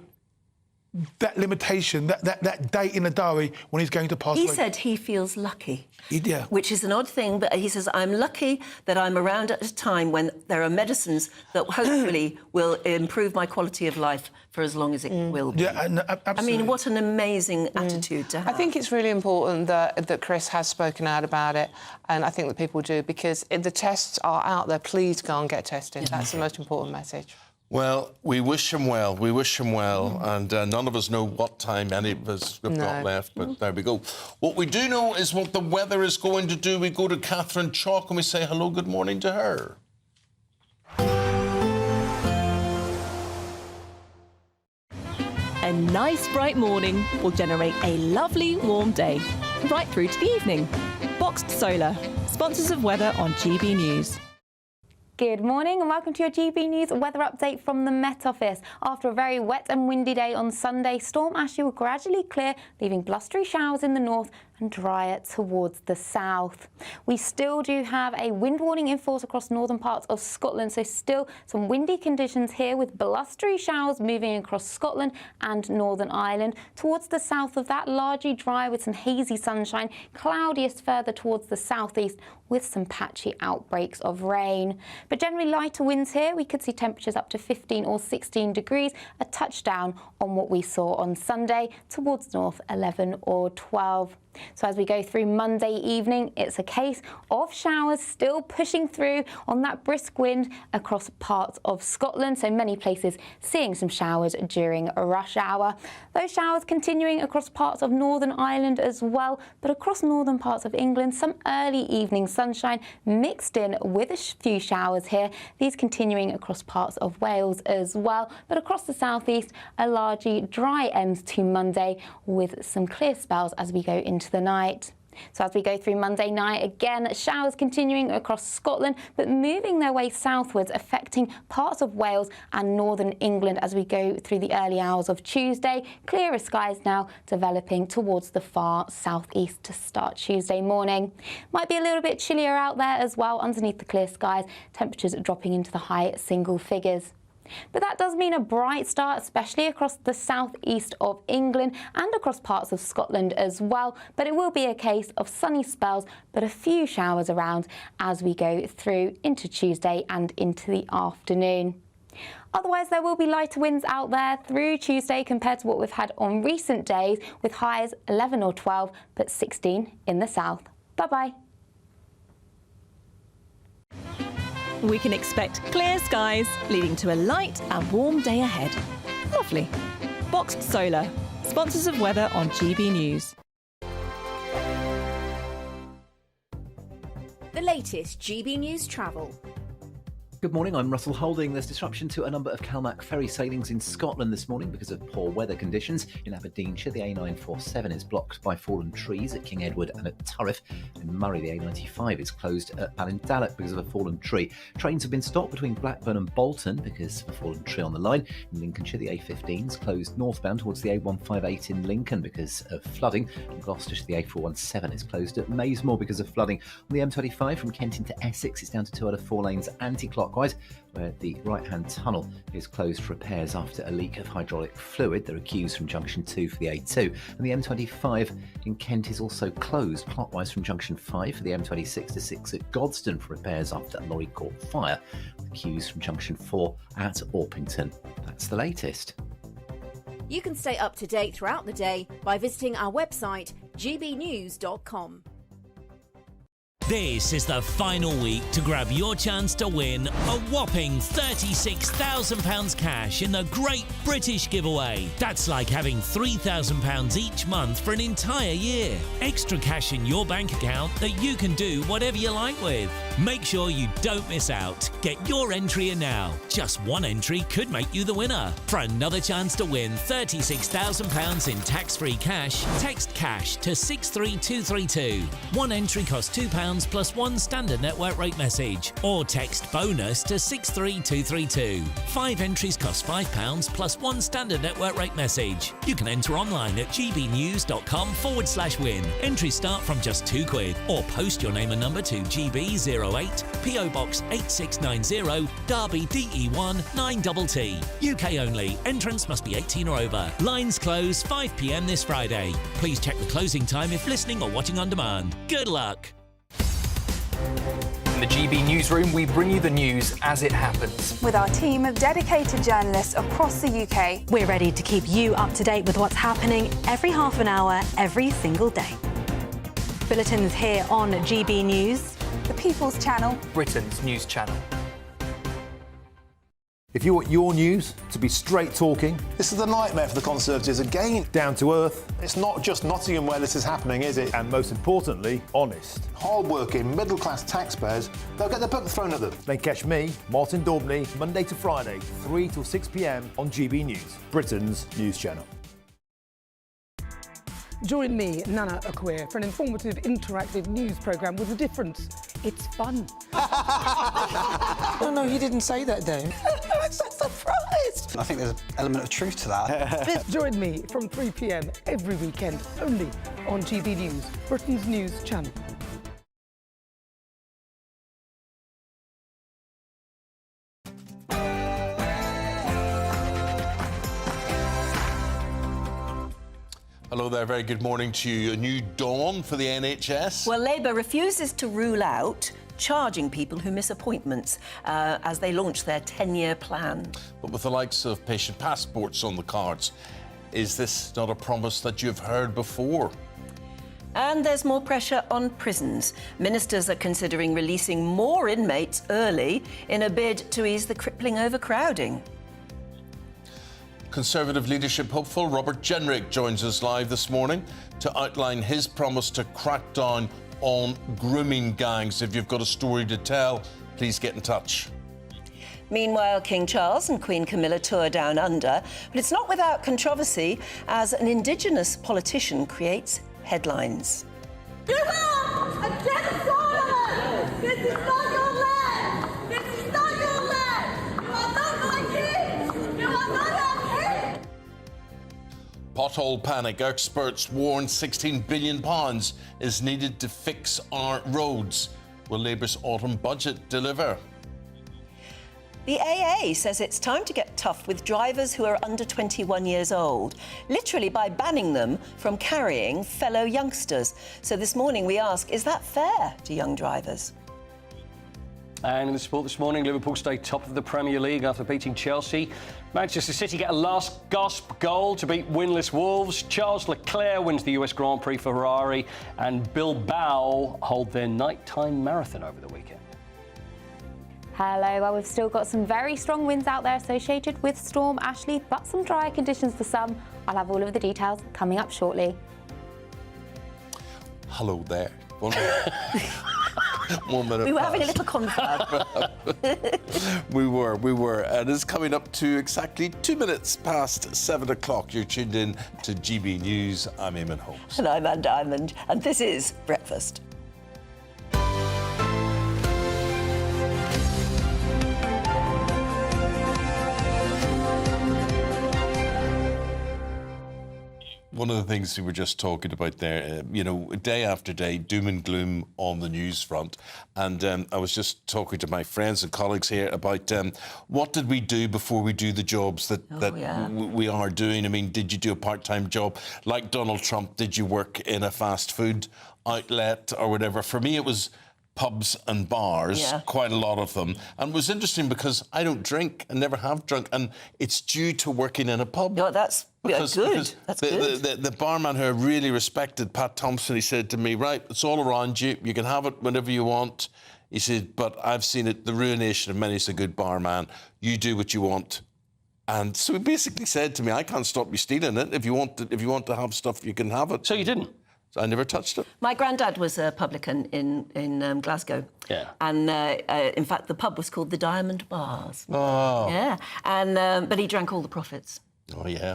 that limitation, that date in the diary when he's going to pass away. He said he feels lucky. Yeah. Which is an odd thing, but he says, I'm lucky that I'm around at a time when there are medicines that hopefully will improve my quality of life for as long as it will be. Yeah, absolutely. I mean, what an amazing attitude to have. I think it's really important that Chris has spoken out about it, and I think that people do, because the tests are out there. Please go and get tested. That's the most important message. Well, we wish him well. We wish him well. And none of us know what time any of us have got left, but there we go. What we do know is what the weather is going to do. We go to Catherine Chalk and we say hello, good morning to her. A nice bright morning will generate a lovely warm day, right through to the evening. Boxed Solar, sponsors of weather on GB News. Good morning and welcome to your GB News weather update from the Met Office. After a very wet and windy day on Sunday, Storm Ashley will gradually clear, leaving blustery showers in the north and drier towards the south. We still do have a wind warning in force across northern parts of Scotland, so still some windy conditions here with blustery showers moving across Scotland and Northern Ireland. Towards the south of that, largely dry with some hazy sunshine, cloudiest further towards the southeast with some patchy outbreaks of rain. But generally lighter winds here. We could see temperatures up to 15 or 16 degrees, a touchdown on what we saw on Sunday, towards north 11 or 12. So as we go through Monday evening, it's a case of showers still pushing through on that brisk wind across parts of Scotland. So many places seeing some showers during a rush hour. Those showers continuing across parts of Northern Ireland as well, but across northern parts of England, some early evening sunshine mixed in with a few showers here. These continuing across parts of Wales as well, but across the southeast, a largely dry end to Monday with some clear spells as we go into the night. So as we go through Monday night, again, showers continuing across Scotland, but moving their way southwards, affecting parts of Wales and northern England as we go through the early hours of Tuesday. Clearer skies now developing towards the far southeast to start Tuesday morning. Might be a little bit chillier out there as well underneath the clear skies, temperatures dropping into the high single figures. But that does mean a bright start, especially across the southeast of England and across parts of Scotland as well. But it will be a case of sunny spells, but a few showers around as we go through into Tuesday and into the afternoon. Otherwise, there will be lighter winds out there through Tuesday compared to what we've had on recent days, with highs 11 or 12, but 16 in the south. Bye-bye. We can expect clear skies, leading to a light and warm day ahead. Lovely. Boxed Solar, sponsors of weather on GB News. The latest GB News travel. Good morning, I'm Russell Holding. There's disruption to a number of Calmac ferry sailings in Scotland this morning because of poor weather conditions. In Aberdeenshire, the A947 is blocked by fallen trees at King Edward and at Turriff. In Murray, the A95 is closed at Ballindalloch because of a fallen tree. Trains have been stopped between Blackburn and Bolton because of a fallen tree on the line. In Lincolnshire, the A15 is closed northbound towards the A158 in Lincoln because of flooding. In Gloucestershire, the A417 is closed at Maysmore because of flooding. On the M25 from Kent into Essex, it's down to 2 out of 4 lanes anti-clockwise, where the right-hand tunnel is closed for repairs after a leak of hydraulic fluid. There are queues from junction 2 for the A2, and the M25 in Kent is also closed clockwise from junction 5 for the M26 to 6 at Godstone for repairs after a lorry caught fire. The queues from junction 4 at Orpington. That's the latest. You can stay up to date throughout the day by visiting our website gbnews.com. This is the final week to grab your chance to win a whopping £36,000 cash in the Great British Giveaway. That's like having £3,000 each month for an entire year. Extra cash in your bank account that you can do whatever you like with. Make sure you don't miss out. Get your entry in now. Just one entry could make you the winner. For another chance to win £36,000 in tax-free cash, text cash to 63232. One entry costs £2 plus one standard network rate message, or text bonus to 63232. 5 entries cost £5 plus one standard network rate message. You can enter online at gbnews.com/win. Entries start from just £2, or post your name and number to GB08 PO Box 8690, Derby DE1 9TT. UK only. Entrance must be 18 or over. Lines close 5 p.m. this Friday. Please check the closing time if listening or watching on demand. Good luck. In the GB Newsroom, we bring you the news as it happens. With our team of dedicated journalists across the UK, we're ready to keep you up to date with what's happening every half an hour, every single day. Bulletins here on GB News, the People's Channel, Britain's news channel. If you want your news to be straight talking... This is a nightmare for the Conservatives again. Down to earth. It's not just Nottingham where this is happening, is it? And most importantly, honest. Hard-working, middle-class taxpayers, they'll get their book thrown at them. Then catch me, Martin Daubney, Monday to Friday, 3 till 6 p.m. on GB News, Britain's news channel. Join me, Nana Akwe, for an informative, interactive news programme with a difference. It's fun. No, he didn't say that, Dave. I'm so surprised. I think there's an element of truth to that. Join me from 3 p.m. every weekend, only on GB News, Britain's news channel. Hello there, very good morning to you. A new dawn for the NHS. Well, Labour refuses to rule out charging people who miss appointments as they launch their 10-year plan. But with the likes of patient passports on the cards, is this not a promise that you've heard before? And there's more pressure on prisons. Ministers are considering releasing more inmates early in a bid to ease the crippling overcrowding. Conservative leadership hopeful Robert Jenrick joins us live this morning to outline his promise to crack down on grooming gangs. If you've got a story to tell, please get in touch. Meanwhile, King Charles and Queen Camilla tour down under, but it's not without controversy as an Indigenous politician creates headlines. Give up against Solomon! This is not your land! This is not your land! You are not my king! You are not our king! Pothole panic. Experts warn £16 billion is needed to fix our roads. Will Labour's autumn budget deliver? The AA says it's time to get tough with drivers who are under 21 years old, literally by banning them from carrying fellow youngsters. So this morning we ask, is that fair to young drivers? And in the sport this morning, Liverpool stay top of the Premier League after beating Chelsea. Manchester City get a last-gasp goal to beat winless Wolves. Charles Leclerc wins the US Grand Prix for Ferrari. And Bilbao hold their nighttime marathon over the weekend. Hello, well, we've still got some very strong winds out there associated with Storm Ashley, but some drier conditions for some. I'll have all of the details coming up shortly. Hello there. 1 minute We were past. having a little confab. We were. And it's coming up to exactly 2 minutes past 7 o'clock. You're tuned in to GB News. I'm Eamonn Holmes. And I'm Anne Diamond, and this is Breakfast. One of the things we were just talking about there, day after day, doom and gloom on the news front. And I was just talking to my friends and colleagues here about what did we do before we do the jobs that we are doing? I mean, did you do a part-time job? Like Donald Trump, did you work in a fast food outlet or whatever? For me, it was pubs and bars, quite a lot of them. And it was interesting because I don't drink and never have drunk, and it's due to working in a pub. No, that's good. That's good. The barman who I really respected, Pat Thompson, he said to me, right, it's all around you. You can have it whenever you want. He said, but I've seen it, the ruination of many's a good barman. You do what you want. And so he basically said to me, I can't stop you stealing it. If you want to have stuff, you can have it. So you didn't? So I never touched it. My granddad was a publican in Glasgow. Yeah. And in fact, the pub was called the Diamond Bars. Oh. Yeah. And but he drank all the profits. Oh, yeah.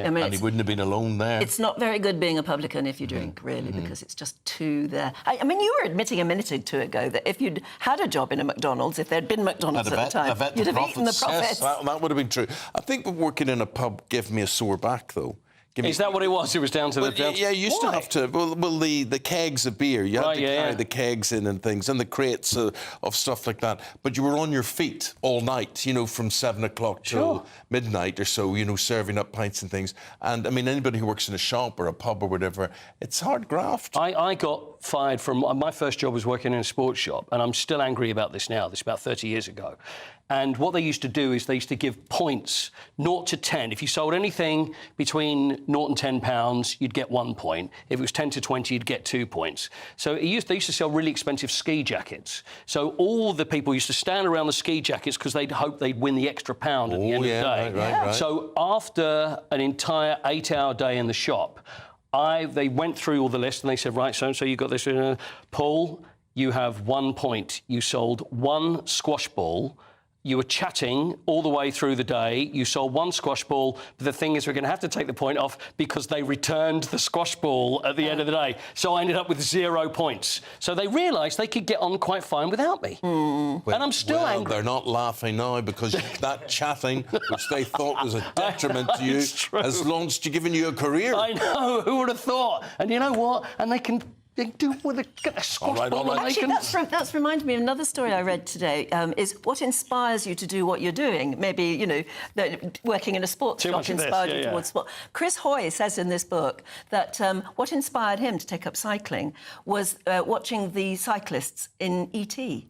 I mean, and he wouldn't have been alone there. It's not very good being a publican if you drink, really, because it's just too there. I mean, you were admitting a minute or two ago that if you'd had a job in a McDonald's, if there'd been McDonald's at the time, you'd have eaten the profits. Yes, that would have been true. I think working in a pub gave me a sore back, though. Is that what it was? It was down to the... Yeah, you used to have to... Well, the kegs of beer. You had to carry the kegs in and things, and the crates of stuff like that. But you were on your feet all night, you know, from 7 o'clock till midnight or so, you know, serving up pints and things. And, I mean, anybody who works in a shop or a pub or whatever, it's hard graft. I got fired from... My first job was working in a sports shop, and I'm still angry about this now. This is about 30 years ago. And what they used to do is they used to give points, 0 to 10. If you sold anything between 0 and £10, you'd get 1 point. If it was 10 to 20, you'd get 2 points. So they used to sell really expensive ski jackets. So all the people used to stand around the ski jackets because they'd hope they'd win the extra pound at the end of the day. Right. So after an entire 8-hour day in the shop, they went through all the list and they said, right, so you got this. Paul, you have 1 point. You sold 1 squash ball. You were chatting all the way through the day. You sold 1 squash ball. But the thing is, we're going to have to take the point off because they returned the squash ball at the end of the day. So I ended up with 0 points. So they realised they could get on quite fine without me. And I'm still angry. They're not laughing now because that chatting, which they thought was a detriment to you, has launched, given you a career. I know. Who would have thought? And you know what? And they can... They do with a squash ball. Actually, that's reminded me of another story I read today. Is what inspires you to do what you're doing? Maybe, you know, working in a sports shop inspired you towards sport. Chris Hoy says in this book that what inspired him to take up cycling was watching the cyclists in E.T.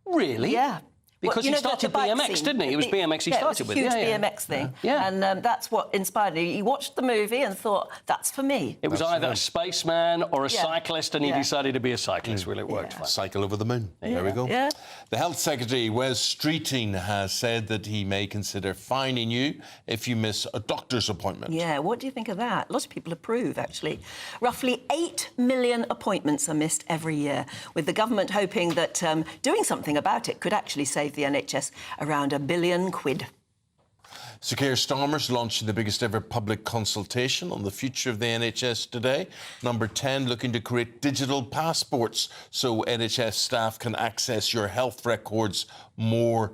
Really? Yeah. Because he started BMX, didn't he? It was BMX he started with. It was a huge BMX thing. Yeah. And that's what inspired me. He watched the movie and thought, that's for me. It was either a spaceman or a cyclist, and he decided to be a cyclist. Well, it worked fine. Cycle over the moon. There we go. Yeah. The Health Secretary, Wes Streeting, has said that he may consider fining you if you miss a doctor's appointment. Yeah, what do you think of that? A lot of people approve, actually. Roughly 8 million appointments are missed every year, with the government hoping that doing something about it could actually save the NHS around £1 billion. Sir Keir Starmer's launching the biggest ever public consultation on the future of the NHS today. Number 10, looking to create digital passports so NHS staff can access your health records more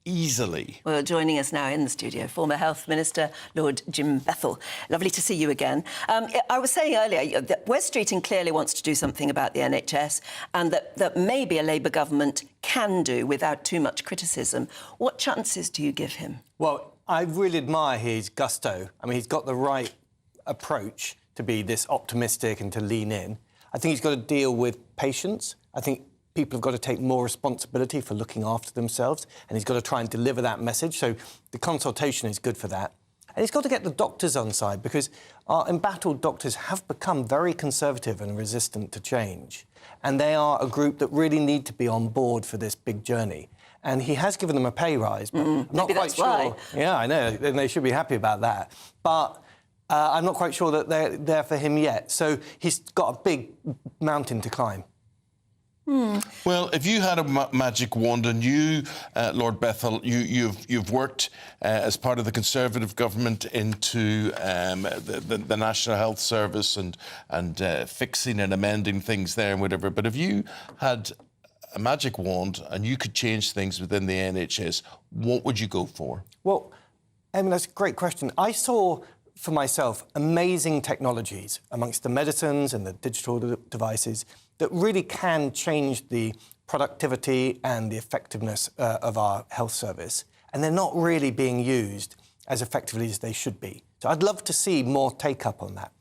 easily. Well, joining us now in the studio, former Health Minister Lord Jim Bethell. Lovely to see you again. I was saying earlier that Wes Streeting clearly wants to do something about the NHS and that maybe a Labour government can do without too much criticism. What chances do you give him? Well, I really admire his gusto. I mean, he's got the right approach to be this optimistic and to lean in. I think he's got to deal with patients. I think people have got to take more responsibility for looking after themselves, and he's got to try and deliver that message. So the consultation is good for that. And he's got to get the doctors on side, because our embattled doctors have become very conservative and resistant to change. And they are a group that really need to be on board for this big journey. And he has given them a pay rise, but I'm not quite sure. Why. Yeah, I know, and they should be happy about that. But I'm not quite sure that they're there for him yet. So he's got a big mountain to climb. Well, if you had a magic wand, and you, Lord Bethell, you've worked as part of the Conservative government into the National Health Service and fixing and amending things there and whatever. But if you had a magic wand and you could change things within the NHS, what would you go for? Well, Eamonn, that's a great question. I saw for myself amazing technologies amongst the medicines and the digital devices that really can change the productivity and the effectiveness of our health service. And they're not really being used as effectively as they should be. So I'd love to see more take-up on that.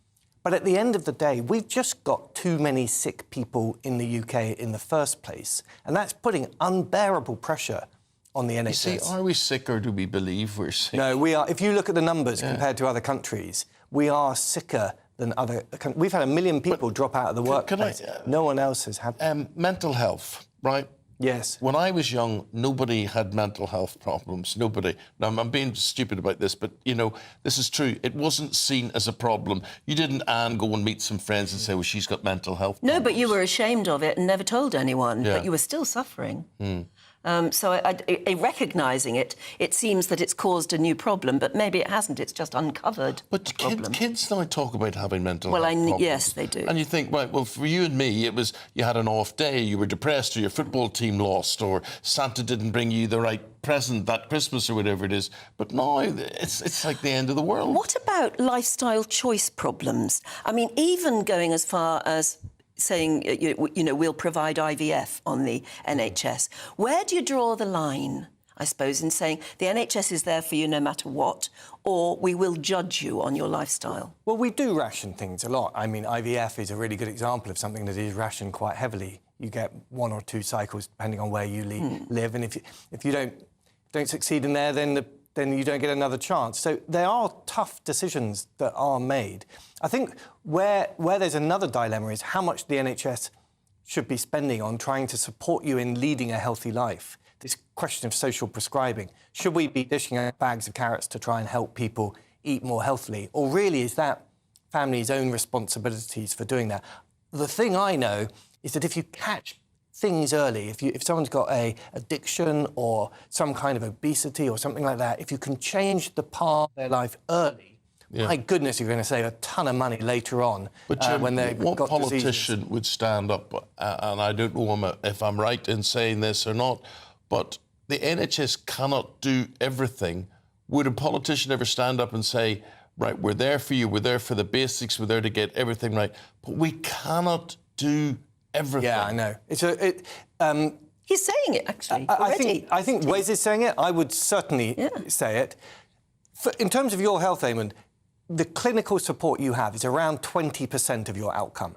But at the end of the day, we've just got too many sick people in the UK in the first place. And that's putting unbearable pressure on the NHS. You see, are we sick, or do we believe we're sick? No, we are. If you look at the numbers compared to other countries, we are sicker than other countries. We've had 1 million people drop out of the workplace. No one else has had mental health, right? Yes. When I was young, nobody had mental health problems. Nobody. Now, I'm being stupid about this, but, you know, this is true. It wasn't seen as a problem. You didn't, Anne, go and meet some friends and say, well, she's got mental health problems. No, but you were ashamed of it and never told anyone, but you were still suffering. So recognising it, it seems that it's caused a new problem, but maybe it hasn't. It's just uncovered. But kids now talk about having mental health problems. Yes, they do. And you think, right, well, for you and me, it was you had an off day, you were depressed, or your football team lost, or Santa didn't bring you the right present that Christmas or whatever it is. But now it's like the end of the world. What about lifestyle choice problems? I mean, even going as far as saying, we'll provide IVF on the NHS. Where do you draw the line, I suppose, in saying the NHS is there for you no matter what, or we will judge you on your lifestyle? Well, we do ration things a lot. I mean, IVF is a really good example of something that is rationed quite heavily. You get 1 or 2 cycles depending on where you live, and if you don't succeed in there, then you don't get another chance. So there are tough decisions that are made. I think where there's another dilemma is how much the NHS should be spending on trying to support you in leading a healthy life. This question of social prescribing. Should we be dishing out bags of carrots to try and help people eat more healthily? Or really is that families' own responsibilities for doing that? The thing I know is that if you catch things early, if someone's got a addiction or some kind of obesity or something like that, if you can change the path of their life early, my goodness, you're going to save a ton of money later on. But Jim, when they've what got politician diseases. would stand up, and I don't know if I'm right in saying this or not, but the NHS cannot do everything. Would a politician ever stand up and say, right, we're there for you, we're there for the basics, we're there to get everything right, but we cannot do everything? Yeah, I know. He's saying it, actually, I think Wes is saying it. I would certainly say it. In terms of your health, Eamonn, the clinical support you have is around 20% of your outcome.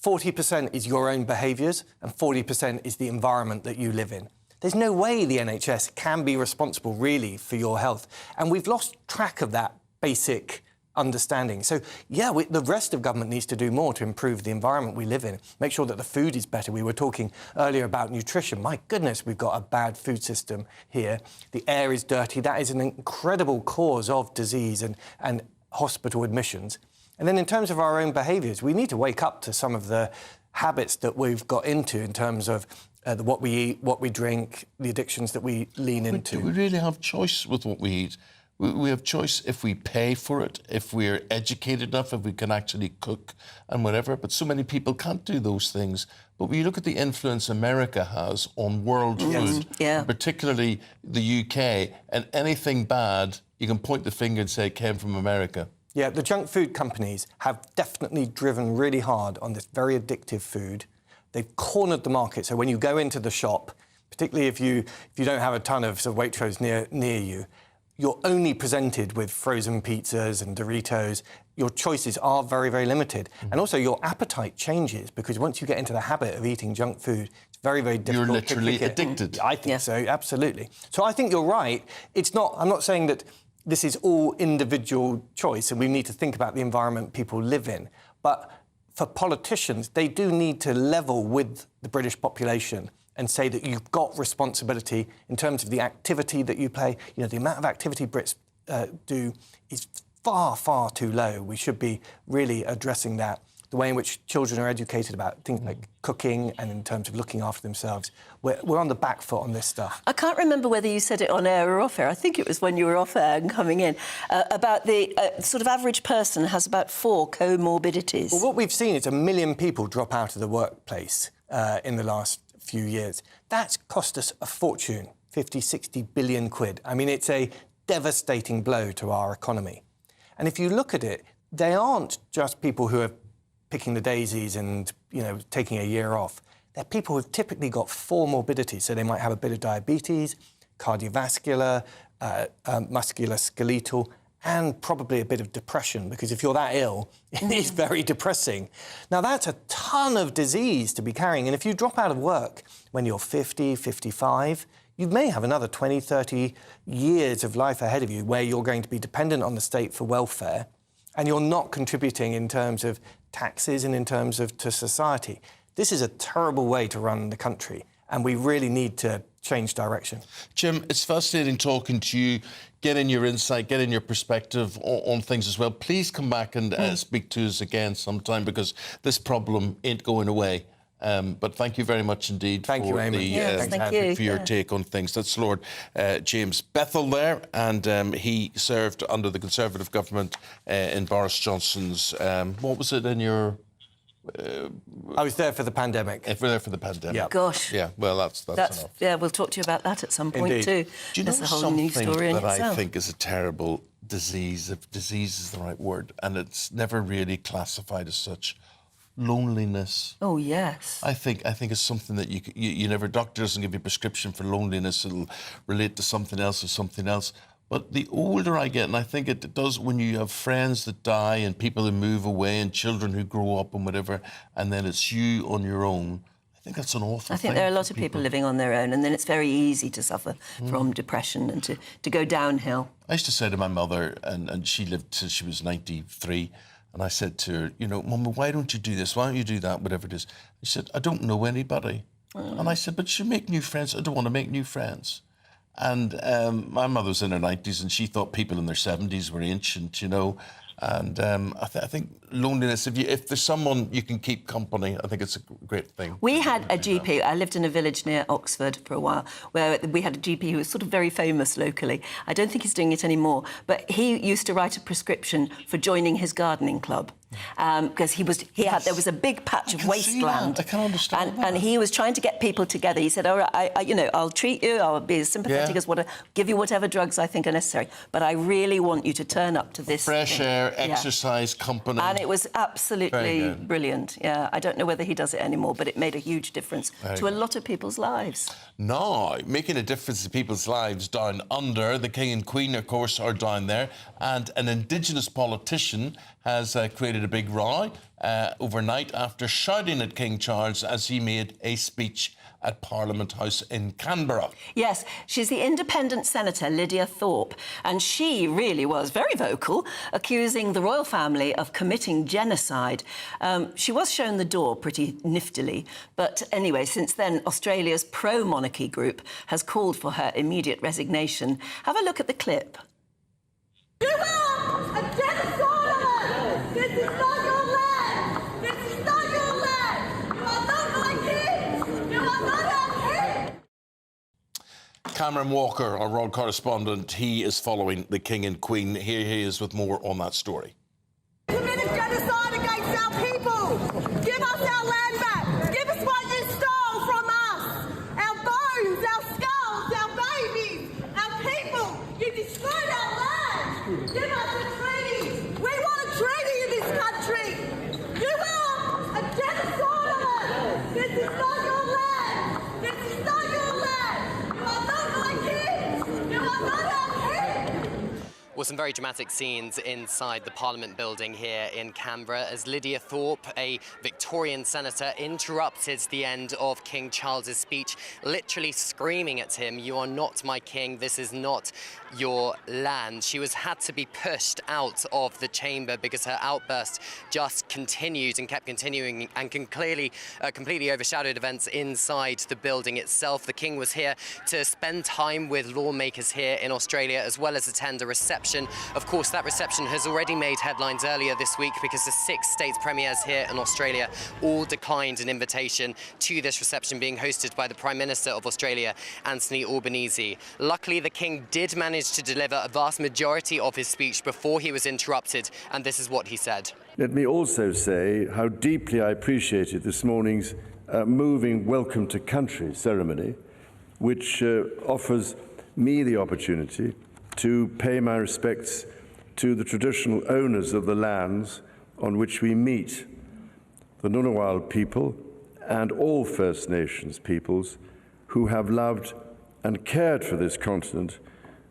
40% is your own behaviours and 40% is the environment that you live in. There's no way the NHS can be responsible, really, for your health. And we've lost track of that basic understanding. So, the rest of government needs to do more to improve the environment we live in, make sure that the food is better. We were talking earlier about nutrition. My goodness, we've got a bad food system here. The air is dirty. That is an incredible cause of disease and hospital admissions. And then in terms of our own behaviours, we need to wake up to some of the habits that we've got into in terms of what we eat, what we drink, the addictions that we lean into. Do we really have choice with what we eat? We have choice if we pay for it, if we're educated enough, if we can actually cook and whatever. But so many people can't do those things. But when you look at the influence America has on world food, particularly the UK, and anything bad, you can point the finger and say it came from America. Yeah, the junk food companies have definitely driven really hard on this very addictive food. They've cornered the market. So when you go into the shop, particularly if you don't have a ton of Waitrose near you, you're only presented with frozen pizzas and Doritos. Your choices are very, very limited. And also your appetite changes because once you get into the habit of eating junk food, it's very, very difficult. You're literally addicted. I think so, absolutely. So I think you're right. I'm not saying that this is all individual choice and we need to think about the environment people live in. But for politicians, they do need to level with the British population and say that you've got responsibility in terms of the activity that you play. The amount of activity Brits do is far, far too low. We should be really addressing that. The way in which children are educated about things like cooking and in terms of looking after themselves. We're on the back foot on this stuff. I can't remember whether you said it on air or off air. I think it was when you were off air and coming in, about the sort of average person has about 4 comorbidities. Well, what we've seen is 1 million people drop out of the workplace in the last few years. That's cost us a fortune, 50, 60 billion quid. I mean, it's a devastating blow to our economy. And if you look at it, they aren't just people who are picking the daisies and, taking a year off. They're people who've typically got 4 morbidities. So they might have a bit of diabetes, cardiovascular, musculoskeletal, and probably a bit of depression, because if you're that ill, it is very depressing. Now, that's a ton of disease to be carrying, and if you drop out of work when you're 50, 55, you may have another 20, 30 years of life ahead of you where you're going to be dependent on the state for welfare, and you're not contributing in terms of taxes and in terms of to society. This is a terrible way to run the country, and we really need to change direction. Jim, it's fascinating talking to you, getting your insight, getting your perspective on things as well. Please come back and speak to us again sometime, because this problem ain't going away. But thank you very much indeed Thank you, Eamonn. for your take on things. That's Lord James Bethell there, and he served under the Conservative government in Boris Johnson's... what was it in your... I was there for the pandemic. If we're there for the pandemic. Yeah. Gosh. Yeah, well, that's enough. Yeah, we'll talk to you about that at some point Indeed. too. Do you know There's a whole new something story in that itself. I think is a terrible disease, if disease is the right word, and it's never really classified as such? Loneliness. Oh, yes. I think it's something that you never... Doctor doesn't give you a prescription for loneliness. It'll relate to something else or something else. But the older I get, and I think it does when you have friends that die and people who move away and children who grow up and whatever, and then it's you on your own, I think that's an awful thing. I think there are a lot of people living on their own, and then it's very easy to suffer from depression and to go downhill. I used to say to my mother, and she lived till she was 93, and I said to her, you know, Mum, why don't you do this? Why don't you do that? Whatever it is. She said, I don't know anybody. And I said, but you make new friends. I don't want to make new friends. And my mother's in her 90s, and she thought people in their 70s were ancient, you know. And I think loneliness, if there's someone you can keep company, I think it's a great thing. We had a GP, I lived in a village near Oxford for a while, where we had a GP who was sort of very famous locally. I don't think he's doing it anymore, but he used to write a prescription for joining his gardening club. Because there was a big patch of wasteland. I can understand and he was trying to get people together. He said, all right, I'll treat you, I'll be as sympathetic as whatever, give you whatever drugs I think are necessary, but I really want you to turn up to this. Fresh air, exercise, company. And it was absolutely brilliant. Yeah, I don't know whether he does it anymore, but it made a huge difference to a lot of people's lives. No, making a difference in people's lives down under. The King and Queen, of course, are down there. And an Indigenous politician has created a big row overnight after shouting at King Charles as he made a speech at Parliament House in Canberra. Yes, she's the independent senator, Lydia Thorpe, and she really was very vocal, accusing the royal family of committing genocide. She was shown the door pretty niftily, but anyway, since then, Australia's pro-monarchy group has called for her immediate resignation. Have a look at the clip. You are a genocidal! This is not your land! This is not your land! You are not my kids! You are not our kids! Cameron Walker, our royal correspondent, he is following the King and Queen. Here he is with more on that story. Committed genocide against our people! Give us our land back! Give us what you stole from us! Our bones, our skulls, our babies, our people! You destroyed our land! Give us a treaty! We want a treaty in this country! You are a genocidal! This is not your land! This is not your land! You are not my kids! You are not our kids! Well, some very dramatic scenes inside the Parliament building here in Canberra as Lydia Thorpe, a Victorian senator, interrupted the end of King Charles's speech, literally screaming at him, "You are not my king, this is not your land." She had to be pushed out of the chamber because her outburst just continued and kept continuing and completely overshadowed events inside the building itself. The King was here to spend time with lawmakers here in Australia as well as attend a reception. Of course, that reception has already made headlines earlier this week because the 6 states premiers here in Australia all declined an invitation to this reception being hosted by the Prime Minister of Australia, Anthony Albanese. Luckily, the King did manage to deliver a vast majority of his speech before he was interrupted, and this is what he said. Let me also say how deeply I appreciated this morning's moving Welcome to Country ceremony, which offers me the opportunity to pay my respects to the traditional owners of the lands on which we meet, the Ngunnawal people and all First Nations peoples who have loved and cared for this continent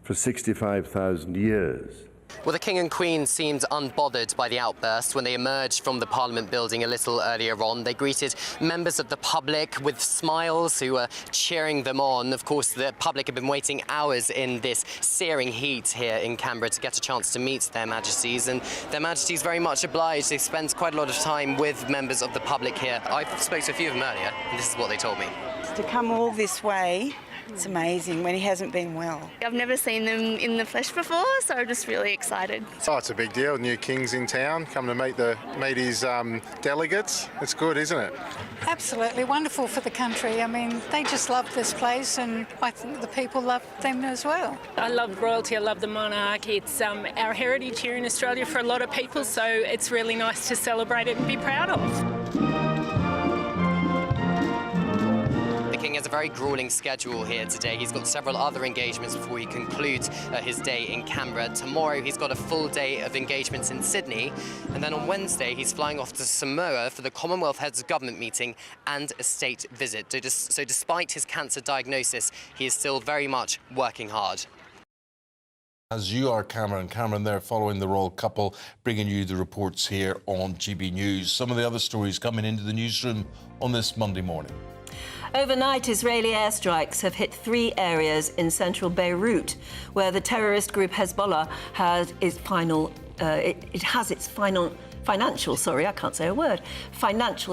for 65,000 years. Well, the King and Queen seemed unbothered by the outburst when they emerged from the Parliament building a little earlier on. They greeted members of the public with smiles who were cheering them on. Of course, the public have been waiting hours in this searing heat here in Canberra to get a chance to meet their Majesties, and their Majesties very much obliged. They spent quite a lot of time with members of the public here. I spoke to a few of them earlier, and this is what they told me. To come all this way It's amazing when he hasn't been well. I've never seen them in the flesh before, so I'm just really excited. Oh, it's a big deal. New king's in town, come to meet his delegates. It's good, isn't it? Absolutely wonderful for the country. I mean, they just love this place, and I think the people love them as well. I love royalty, I love the monarch. It's our heritage here in Australia for a lot of people, so it's really nice to celebrate it and be proud of. The King has a very gruelling schedule here today. He's got several other engagements before he concludes his day in Canberra. Tomorrow he's got a full day of engagements in Sydney, and then on Wednesday he's flying off to Samoa for the Commonwealth Heads of Government meeting and a state visit. So despite his cancer diagnosis, he is still very much working hard. As you are, Cameron there following the royal couple, bringing you the reports here on GB News. Some of the other stories coming into the newsroom on this Monday morning. Overnight, Israeli airstrikes have hit 3 areas in central Beirut, where the terrorist group Hezbollah has its financial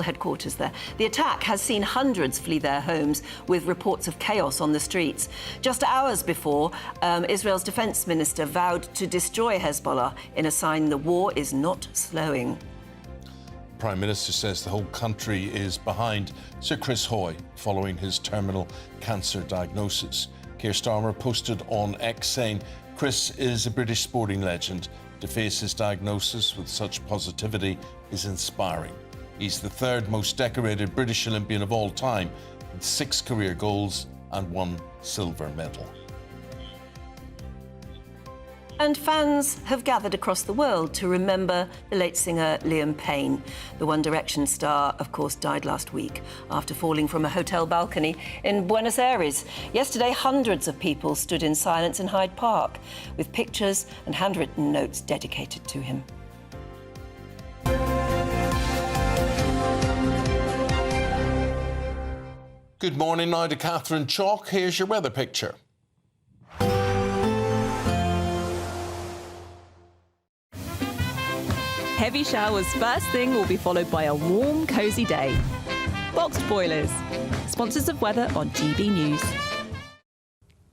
headquarters there. The attack has seen hundreds flee their homes, with reports of chaos on the streets. Just hours before, Israel's defense minister vowed to destroy Hezbollah in a sign the war is not slowing. Prime Minister says the whole country is behind Sir Chris Hoy following his terminal cancer diagnosis. Keir Starmer posted on X saying Chris is a British sporting legend. To face his diagnosis with such positivity is inspiring. He's the 3rd most decorated British Olympian of all time, with 6 career goals and 1 silver medal. And fans have gathered across the world to remember the late singer Liam Payne. The One Direction star, of course, died last week after falling from a hotel balcony in Buenos Aires. Yesterday, hundreds of people stood in silence in Hyde Park, with pictures and handwritten notes dedicated to him. Good morning now to Catherine Chalk. Here's your weather picture. Heavy showers first thing will be followed by a warm, cosy day. Boxed boilers, sponsors of weather on GB News.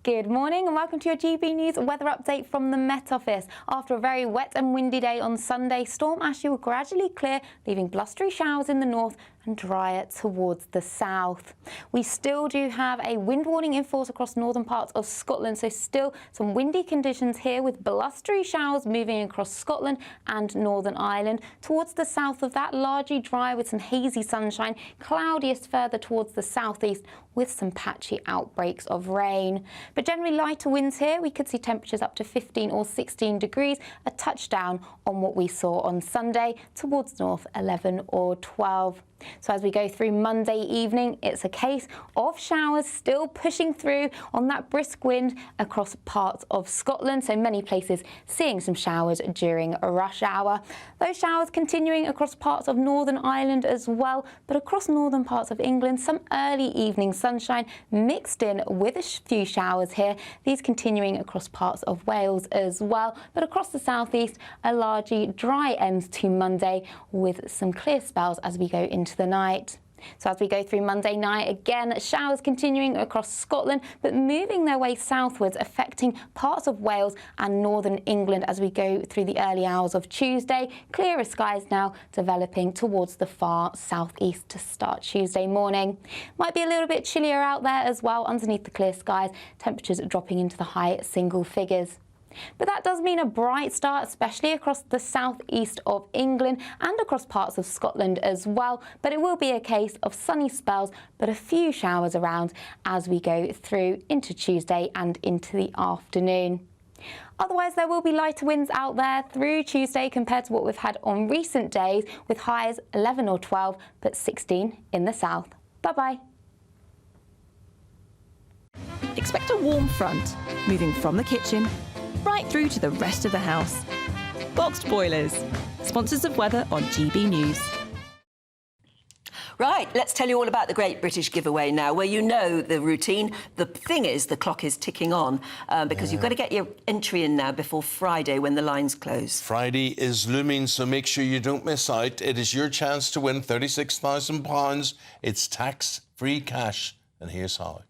Good morning and welcome to your GB News weather update from the Met Office. After a very wet and windy day on Sunday, storm Ashley will gradually clear, leaving blustery showers in the north and drier towards the south. We still do have a wind warning in force across northern parts of Scotland, so still some windy conditions here with blustery showers moving across Scotland and Northern Ireland. Towards the south of that, largely dry with some hazy sunshine, cloudiest further towards the southeast with some patchy outbreaks of rain. But generally lighter winds here. We could see temperatures up to 15 or 16 degrees, a touchdown on what we saw on Sunday, towards north 11 or 12. So as we go through Monday evening, it's a case of showers still pushing through on that brisk wind across parts of Scotland. So many places seeing some showers during a rush hour. Those showers continuing across parts of Northern Ireland as well, but across northern parts of England, some early evening sunshine mixed in with a few showers here. These continuing across parts of Wales as well, but across the southeast, a largely dry end to Monday with some clear spells as we go into the night. So as we go through Monday night, again, showers continuing across Scotland, but moving their way southwards, affecting parts of Wales and northern England as we go through the early hours of Tuesday. Clearer skies now developing towards the far southeast to start Tuesday morning. Might be a little bit chillier out there as well underneath the clear skies, temperatures dropping into the high single figures. But that does mean a bright start, especially across the southeast of England and across parts of Scotland as well. But it will be a case of sunny spells, but a few showers around as we go through into Tuesday and into the afternoon. Otherwise, there will be lighter winds out there through Tuesday compared to what we've had on recent days, with highs 11 or 12, but 16 in the south. Bye-bye. Expect a warm front, moving from the kitchen right through to the rest of the house. Boxed boilers, sponsors of weather on GB News. Right, let's tell you all about the Great British Giveaway now, where you know the routine. The thing is, the clock is ticking on because you've got to get your entry in now before Friday when the lines close. Friday is looming, so make sure you don't miss out. It is your chance to win £36,000. It's tax-free cash, and here's how.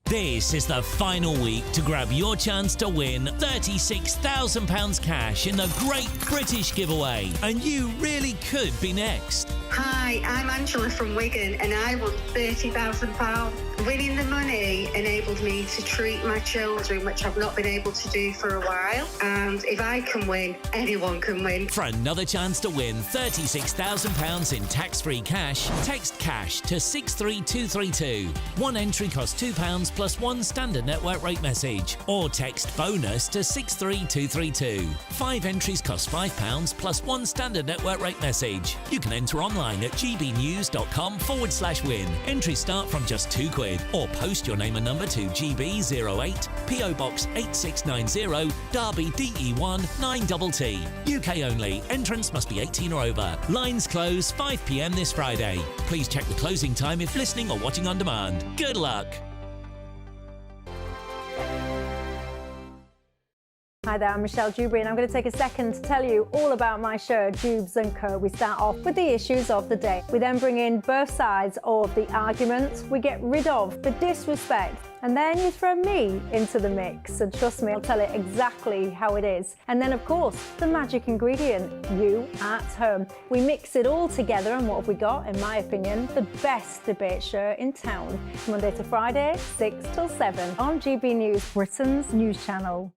This is the final week to grab your chance to win £36,000 cash in the Great British Giveaway, and you really could be next. Hi, I'm Angela from Wigan and I won £30,000. Winning the money enabled me to treat my children, which I've not been able to do for a while. And if I can win, anyone can win. For another chance to win £36,000 in tax-free cash, text cash to 63232. One entry costs £2 plus one standard network rate message, or text bonus to 63232. 5 entries cost £5 plus one standard network rate message. You can enter online at gbnews.com/win. Entries start from just £2, or post your name and number to GB08 PO Box 8690 Derby DE1 9TT. UK only. Entrance must be 18 or over. Lines close 5 p.m. this Friday. Please check the closing time if listening or watching on demand. Good luck. Hi there, I'm Michelle Dewberry and I'm going to take a second to tell you all about my show, Dubes & Co. We start off with the issues of the day. We then bring in both sides of the argument. We get rid of the disrespect. And then you throw me into the mix. And trust me, I'll tell it exactly how it is. And then, of course, the magic ingredient, you at home. We mix it all together and what have we got? In my opinion, the best debate show in town. Monday to Friday, 6 till 7 on GB News, Britain's news channel.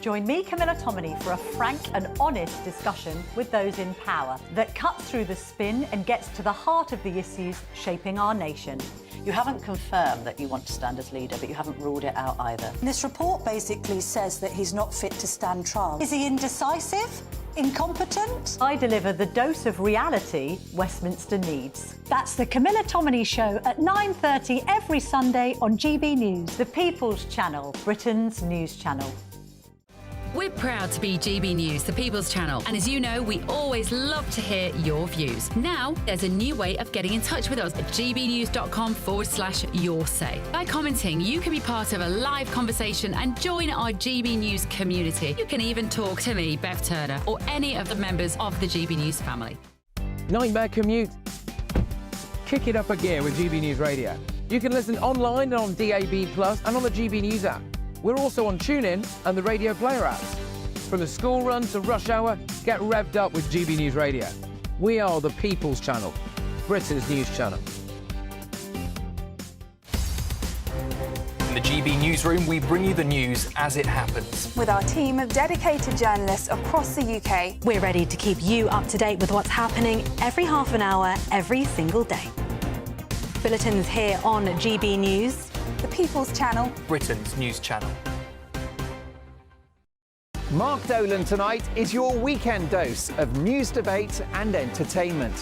Join me, Camilla Tominey, for a frank and honest discussion with those in power that cuts through the spin and gets to the heart of the issues shaping our nation. You haven't confirmed that you want to stand as leader, but you haven't ruled it out either. This report basically says that he's not fit to stand trial. Is he indecisive? Incompetent? I deliver the dose of reality Westminster needs. That's the Camilla Tominey Show at 9:30 every Sunday on GB News. The People's Channel, Britain's news channel. We're proud to be GB News, the People's Channel. And as you know, we always love to hear your views. Now, there's a new way of getting in touch with us at gbnews.com/yoursay. By commenting, you can be part of a live conversation and join our GB News community. You can even talk to me, Bev Turner, or any of the members of the GB News family. Nightmare commute? Kick it up a gear with GB News Radio. You can listen online and on DAB+ and on the GB News app. We're also on TuneIn and the Radio Player apps. From the school run to rush hour, get revved up with GB News Radio. We are the People's Channel, Britain's news channel. In the GB Newsroom, we bring you the news as it happens. With our team of dedicated journalists across the UK. We're ready to keep you up to date with what's happening every half an hour, every single day. Bulletins here on GB News. The People's Channel, Britain's news channel. Mark Dolan tonight is your weekend dose of news, debate and entertainment.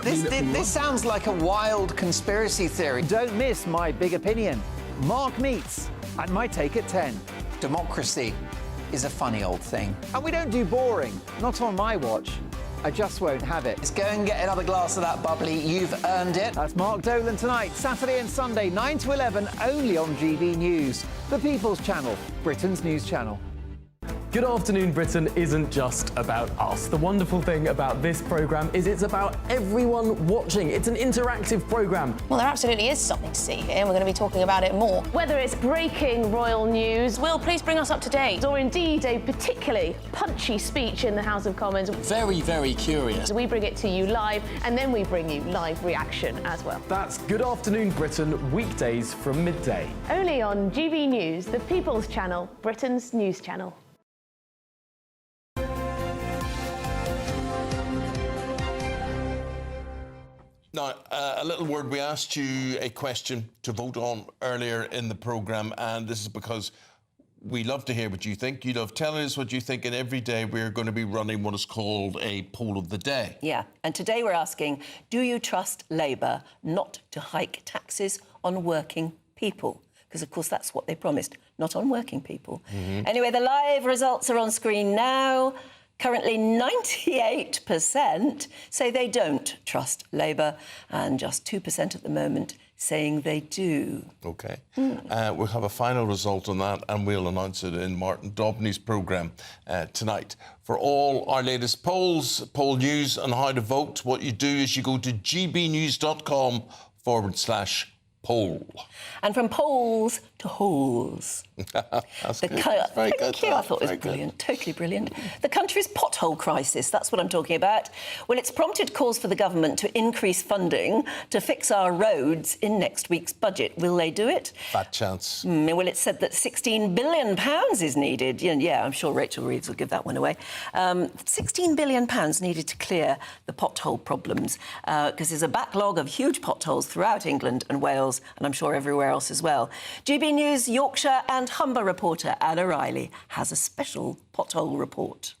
This sounds like a wild conspiracy theory. Don't miss My Big Opinion. Mark Meets at My Take at 10. Democracy is a funny old thing. And we don't do boring, not on my watch. I just won't have it. Let's go and get another glass of that bubbly. You've earned it. That's Mark Dolan tonight, Saturday and Sunday, 9 to 11, only on GB News. The People's Channel, Britain's news channel. Good Afternoon Britain isn't just about us. The wonderful thing about this programme is it's about everyone watching. It's an interactive programme. Well, there absolutely is something to see here, and we're going to be talking about it more. Whether it's breaking royal news, Will, please bring us up to date, or indeed a particularly punchy speech in the House of Commons. Very, very curious. We bring it to you live, and then we bring you live reaction as well. That's Good Afternoon Britain, weekdays from midday. Only on GB News, the People's Channel, Britain's news channel. Now, a little word. We asked you a question to vote on earlier in the programme, and this is because we love to hear what you think. You love telling us what you think, and every day we're going to be running what is called a poll of the day. Yeah, and today we're asking, do you trust Labour not to hike taxes on working people? Because, of course, that's what they promised, not on working people. Anyway, the live results are on screen now. Currently, 98% say they don't trust Labour, and just 2% at the moment saying they do. OK. We'll have a final result on that, and we'll announce it in Martin Dobney's programme tonight. For all our latest polls, poll news and how to vote, what you do is you go to gbnews.com/polls. Pole. And from poles to holes. That's the good. That's very good. Thank you. I thought it was brilliant. Totally brilliant. The country's pothole crisis, that's what I'm talking about. Well, it's prompted calls for the government to increase funding to fix our roads in next week's budget. Will they do it? Fat chance. Well, it's said that £16 billion is needed. Yeah, I'm sure Rachel Reeves will give that one away. £16 billion needed to clear the pothole problems because there's a backlog of huge potholes throughout England and Wales, and I'm sure everywhere else as well. GB News Yorkshire and Humber reporter Anna Riley has a special pothole report.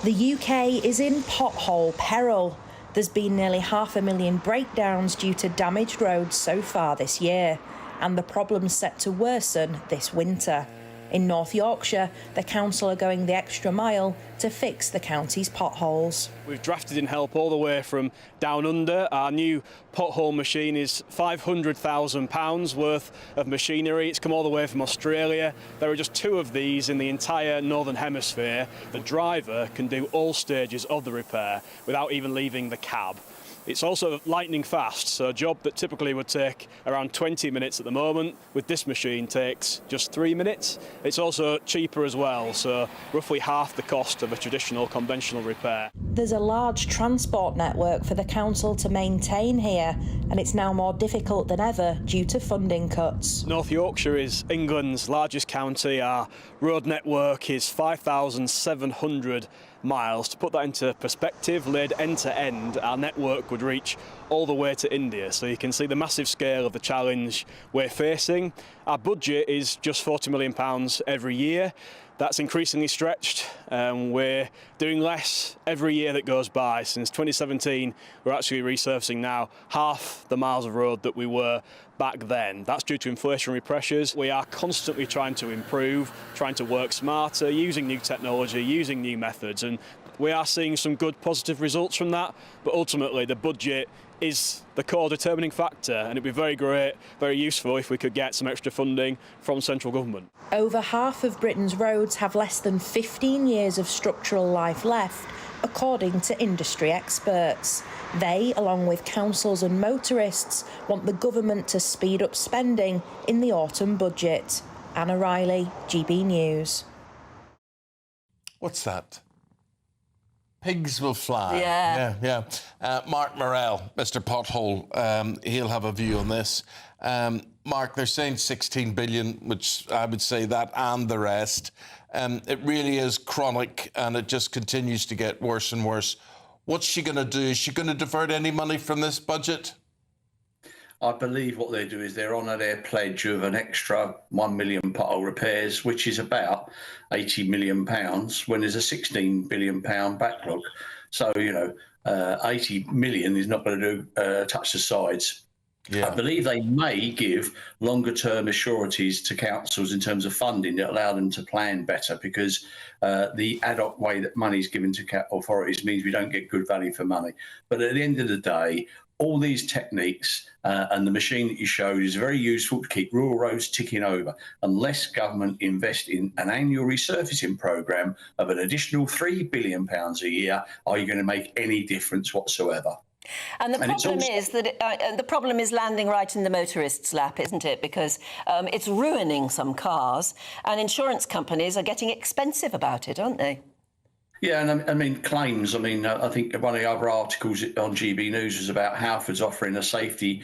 The UK is in pothole peril. There's been nearly 500,000 breakdowns due to damaged roads so far this year, and the problem's set to worsen this winter. In North Yorkshire, the council are going the extra mile to fix the county's potholes. We've drafted in help all the way from down under. Our new pothole machine is £500,000 worth of machinery. It's come all the way from Australia. There are just 2 of these in the entire Northern Hemisphere. The driver can do all stages of the repair without even leaving the cab. It's also lightning fast, so a job that typically would take around 20 minutes at the moment, with this machine takes just 3 minutes. It's also cheaper as well, so roughly half the cost of a traditional conventional repair. There's a large transport network for the council to maintain here, and it's now more difficult than ever due to funding cuts. North Yorkshire is England's largest county. Our road network is 5,700 miles. To put that into perspective, laid end to end, our network would reach all the way to India. So you can see the massive scale of the challenge we're facing. Our budget is just £40 million every year. That's increasingly stretched. We're doing less every year that goes by. Since 2017, we're actually resurfacing now half the miles of road that we were back then. That's due to inflationary pressures. We are constantly trying to improve, trying to work smarter, using new technology, using new methods, and we are seeing some good positive results from that, but ultimately the budget is the core determining factor, and it'd be very great, very useful if we could get some extra funding from central government. Over half of Britain's roads have less than 15 years of structural life left, according to industry experts. They, along with councils and motorists, want the government to speed up spending in the autumn budget. Anna Riley, GB News. What's that? Pigs will fly. Yeah. Mark Morrell, Mr. Pothole, he'll have a view on this. Mark, they're saying 16 billion, which I would say that and the rest. It really is chronic, and it just continues to get worse and worse. What's she going to do? Is she going to divert any money from this budget? I believe what they do is they're honour their pledge of an extra 1 million pothole repairs, which is about £80 million, when there's a £16 billion backlog. So, 80 million is not going to touch the sides. Yeah. I believe they may give longer-term assurities to councils in terms of funding that allow them to plan better, because the ad hoc way that money is given to authorities means we don't get good value for money. But at the end of the day, all these techniques and the machine that you showed is very useful to keep rural roads ticking over. Unless government invest in an annual resurfacing programme of an additional £3 billion a year, are you going to make any difference whatsoever? And the problem is that the problem is landing right in the motorist's lap, isn't it? Because it's ruining some cars, and insurance companies are getting expensive about it, aren't they? Yeah, and I mean, claims. I mean, I think one of the other articles on GB News was about Halford's offering a safety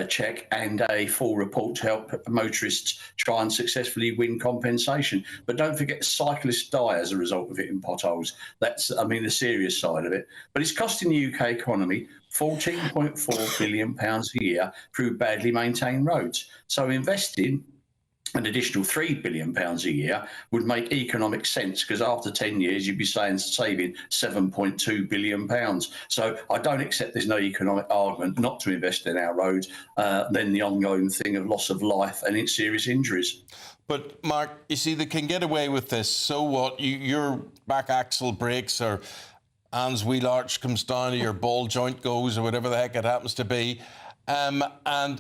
check and a full report to help motorists try and successfully win compensation. But don't forget, cyclists die as a result of it in potholes. That's, I mean, the serious side of it. But it's costing the UK economy £14.4 billion a year through badly maintained roads. So investing an additional £3 billion a year would make economic sense, because after 10 years you'd be saving £7.2 billion. So I don't accept there's no economic argument not to invest in our roads, then the ongoing thing of loss of life and in serious injuries. But Mark, you see, they can get away with this. So what? Your back axle breaks, or Anne's wheel arch comes down, or your ball joint goes, or whatever the heck it happens to be. And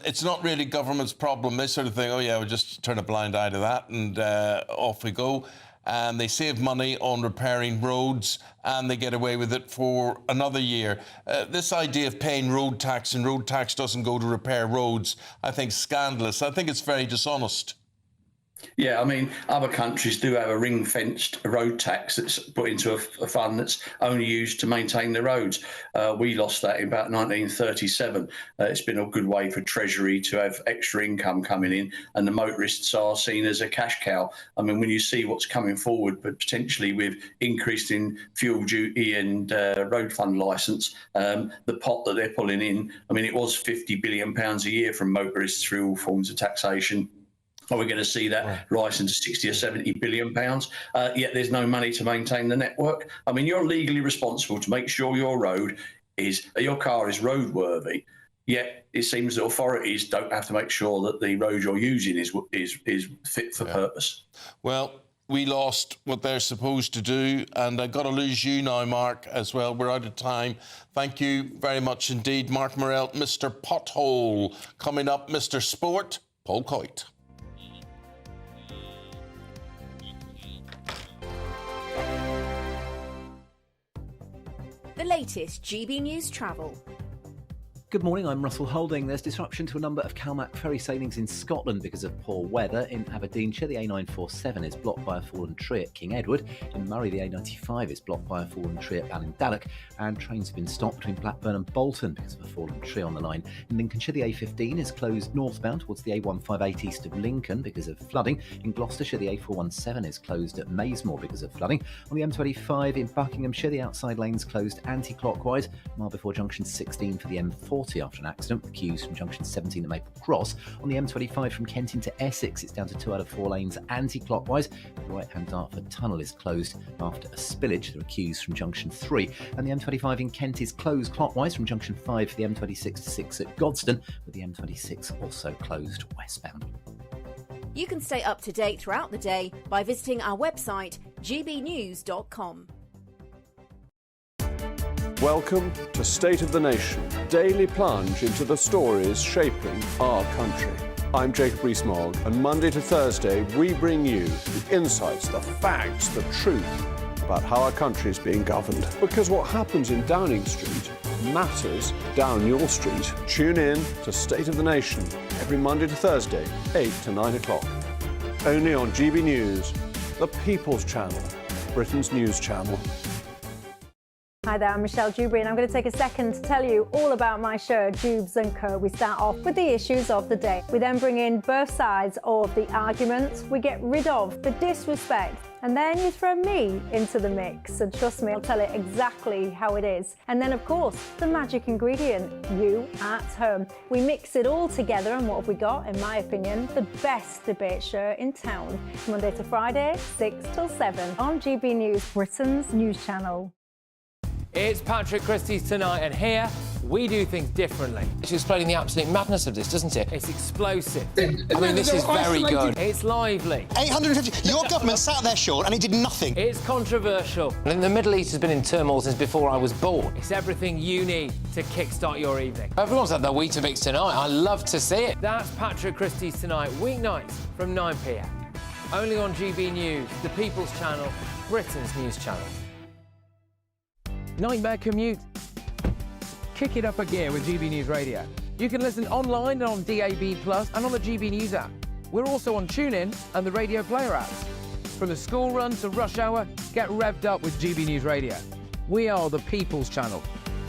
it's not really government's problem. They sort of think, oh, yeah, we'll just turn a blind eye to that, and off we go. and they save money on repairing roads, and they get away with it for another year. This idea of paying road tax and road tax doesn't go to repair roads, I think scandalous. I think it's very dishonest. Yeah, I mean, other countries do have a ring-fenced road tax that's put into a fund that's only used to maintain the roads. We lost that in about 1937. It's been a good way for Treasury to have extra income coming in, and the motorists are seen as a cash cow. I mean, when you see what's coming forward, but potentially with increase in fuel duty and road fund licence, the pot that they're pulling in, I mean, it was £50 billion a year from motorists through all forms of taxation. Are we going to see that rise into 60 or 70 billion pounds? Yet there's no money to maintain the network. I mean, you're legally responsible to make sure your car is roadworthy. Yet it seems that authorities don't have to make sure that the road you're using is fit for purpose. Well, we lost what they're supposed to do, and I've got to lose you now, Mark, as well. We're out of time. Thank you very much indeed, Mark Morrell. Mr. Pothole. Coming up, Mr. Sport, Paul Coit. The latest GB News travel. Good morning, I'm Russell Holding. There's disruption to a number of CalMac ferry sailings in Scotland because of poor weather. In Aberdeenshire, the A947 is blocked by a fallen tree at King Edward. In Murray, the A95 is blocked by a fallen tree at Ballindalloch, and trains have been stopped between Blackburn and Bolton because of a fallen tree on the line. In Lincolnshire, the A15 is closed northbound towards the A158 east of Lincoln because of flooding. In Gloucestershire, the A417 is closed at Maysmore because of flooding. On the M25 in Buckinghamshire, the outside lane's closed anti-clockwise, mile before junction 16 for the M40 after an accident, with queues from junction 17 at Maple Cross. On the M25 from Kenton to Essex, it's down to 2 out of 4 lanes anti-clockwise. The right-hand Dartford tunnel is closed after a spillage. There are queues from junction 3. And the M25 in Kent is closed clockwise from junction 5 for the M26 to 6 at Godstone, with the M26 also closed westbound. You can stay up to date throughout the day by visiting our website, gbnews.com. Welcome to State of the Nation, daily plunge into the stories shaping our country. I'm Jacob Rees-Mogg, and Monday to Thursday we bring you the insights, the facts, the truth about how our country is being governed. Because what happens in Downing Street matters down your street. Tune in to State of the Nation every Monday to Thursday, 8 to 9 o'clock. Only on GB News, the People's Channel, Britain's news channel. Hi there, I'm Michelle Dewberry, and I'm going to take a second to tell you all about my show, Jubes and Co. We start off with the issues of the day. We then bring in both sides of the argument. We get rid of the disrespect, and then you throw me into the mix. And trust me, I'll tell it exactly how it is. And then, of course, the magic ingredient, you at home. We mix it all together, and what have we got? In my opinion, the best debate show in town. Monday to Friday, 6 till 7 on GB News, Britain's news channel. It's Patrick Christie's Tonight, and here we do things differently. It's explaining the absolute madness of this, doesn't it? It's explosive. I mean, this is very good. It's lively. 850. Your government sat there short and it did nothing. It's controversial. And the Middle East has been in turmoil since before I was born. It's everything you need to kickstart your evening. Everyone's had their Weetabix tonight. I love to see it. That's Patrick Christie's Tonight, weeknights from 9 p.m. Only on GB News, the People's Channel, Britain's news channel. Nightmare commute. Kick it up a gear with GB News Radio. You can listen online and on DAB+ and on the GB News app. We're also on TuneIn and the Radio Player apps. From the school run to rush hour, get revved up with GB News Radio. We are the People's Channel,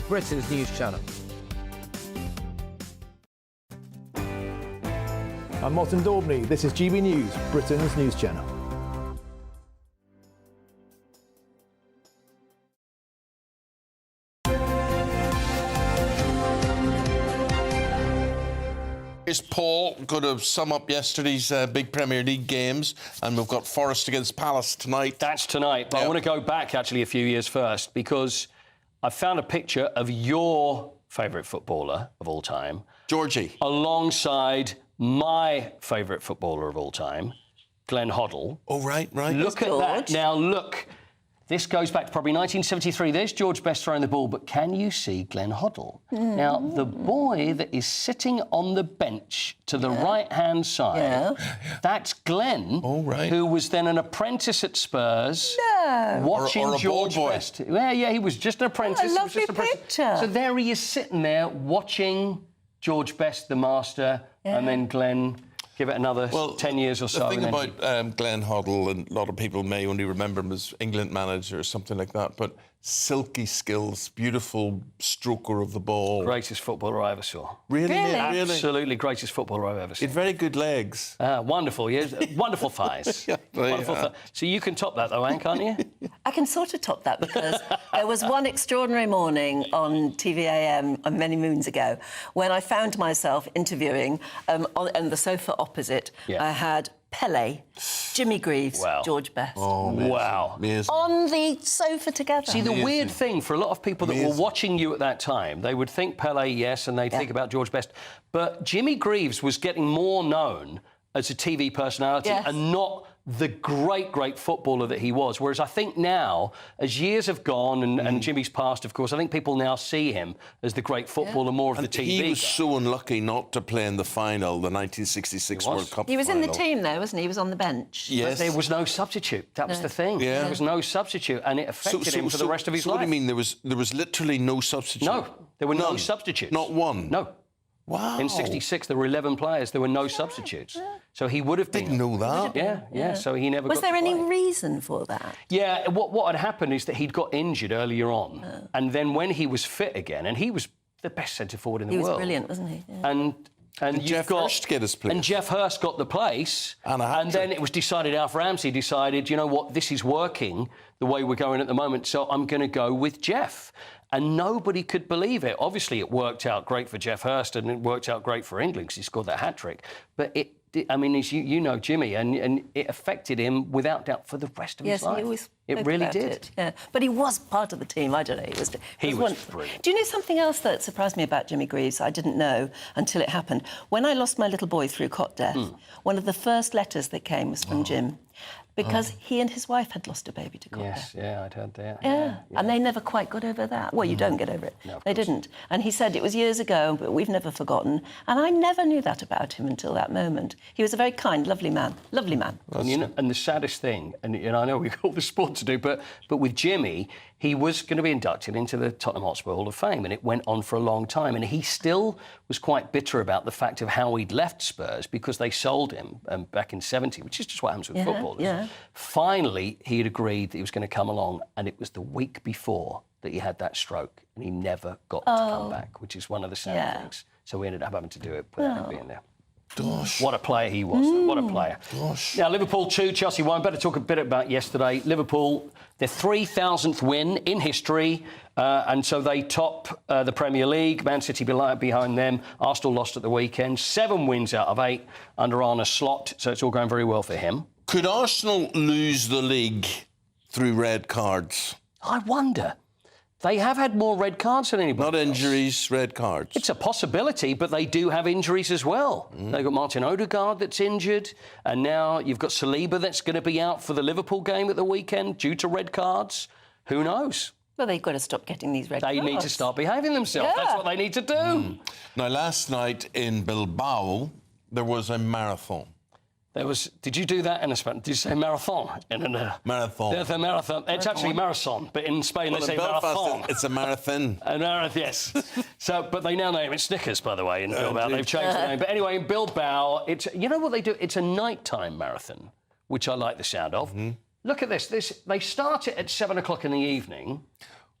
Britain's news channel. I'm Martin Daubney. This is GB News, Britain's news channel. Is Paul going to sum up yesterday's big Premier League games? And we've got Forest against Palace tonight. That's tonight, but I want to go back actually a few years first, because I found a picture of your favourite footballer of all time, Georgie, alongside my favourite footballer of all time, Glenn Hoddle. Oh, right. Look at that. Now, look. This goes back to probably 1973. There's George Best throwing the ball, but can you see Glenn Hoddle? Now, the boy that is sitting on the bench to the right-hand side, that's Glenn, who was then an apprentice at Spurs, watching or a George ball boy. Best. Yeah, he was just an apprentice. A lovely picture. So there he is sitting there watching George Best, the master, and then Glenn... Give it another 10 years or so. The thing about Glenn Hoddle, and a lot of people may only remember him as England manager or something like that, but silky skills, beautiful stroker of the ball. Greatest footballer I ever saw. Really? Absolutely greatest footballer I've ever seen. He had very good legs. Wonderful, yes. Wonderful thighs. Wonderful So you can top that, though, Anne, can't you? I can sort of top that because there was one extraordinary morning on TVAM many moons ago when I found myself interviewing on the sofa opposite. I had Pele, Jimmy Greaves, George Best. Oh, amazing. Wow. Amazing. On the sofa together. See, the weird thing for a lot of people that were watching you at that time, they would think Pele, yes, and they'd think about George Best. But Jimmy Greaves was getting more known as a TV personality and not the great footballer that he was. Whereas I think now, as years have gone and Jimmy's passed, of course, I think people now see him as the great footballer, more of the TV He was guy. so unlucky not to play in the final, the 1966 World Cup He was final. in the team, though, wasn't he? He was on the bench. Yes. But there was no substitute. That was the thing. Yeah. There was no substitute, and it affected him for the rest of his life. What do you mean? There was literally no substitute? No, there were no substitutes. Not one? No. Wow. In 66, there were 11 players. There were no substitutes. So he would have been... Didn't know that. Yeah. So he never Was got there to any play. reason for that? Yeah, what had happened is that he'd got injured earlier on. And then when he was fit again, and he was the best centre-forward in the world. He was brilliant, wasn't he? Yeah. And Jeff Hurst get his place. And Jeff Hurst got the place. And then it was decided, Alf Ramsey decided, you know what, this is working the way we're going at the moment, so I'm going to go with Jeff. And nobody could believe it. Obviously, it worked out great for Jeff Hurst and it worked out great for England because he scored that hat-trick. But as you know Jimmy, and it affected him without doubt for the rest of his life. Yes, he always it really did. It, yeah. But he was part of the team. I don't know. He was brilliant. Do you know something else that surprised me about Jimmy Greaves? I didn't know until it happened. When I lost my little boy through cot death, one of the first letters that came was from Jim. Because he and his wife had lost a baby to cot death. Yeah, I'd heard that. Yeah, and they never quite got over that. Well, you don't get over it. No, they didn't. And he said it was years ago, but we've never forgotten. And I never knew that about him until that moment. He was a very kind, lovely man. Lovely man. And the saddest thing, and I know we've got all the sport to do, but with Jimmy, he was going to be inducted into the Tottenham Hotspur Hall of Fame, and it went on for a long time. And he still was quite bitter about the fact of how he'd left Spurs because they sold him back in '70, which is just what happens with footballers. Yeah. Finally, he had agreed that he was going to come along, and it was the week before that he had that stroke, and he never got to come back, which is one of the sad things. So we ended up having to do it without him being there. Gosh. What a player he was. What a player. Gosh. Now, Liverpool 2, Chelsea 1. Better talk a bit about yesterday. Liverpool, their 3,000th win in history, and so they top the Premier League. Man City behind them. Arsenal lost at the weekend. 7 wins out of 8 under Arne Slot, so it's all going very well for him. Could Arsenal lose the league through red cards? I wonder. They have had more red cards than anybody Not injuries, red cards. It's a possibility, but they do have injuries as well. They've got Martin Odegaard that's injured, and now you've got Saliba that's going to be out for the Liverpool game at the weekend due to red cards. Who knows? Well, they've got to stop getting these red cards. They need to start behaving themselves. Yeah. That's what they need to do. Now, last night in Bilbao, there was a marathon. Did you do that in Spain? Did you say marathon? Marathon. There's a marathon. It's actually marathon, but in Spain they say marathon. It's a marathon. A marathon, yes. But they now name it Snickers, by the way, in Bilbao. They've changed the name. But anyway, in Bilbao, you know what they do? It's a nighttime marathon, which I like the sound of. Look at this. They start it at 7 o'clock in the evening,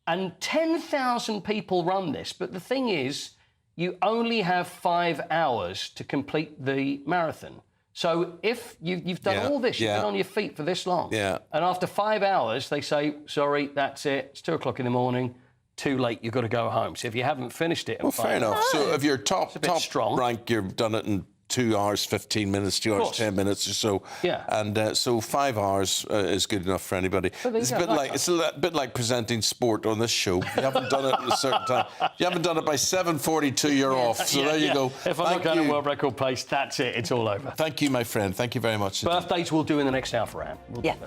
and 10,000 people run this. But the thing is, you only have 5 hours to complete the marathon. So if you've done all this, you've been on your feet for this long, and after 5 hours, they say, sorry, that's it, it's 2 o'clock in the morning, too late, you've got to go home. So if you haven't finished it... Well, fair enough. So if you're top strong. rank, you've done it in 2 hours 15 minutes, 2 hours 10 minutes or so. Yeah. And so 5 hours is good enough for anybody. It's a bit like presenting sport on this show. You haven't done it at a certain time. You haven't done it by 7:42. You're off. So there you go. If I'm not going to world record pace, that's it. It's all over. Thank you, my friend. Thank you very much. Birthdays we'll do in the next hour for Anne.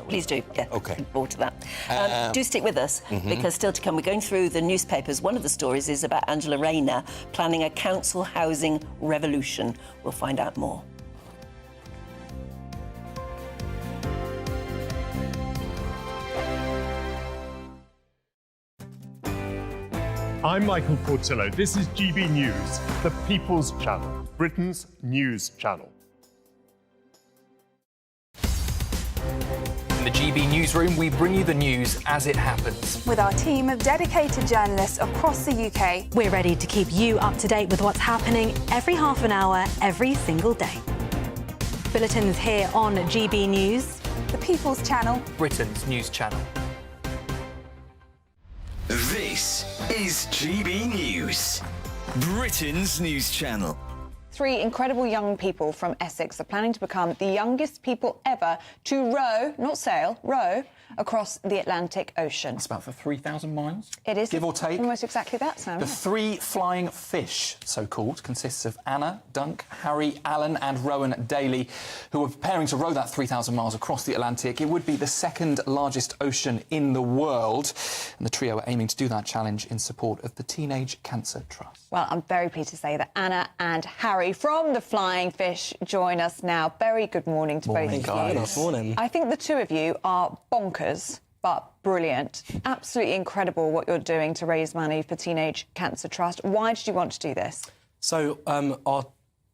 Please do. Yeah. Okay. Looking forward to that. Do stick with us because still to come, we're going through the newspapers. One of the stories is about Angela Rayner planning a council housing revolution. We'll find out more. I'm Michael Portillo. This is GB News, the People's Channel, Britain's news channel. In the GB Newsroom, we bring you the news as it happens. With our team of dedicated journalists across the UK, we're ready to keep you up to date with what's happening every half an hour, every single day. Bulletins here on GB News, the People's Channel, Britain's news channel. This is GB News, Britain's news channel. 3 incredible young people from Essex are planning to become the youngest people ever to row, not sail, row, across the Atlantic Ocean. It's about for 3,000 miles? It is. Give or take. Almost exactly that, Sam. The 3 flying fish, so-called, consists of Anna, Dunk, Harry, Alan and Rowan Daly, who are preparing to row that 3,000 miles across the Atlantic. It would be the second largest ocean in the world. And the trio are aiming to do that challenge in support of the Teenage Cancer Trust. Well, I'm very pleased to say that Anna and Harry from the Flying Fish join us now. Very good morning to both of you. Good morning. I think the two of you are bonkers, but brilliant. Absolutely incredible what you're doing to raise money for Teenage Cancer Trust. Why did you want to do this? So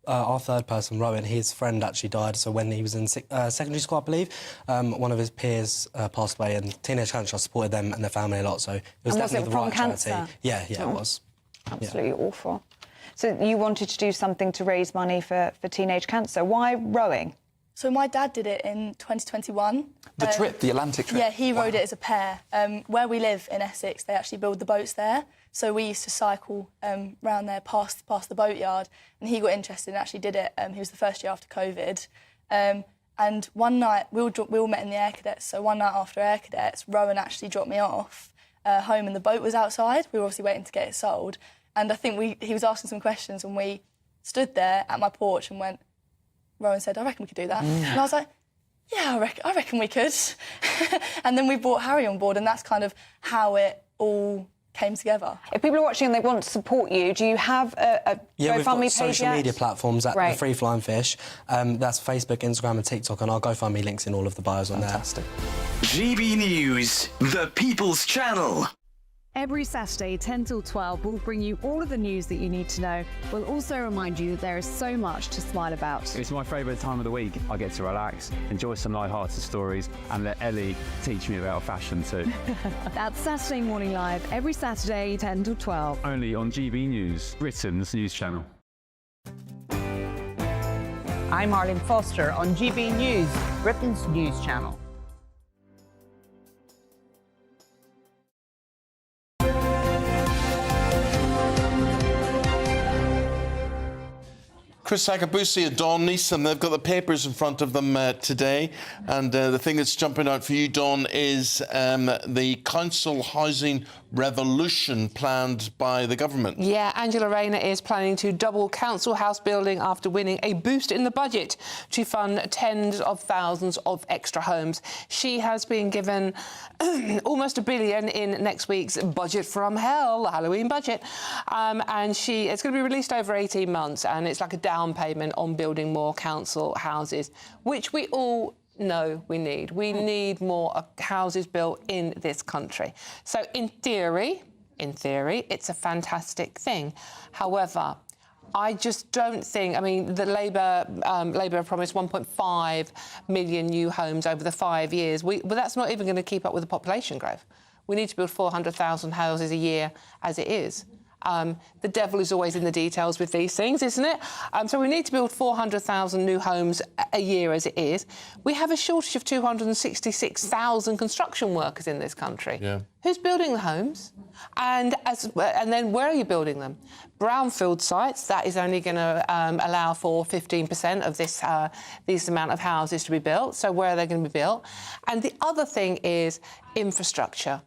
our third person, Rowan, his friend actually died. So when he was in secondary school, I believe, one of his peers passed away, and Teenage Cancer Trust supported them and their family a lot. So it was definitely the right charity. Yeah, it was. Absolutely awful. So you wanted to do something to raise money for teenage cancer. Why rowing? So my dad did it in 2021. The trip, the Atlantic trip? Yeah, he rowed it as a pair. Where we live in Essex, they actually build the boats there. So we used to cycle round there past the boatyard, and he got interested and actually did it. He was the first year after COVID. And one night, we all met in the Air Cadets, so one night after Air Cadets, Rowan actually dropped me off home and the boat was outside. We were obviously waiting to get it sold. And I think he was asking some questions and we stood there at my porch and went, Rowan said, I reckon we could do that. And I was like, yeah, I reckon we could. And then we brought Harry on board, and that's kind of how it all came together. If people are watching and they want to support you, do you have a GoFundMe page? We've got social social media platforms at The Free Flying Fish. That's Facebook, Instagram and TikTok, and our GoFundMe links in all of the bios on there. Fantastic. GB News, the People's Channel. Every Saturday, 10 till 12, we'll bring you all of the news that you need to know. We'll also remind you that there is so much to smile about. It's my favourite time of the week. I get to relax, enjoy some light-hearted stories, and let Ellie teach me about fashion too. That's Saturday Morning Live, every Saturday, 10 till 12. Only on GB News, Britain's news channel. I'm Arlene Foster on GB News, Britain's news channel. Chris Akabusi and Dawn Neeson, they've got the papers in front of them today. And the thing that's jumping out for you, Dawn, is the council housing revolution planned by the government. Yeah, Angela Rayner is planning to double council house building after winning a boost in the budget to fund tens of thousands of extra homes. She has been given almost £1 billion in next week's budget from hell, the Halloween budget. And it's going to be released over 18 months, and it's like a down payment on building more council houses, which we all know we need. We need more houses built in this country. So in theory, it's a fantastic thing. However, I just don't think, the Labour promised 1.5 million new homes over the 5 years. But that's not even going to keep up with the population growth. We need to build 400,000 houses a year as it is. The devil is always in the details with these things, isn't it? So we need to build 400,000 new homes a year as it is. We have a shortage of 266,000 construction workers in this country. Yeah. Who's building the homes? And then where are you building them? Brownfield sites, that is only going to allow for 15% of this amount of houses to be built. So where are they going to be built? And the other thing is infrastructure.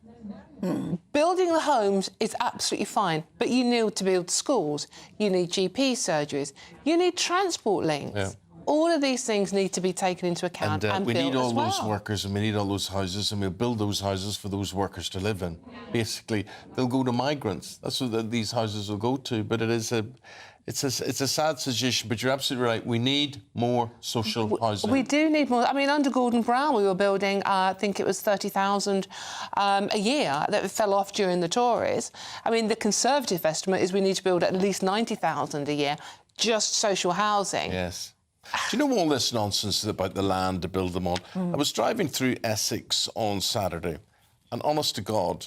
Building the homes is absolutely fine, but you need to build schools, you need GP surgeries, you need transport links. Yeah. All of these things need to be taken into account and we built need all as well. those workers, and we need all those houses, and we'll build those houses for those workers to live in. Basically, they'll go to migrants. That's what these houses will go to. But it's a sad situation. But you're absolutely right. We need more social housing. We do need more. I mean, under Gordon Brown, we were building, I think it was 30,000 a year that fell off during the Tories. I mean, the Conservative estimate is we need to build at least 90,000 a year, just social housing. Yes. Do you know all this nonsense about the land to build them on? I was driving through Essex on Saturday, and honest to God,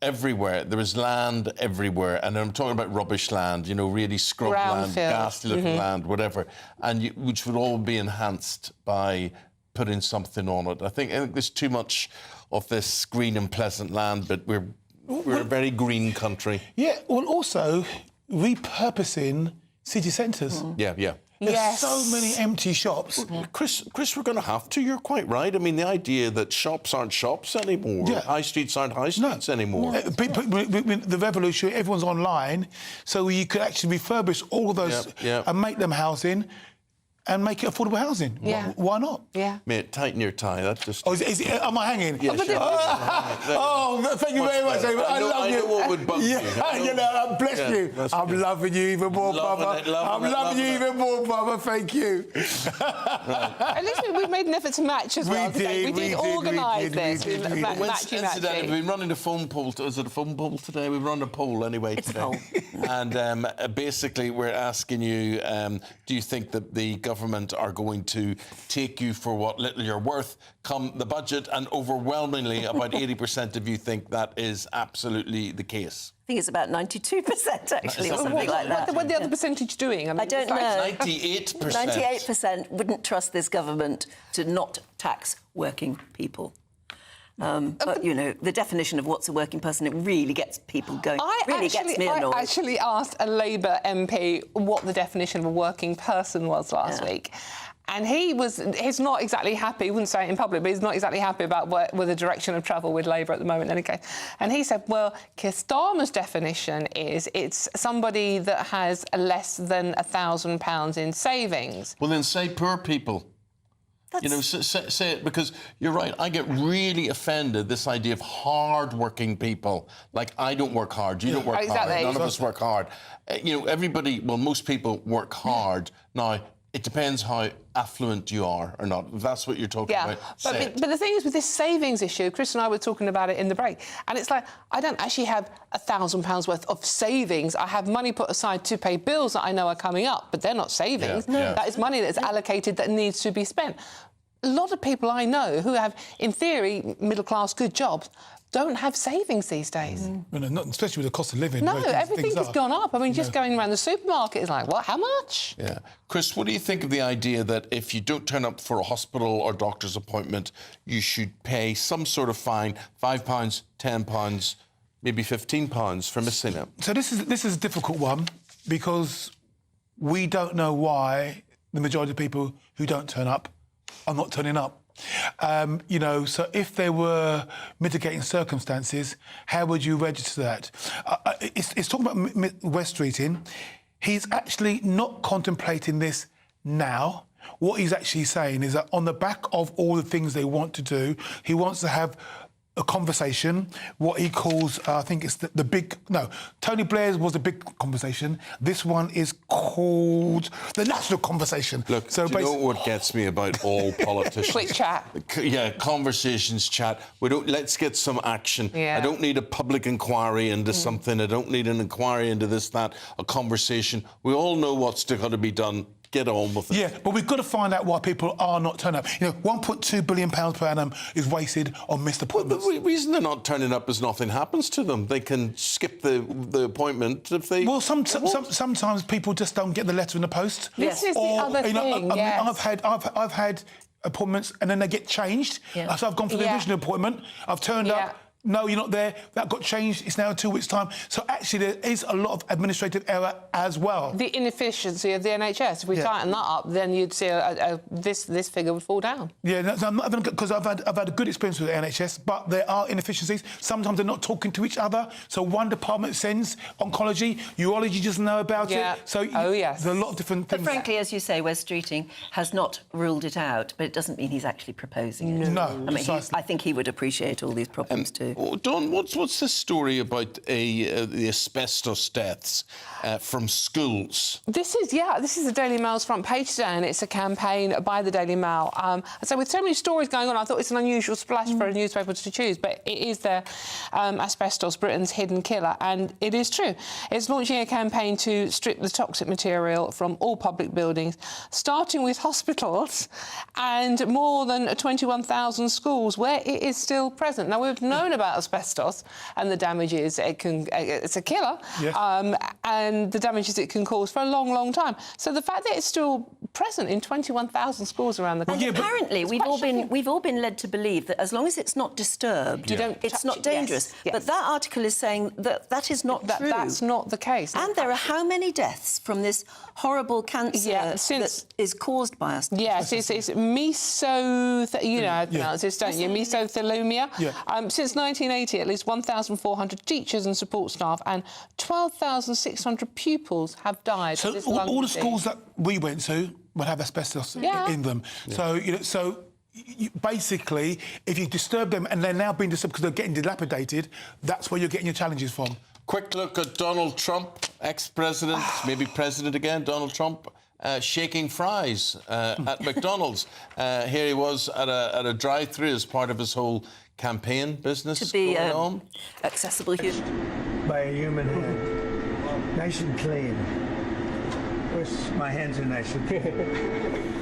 everywhere, there is land everywhere. And I'm talking about rubbish land, you know, really scrub land, ghastly looking land, whatever, which would all be enhanced by putting something on it. I think there's too much of this green and pleasant land, but we're a very green country. Yeah, well, also repurposing city centres. Yeah. There's so many empty shops. Chris, we're going to have to. You're quite right. I mean, the idea that shops aren't shops anymore. Yeah. High streets aren't high streets anymore. The revolution, everyone's online, so you could actually refurbish all of those and make them housing and make it affordable housing. Yeah. Why not? Yeah. Mate, tighten your tie. That's just... Oh, am I hanging? Yeah, sure. Thank you very much, David. I love you. I know what would bug you. Bless you. I'm loving you even more, Baba. I'm loving you even more, Baba. Thank you. At least we made an effort to match as well. We did organise this. Incidentally, we've been running a phone poll. Is it a phone poll today? We've run a poll anyway today. It's a poll. And basically, we're asking you, do you think that the government are going to take you for what little you're worth come the budget? And overwhelmingly, about 80% of you think that is absolutely the case. I think it's about 92%, actually, or something like that. What the other percentage doing? I don't know. 98%. 98% wouldn't trust this government to not tax working people. But, you know, the definition of what's a working person, it really gets people going. Gets me annoyed. I actually asked a Labour MP what the definition of a working person was last week. And he's not exactly happy, he wouldn't say it in public, but he's not exactly happy about with the direction of travel with Labour at the moment. And he said, well, Keir Starmer's definition is it's somebody that has less than £1,000 in savings. Well, then say poor people. You know, say it, because you're right. I get really offended, this idea of hard-working people. Like, I don't work hard, you don't work hard, none of us work hard. You know, most people work hard. Now, it depends how affluent you are or not. If that's what you're talking about, but the thing is, with this savings issue, Chris and I were talking about it in the break, and it's like, I don't actually have £1,000 worth of savings. I have money put aside to pay bills that I know are coming up, but they're not savings. That is money that's allocated that needs to be spent. A lot of people I know who have, in theory, middle-class, good jobs, don't have savings these days. Not especially with the cost of living. No, everything has gone up. I mean, just going around the supermarket is like, what, how much? Yeah. Chris, what do you think of the idea that if you don't turn up for a hospital or doctor's appointment, you should pay some sort of fine, £5, £10, maybe £15 for missing it? So this is a difficult one, because we don't know why the majority of people who don't turn up are not turning up. You know, so if there were mitigating circumstances, how would you register that? It's talking about West Streeting. He's actually not contemplating this now. What he's actually saying is that on the back of all the things they want to do, he wants to have a conversation, what he calls, I think it's the big... No, Tony Blair's was the big conversation. This one is called the national conversation. Look, do you know what gets me about all politicians? Quick chat. Yeah, conversations, chat. Let's get some action. Yeah. I don't need a public inquiry into something. I don't need an inquiry into this, that, a conversation. We all know what's got to be done. Get on with it. Yeah, but we've got to find out why people are not turning up. You know, £1.2 billion per annum is wasted on missed appointments. Well, the reason they're not turning up is nothing happens to them. They can skip the appointment if they... Well, sometimes people just don't get the letter in the post. This is the other thing, I've had appointments and then they get changed. So I've gone for the original appointment. I've turned up. No, you're not there. That got changed. It's now in 2 weeks' time. So actually, there is a lot of administrative error as well. The inefficiency of the NHS. If we tighten that up, then you'd see this figure would fall down. Yeah, no, I'm not having because I've had a good experience with the NHS, but there are inefficiencies. Sometimes they're not talking to each other. So one department sends oncology, urology doesn't know about it. So there's a lot of different things. But frankly, as you say, Wes Streeting has not ruled it out, but it doesn't mean he's actually proposing it. No, I mean, I think he would appreciate all these problems too. Don, what's the story about the asbestos deaths from schools? This is the Daily Mail's front page today, and it's a campaign by the Daily Mail. So with so many stories going on, I thought it's an unusual splash for a newspaper to choose, but it is their asbestos, Britain's hidden killer, and it is true. It's launching a campaign to strip the toxic material from all public buildings, starting with hospitals and more than 21,000 schools where it is still present. Now, we've known about asbestos and the damages it's a killer, and the damages it can cause for a long, long time. So the fact that it's still present in 21,000 schools around the country. And apparently, we've all been led to believe that as long as it's not disturbed, it's not dangerous. But that article is saying that is not true. That's not the case. And there are how many deaths from this horrible cancer that is caused by us? Yes, it's you know how to pronounce this, don't you? Mesothelioma. Since 1980, at least 1,400 teachers and support staff and 12,600 pupils have died. So all the schools that we went to would have asbestos in them. So basically, if you disturb them and they're now being disturbed because they're getting dilapidated, that's where you're getting your challenges from. Quick look at Donald Trump, ex-president, maybe president again, Donald Trump, shaking fries at McDonald's. Here he was at a drive-thru as part of his whole campaign business. To be accessible by a human hand, nice and clean. Of course, my hands are nice and clean.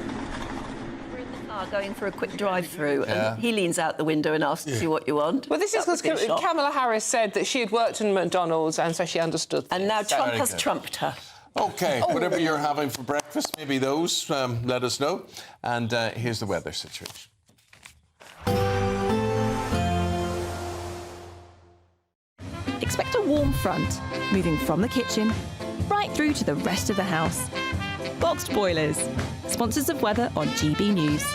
Going for a quick drive-through, and he leans out the window and asks you what you want. Well, this is because Kamala Harris said that she had worked in McDonald's, and so she understood. And now Trump has trumped her. OK, whatever you're having for breakfast, maybe those, let us know. And here's the weather situation. Expect a warm front, moving from the kitchen right through to the rest of the house. Boxed Boilers, sponsors of weather on GB News.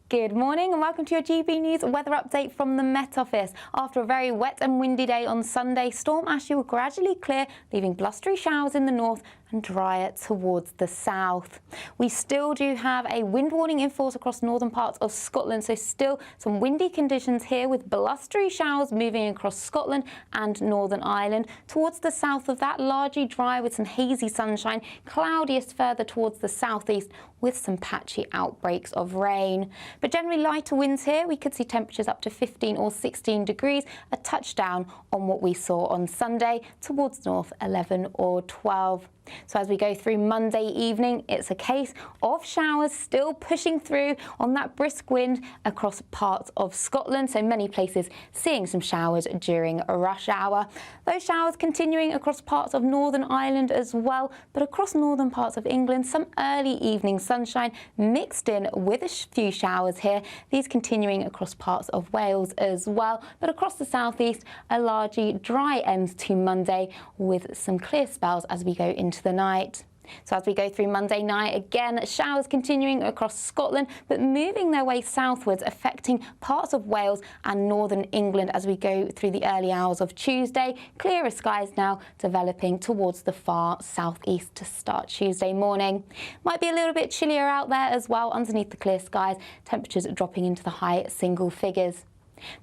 Good morning and welcome to your GB News weather update from the Met Office. After a very wet and windy day on Sunday, storm Ashley will gradually clear, leaving blustery showers in the north and drier towards the south. We still do have a wind warning in force across northern parts of Scotland, so still some windy conditions here with blustery showers moving across Scotland and Northern Ireland. Towards the south of that, largely dry with some hazy sunshine, cloudiest further towards the southeast with some patchy outbreaks of rain. But generally lighter winds here. We could see temperatures up to 15 or 16 degrees, a touchdown on what we saw on Sunday, towards north 11 or 12. So as we go through Monday evening, it's a case of showers still pushing through on that brisk wind across parts of Scotland. So many places seeing some showers during a rush hour. Those showers continuing across parts of Northern Ireland as well, but across northern parts of England, some early evening sunshine mixed in with a few showers here. These continuing across parts of Wales as well, but across the southeast, a largely dry end to Monday with some clear spells as we go into the night. So as we go through Monday night, again, showers continuing across Scotland, but moving their way southwards, affecting parts of Wales and northern England as we go through the early hours of Tuesday. Clearer skies now developing towards the far southeast to start Tuesday morning. Might be a little bit chillier out there as well underneath the clear skies, temperatures dropping into the high single figures.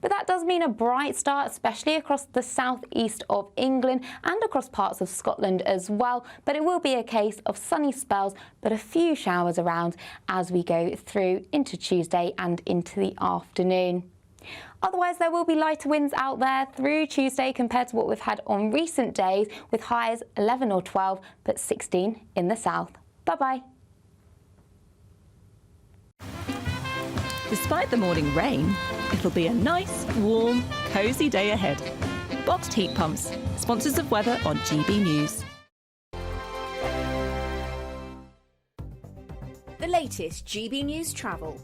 But that does mean a bright start, especially across the southeast of England and across parts of Scotland as well. But it will be a case of sunny spells, but a few showers around as we go through into Tuesday and into the afternoon. Otherwise, there will be lighter winds out there through Tuesday compared to what we've had on recent days, with highs 11 or 12, but 16 in the south. Bye-bye. Despite the morning rain, it'll be a nice, warm, cosy day ahead. Boxed heat pumps, sponsors of weather on GB News. The latest GB News travel.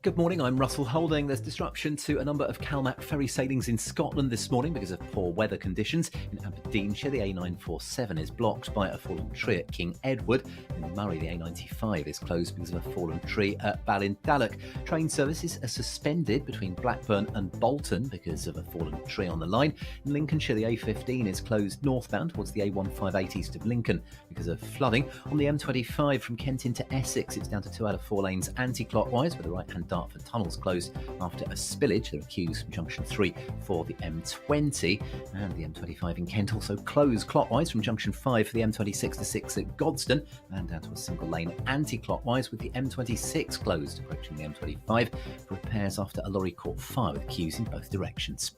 Good morning, I'm Russell Holding. There's disruption to a number of CalMac ferry sailings in Scotland this morning because of poor weather conditions. In Aberdeenshire, the A947 is blocked by a fallen tree at King Edward. In Murray, the A95 is closed because of a fallen tree at Ballindalloch. Train services are suspended between Blackburn and Bolton because of a fallen tree on the line. In Lincolnshire, the A15 is closed northbound towards the A158 east of Lincoln because of flooding. On the M25 from Kent into Essex, it's down to 2 out of 4 lanes anti-clockwise with the right-hand Dartford tunnels closed after a spillage. There are queues from junction 3 for the M20, and the M25 in Kent also closed clockwise from junction 5 for the M26 to 6 at Godstone, and down to a single lane anti-clockwise with the M26 closed approaching the M25 for repairs after a lorry caught fire with queues in both directions.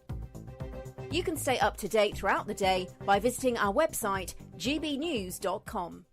You can stay up to date throughout the day by visiting our website gbnews.com.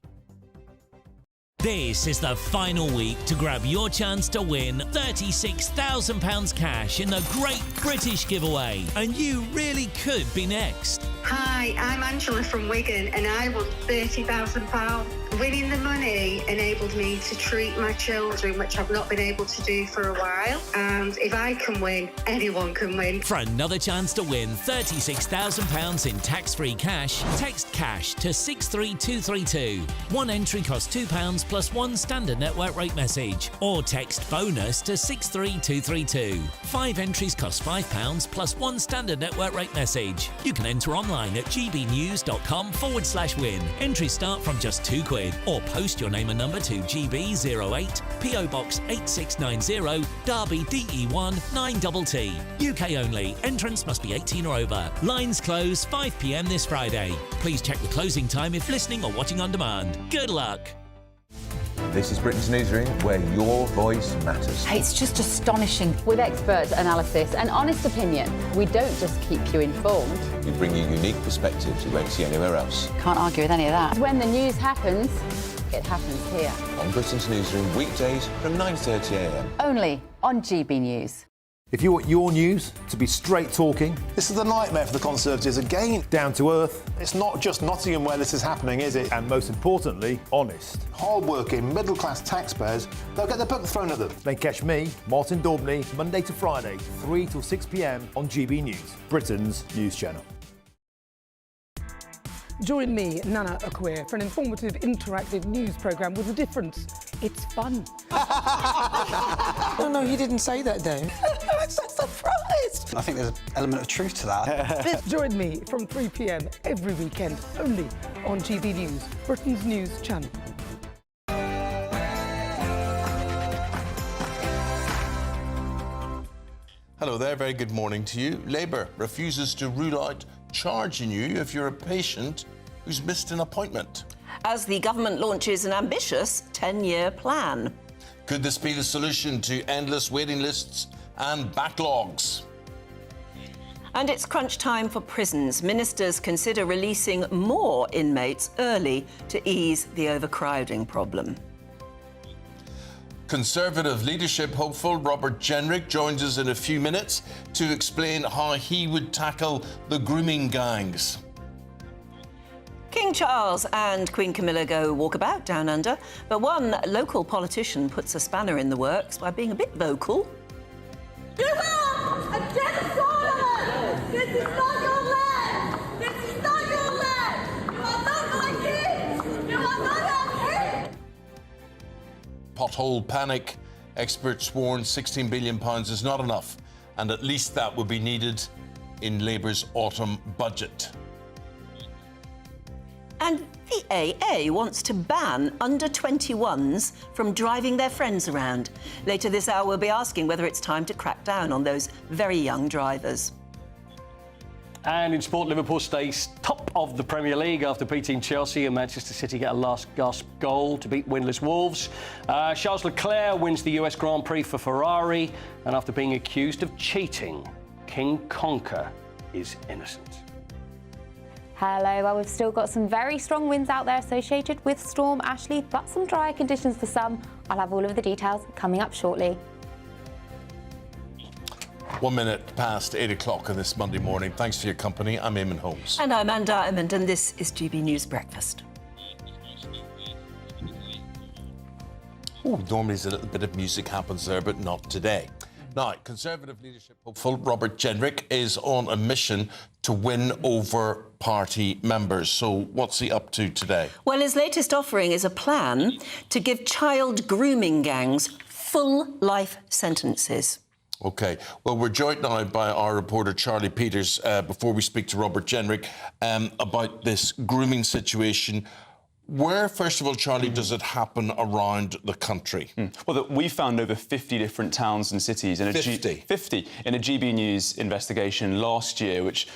This is the final week to grab your chance to win £36,000 cash in the Great British Giveaway, and you really could be next. Hi, I'm Angela from Wigan and I won £30,000. Winning the money enabled me to treat my children, which I've not been able to do for a while. And if I can win, anyone can win. For another chance to win £36,000 in tax-free cash, text cash to 63232. One entry costs £2 plus one standard network rate message, or text bonus to 63232. 5 entries cost £5 plus one standard network rate message. You can enter online at gbnews.com/win. Entries start from just £2, or post your name and number to GB08 PO Box 8690 Derby DE1 9TT. UK only. Entrance must be 18 or over. Lines close 5 p.m. this Friday. Please check the closing time if listening or watching on demand. Good luck. This is Britain's Newsroom, where your voice matters. It's just astonishing. With expert analysis and honest opinion, we don't just keep you informed. We bring you unique perspectives you won't see anywhere else. Can't argue with any of that. When the news happens, it happens here. On Britain's Newsroom, weekdays from 9:30 a.m. Only on GB News. If you want your news to be straight talking, this is a nightmare for the Conservatives again. Down to earth. It's not just Nottingham where this is happening, is it? And most importantly, honest. Hard-working, middle-class taxpayers, they'll get their book thrown at them. Then catch me, Martin Daubney, Monday to Friday, 3 till 6 p.m. on GB News, Britain's news channel. Join me, Nana Akwe, for an informative, interactive news programme with a difference. It's fun. No, he didn't say that, Dave. I'm so surprised. I think there's an element of truth to that. Join me from 3 p.m. every weekend, only on GB News, Britain's news channel. Hello there, very good morning to you. Labour refuses to rule out charging you if you're a patient who's missed an appointment. As the government launches an ambitious 10-year plan. Could this be the solution to endless waiting lists and backlogs? And it's crunch time for prisons. Ministers consider releasing more inmates early to ease the overcrowding problem. Conservative leadership hopeful Robert Jenrick joins us in a few minutes to explain how he would tackle the grooming gangs. King Charles and Queen Camilla go walkabout down under, but one local politician puts a spanner in the works by being a bit vocal. Give up against Solomon! This is not your land! This is not your land! You are not my kids! You are not our kids! Pothole panic. Experts warn £16 billion is not enough, and at least that would be needed in Labour's autumn budget. And the AA wants to ban under-21s from driving their friends around. Later this hour, we'll be asking whether it's time to crack down on those very young drivers. And in sport, Liverpool stays top of the Premier League after beating Chelsea, and Manchester City get a last-gasp goal to beat winless Wolves. Charles Leclerc wins the US Grand Prix for Ferrari, and after being accused of cheating, King Conker is innocent. Hello, well, we've still got some very strong winds out there associated with Storm Ashley, but some drier conditions for some. I'll have all of the details coming up shortly. 1 minute past 8 o'clock on this Monday morning. Thanks for your company. I'm Eamonn Holmes. And I'm Anne Diamond, and this is GB News Breakfast. Oh, normally there's a little bit of music happens there, but not today. Now, Conservative leadership hopeful Robert Jenrick is on a mission to win over party members. So what's he up to today? Well, his latest offering is a plan to give child grooming gangs full life sentences. OK. Well, we're joined now by our reporter, Charlie Peters, before we speak to Robert Jenrick about this grooming situation. Where, first of all, Charlie, does it happen around the country? Well, we found over 50 different towns and cities in a 50 in a GBNews investigation last year, which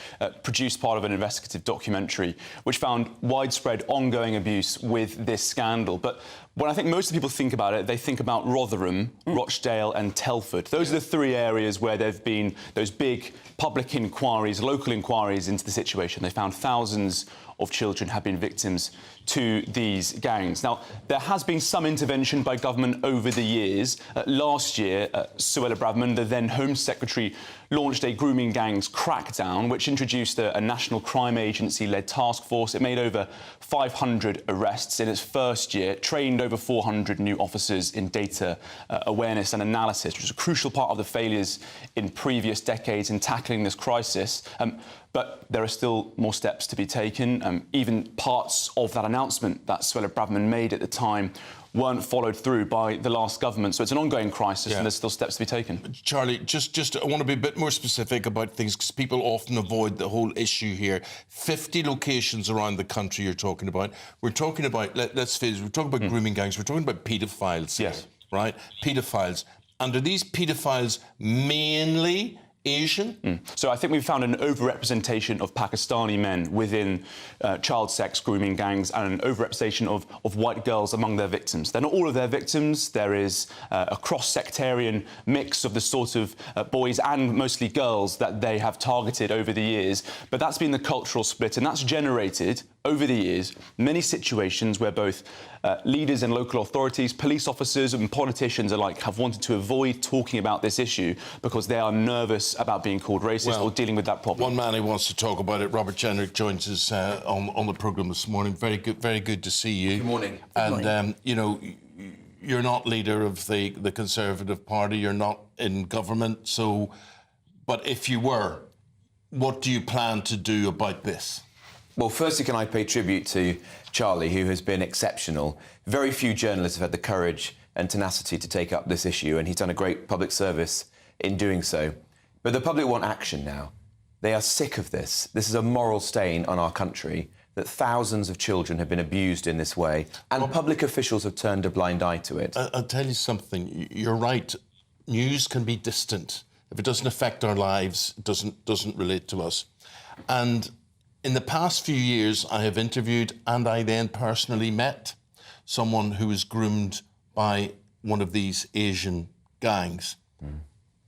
produced part of an investigative documentary, which found widespread ongoing abuse with this scandal. But when I think most of the people think about it, they think about Rotherham, Rochdale and Telford. Those are the three areas where there have been those big public inquiries, local inquiries into the situation. They found thousands of children have been victims to these gangs. Now, there has been some intervention by government over the years. Last year, Suella Braverman, the then Home Secretary, launched a grooming gangs crackdown, which introduced a National Crime Agency-led task force. It made over 500 arrests in its first year, trained over 400 new officers in data awareness and analysis, which was a crucial part of the failures in previous decades in tackling this crisis. But there are still more steps to be taken. Even parts of that announcement that Suella Braverman made at the time weren't followed through by the last government. So it's an ongoing crisis and there's still steps to be taken. Charlie, just I want to be a bit more specific about things because people often avoid the whole issue here. 50 locations around the country you're talking about. We're talking about, let's face it, we're talking about grooming gangs, we're talking about paedophiles. Yes. Right? Paedophiles. And are these paedophiles mainly Asian? So I think we've found an overrepresentation of Pakistani men within child sex grooming gangs and an overrepresentation of white girls among their victims. They're not all of their victims. There is a cross-sectarian mix of the sort of boys and mostly girls that they have targeted over the years. But that's been the cultural split, and that's generated, over the years, many situations where both leaders and local authorities, police officers and politicians alike have wanted to avoid talking about this issue because they are nervous about being called racist or dealing with that problem. One man who wants to talk about it, Robert Jenrick, joins us on the programme this morning. Very good to see you. Good morning. And, you know, you're not leader of the Conservative Party, you're not in government, so... But if you were, what do you plan to do about this? Well, firstly, can I pay tribute to Charlie, who has been exceptional. Very few journalists have had the courage and tenacity to take up this issue, and he's done a great public service in doing so. But the public want action now. They are sick of this. This is a moral stain on our country, that thousands of children have been abused in this way, and public officials have turned a blind eye to it. I'll tell you something. You're right. News can be distant. If it doesn't affect our lives, it doesn't relate to us. And in the past few years, I have interviewed and I then personally met someone who was groomed by one of these Asian gangs.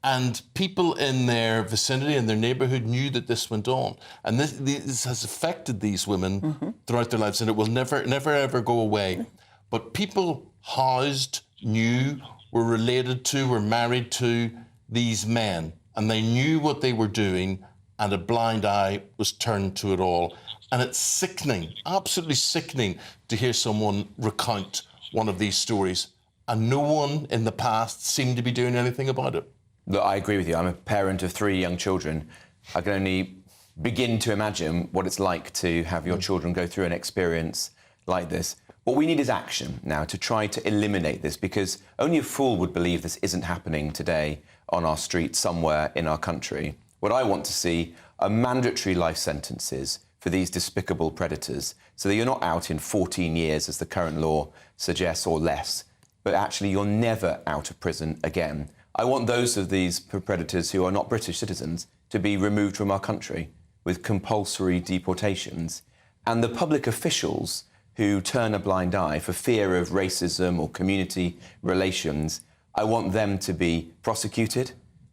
And people in their vicinity, in their neighbourhood, knew that this went on. And this has affected these women throughout their lives, and it will never, ever go away. But people housed, knew, were related to, were married to these men, and they knew what they were doing, and a blind eye was turned to it all. And it's sickening, absolutely sickening, to hear someone recount one of these stories. And no one in the past seemed to be doing anything about it. Look, I agree with you. I'm a parent of 3 young children. I can only begin to imagine what it's like to have your children go through an experience like this. What we need is action now to try to eliminate this, because only a fool would believe this isn't happening today on our streets somewhere in our country. What I want to see are mandatory life sentences for these despicable predators, so that you're not out in 14 years, as the current law suggests, or less, but actually you're never out of prison again. I want those of these predators who are not British citizens to be removed from our country with compulsory deportations. And the public officials who turn a blind eye for fear of racism or community relations, I want them to be prosecuted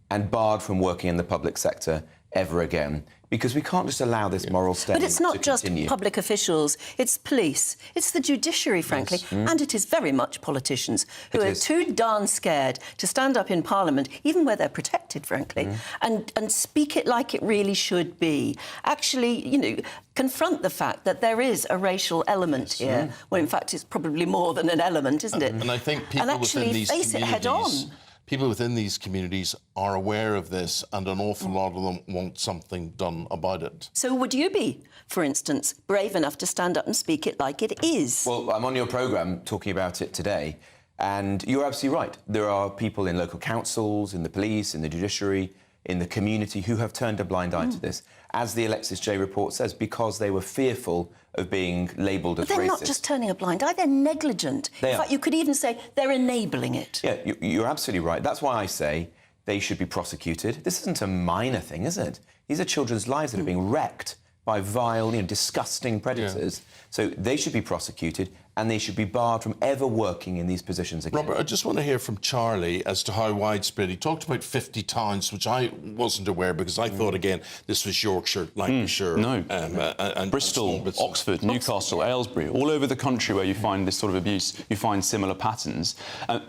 and barred from working in the public sector ever again. Because we can't just allow this moral stain But it's not to just continue. public officials, it's police, it's the judiciary, frankly, and it is very much politicians who are too darn scared to stand up in Parliament, even where they're protected, frankly, and speak it like it really should be. Actually, you know, confront the fact that there is a racial element here, when in fact it's probably more than an element, isn't it? And I think people and actually within these face it head on. People within these communities are aware of this, and an awful lot of them want something done about it. So would you be, for instance, brave enough to stand up and speak it like it is? Well, I'm on your programme talking about it today, and you're absolutely right. There are people in local councils, in the police, in the judiciary, in the community who have turned a blind eye to this, as the Alexis J report says, because they were fearful of being labelled as But they're racist. not just turning a blind eye, they're negligent. They in are. fact, you could even say they're enabling it. Yeah, you're absolutely right. That's why I say they should be prosecuted. This isn't a minor thing, is it? These are children's lives that are being wrecked by vile, disgusting predators. So they should be prosecuted, and they should be barred from ever working in these positions again. Robert, I just want to hear from Charlie as to how widespread. He talked about 50 towns, which I wasn't aware, because I thought, again, this was Yorkshire, Lancashire... and Bristol, Oxford, Newcastle, Aylesbury, all over the country where you find this sort of abuse, you find similar patterns.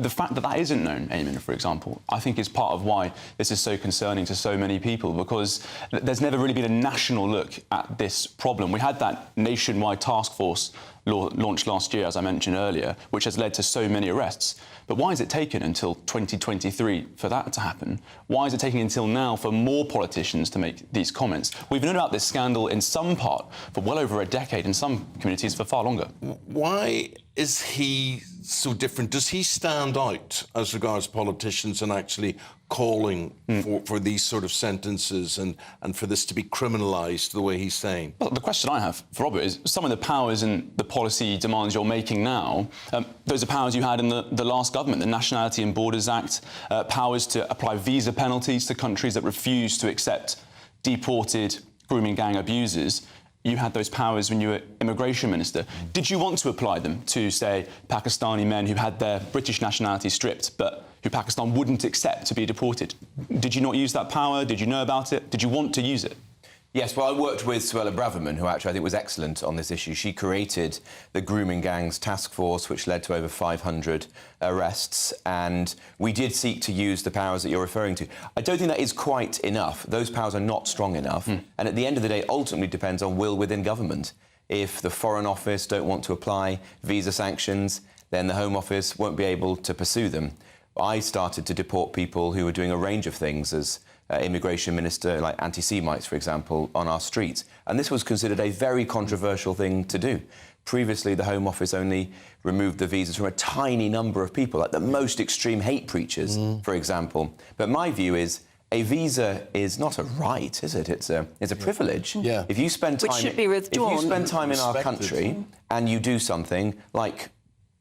The fact that that isn't known, Eamonn, for example, I think is part of why this is so concerning to so many people, because there's never really been a national look at this problem. We had that nationwide task force launched last year, as I mentioned earlier, which has led to so many arrests. But why has it taken until 2023 for that to happen? Why is it taking until now for more politicians to make these comments? We've known about this scandal in some part for well over a decade, in some communities for far longer. Why is he so different? Does he stand out as regards politicians and actually calling for these sort of sentences and for this to be criminalised the way he's saying? Well, the question I have for Robert is some of the powers and the policy demands you're making now, those are powers you had in the last government, the Nationality and Borders Act, powers to apply visa penalties to countries that refuse to accept deported grooming gang abusers. You had those powers when you were Immigration Minister. Did you want to apply them to, say, Pakistani men who had their British nationality stripped, but who Pakistan wouldn't accept to be deported? Did you not use that power? Did you know about it? Did you want to use it? Yes, well, I worked with Suella Braverman, who actually I think was excellent on this issue. She created the Grooming Gangs Task Force, which led to over 500 arrests, and we did seek to use the powers that you're referring to. I don't think that is quite enough. Those powers are not strong enough, and at the end of the day, it ultimately depends on will within government. If the Foreign Office don't want to apply visa sanctions, then the Home Office won't be able to pursue them. I started to deport people who were doing a range of things as Immigration Minister, like anti-Semites, for example, on our streets. And this was considered a very controversial thing to do. Previously, the Home Office only removed the visas from a tiny number of people, like the most extreme hate preachers, for example. But my view is a visa is not a right, is it? It's a privilege. Yeah. If you spend time, Which should be withdrawn. If you spend time in our Respected. country and you do something like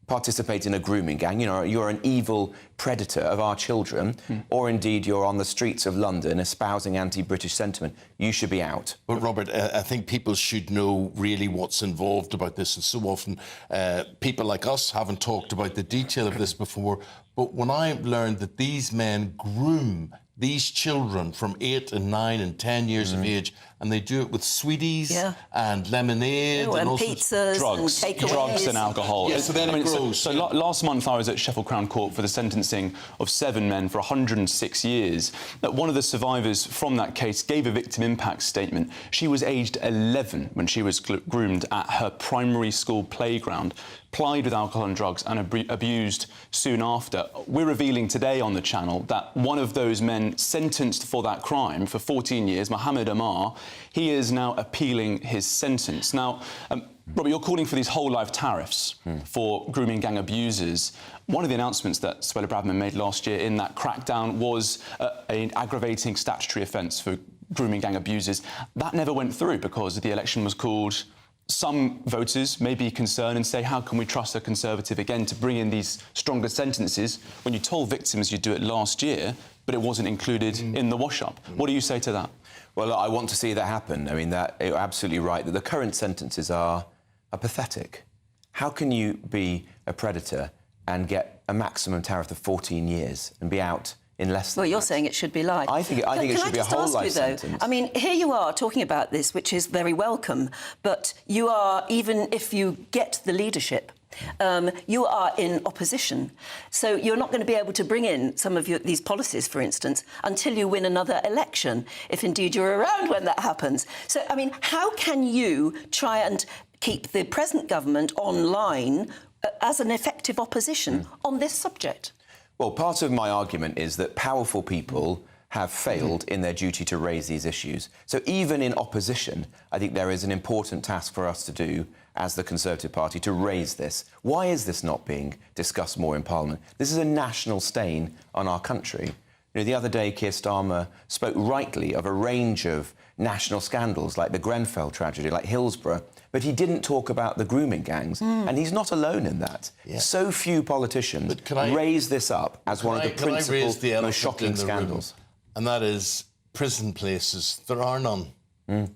participate in a grooming gang, you're an evil predator of our children, or indeed you're on the streets of London espousing anti-British sentiment, you should be out. But Robert, I think people should know really what's involved about this, and so often people like us haven't talked about the detail of this before. But when I learned that these men groom these children from 8 and 9 and 10 years of age, and they do it with sweeties and lemonade and also pizzas drugs, and takeaways. drugs and alcohol. Yeah, so then it grows. So last month I was at Sheffield Crown Court for the sentencing of 7 men for 106 years. One of the survivors from that case gave a victim impact statement. She was aged 11 when she was groomed at her primary school playground, plied with alcohol and drugs and abused soon after. We're revealing today on the channel that one of those men sentenced for that crime for 14 years, Mohammed Amar, he is now appealing his sentence. Now, Robert, you're calling for these whole-life tariffs for grooming gang abusers. One of the announcements that Suella Braverman made last year in that crackdown was an aggravating statutory offence for grooming gang abusers. That never went through because the election was called. Some voters may be concerned and say, how can we trust a Conservative again to bring in these stronger sentences when you told victims you'd do it last year, but it wasn't included in the wash-up? What do you say to that? Well, I want to see that happen. I mean, you're absolutely right that the current sentences are pathetic. How can you be a predator and get a maximum tariff of 14 years and be out in less than Well, you're saying it should be life. I think it should be a whole life sentence. I mean, here you are talking about this, which is very welcome, but you are, even if you get the leadership, you are in opposition. So you're not going to be able to bring in some of these policies, for instance, until you win another election, if indeed you're around when that happens. So, I mean, how can you try and keep the present government online as an effective opposition on this subject? Well, part of my argument is that powerful people have failed in their duty to raise these issues. So even in opposition, I think there is an important task for us to do as the Conservative Party to raise this. Why is this not being discussed more in Parliament? This is a national stain on our country. You know, the other day, Keir Starmer spoke rightly of a range of national scandals, like the Grenfell tragedy, like Hillsborough, but he didn't talk about the grooming gangs, and he's not alone in that. Yeah. So few politicians raise this up as one of the principal, most shocking scandals. And that is prison places. There are none.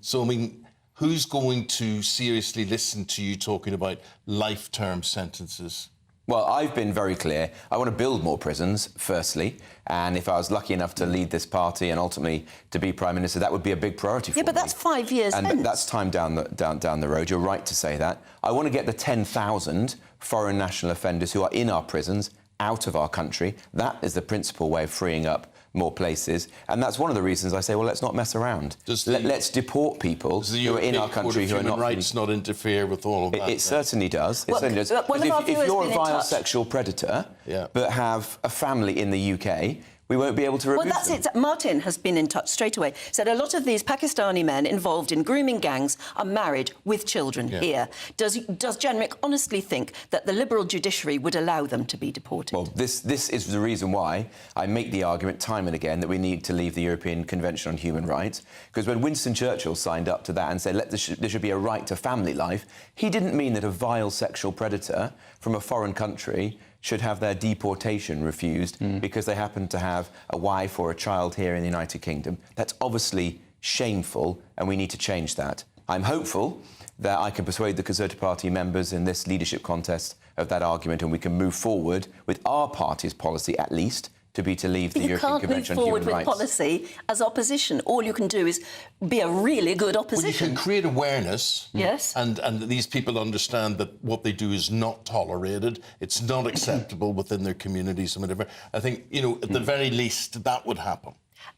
So, I mean, who's going to seriously listen to you talking about life-term sentences? Well, I've been very clear. I want to build more prisons, firstly, and if I was lucky enough to lead this party and ultimately to be Prime Minister, that would be a big priority for me. Yeah, but that's 5 years and hence. That's time down the road. You're right to say that. I want to get the 10,000 foreign national offenders who are in our prisons out of our country. That is the principal way of freeing up more places, and that's one of the reasons I say, well, let's not mess around. Let's deport people who are in our country who are not... Human rights not interfere with all of that? It certainly does. It certainly does. If you're a vile sexual predator but have a family in the UK, we won't be able to remove them. Well, that's it. Martin has been in touch straight away. Said a lot of these Pakistani men involved in grooming gangs are married with children here. Does Jenrick honestly think that the Liberal judiciary would allow them to be deported? Well, this is the reason why I make the argument time and again that we need to leave the European Convention on Human Rights. Because when Winston Churchill signed up to that and said there should be a right to family life, he didn't mean that a vile sexual predator from a foreign country should have their deportation refused because they happen to have a wife or a child here in the United Kingdom. That's obviously shameful, and we need to change that. I'm hopeful that I can persuade the Conservative Party members in this leadership contest of that argument, and we can move forward with our party's policy, at least, to leave the European Convention on Human Rights. You can't move forward with policy as opposition. All you can do is be a really good opposition. Well, you can create awareness. Yes. And these people understand that what they do is not tolerated. It's not acceptable within their communities and whatever. I think, you know, at the very least, that would happen.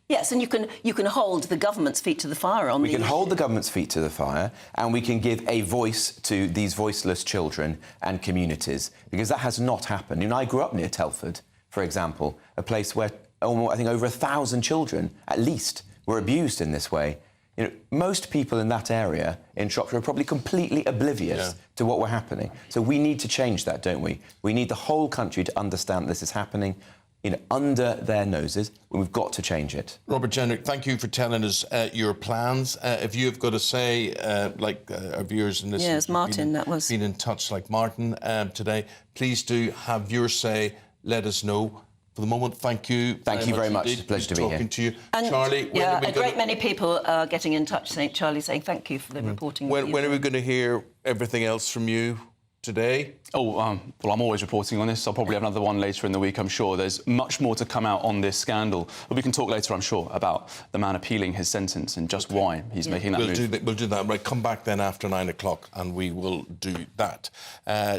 Yes, and you can hold the government's feet to the fire on We can hold the government's feet to the fire, and we can give a voice to these voiceless children and communities, because that has not happened. You know, I grew up near Telford, for example, a place where I think over 1,000 children, at least, were abused in this way. You know, most people in that area in Shropshire are probably completely oblivious to what were happening. So we need to change that, don't we? We need the whole country to understand this is happening, you know, under their noses. We've got to change it. Robert Jenrick, thank you for telling us your plans. If you have got to say, like our viewers and listeners... Yes, Martin, that was... ...been in touch like Martin today, please do have your say. Let us know. For the moment, thank you. Thank you very much. It's a pleasure to be here. Talking to you. And, Charlie, yeah, a great many people are getting in touch, Charlie, saying thank you for the reporting. When are we going to hear everything else from you today? Well, I'm always reporting on this. I'll probably have another one later in the week, I'm sure. There's much more to come out on this scandal. But we can talk later, I'm sure, about the man appealing his sentence and just why he's making that move. We'll do that. Right, come back then after 9 o'clock and we will do that.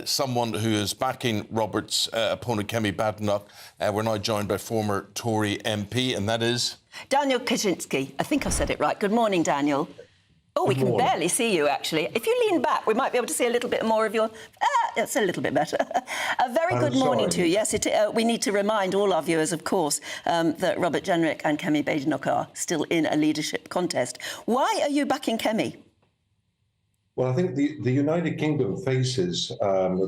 Someone who is backing Robert's opponent, Kemi Badenoch, we're now joined by former Tory MP, and that is... Daniel Kaczynski. I think I've said it right. Good morning, Daniel. Oh, we can barely see you, actually. If you lean back, we might be able to see a little bit more of your... it's a little bit better. A very good morning to you. Yes, we need to remind all our viewers, of course, that Robert Jenrick and Kemi Badenoch are still in a leadership contest. Why are you backing Kemi? Well, I think the United Kingdom faces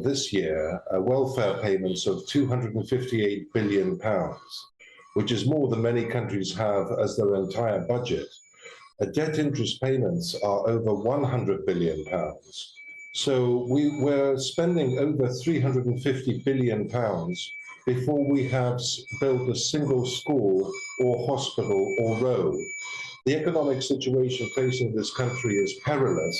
this year welfare payments of £258 billion, which is more than many countries have as their entire budget. Debt interest payments are over £100 billion. So we're spending over £350 billion before we have built a single school or hospital or road. The economic situation facing this country is perilous.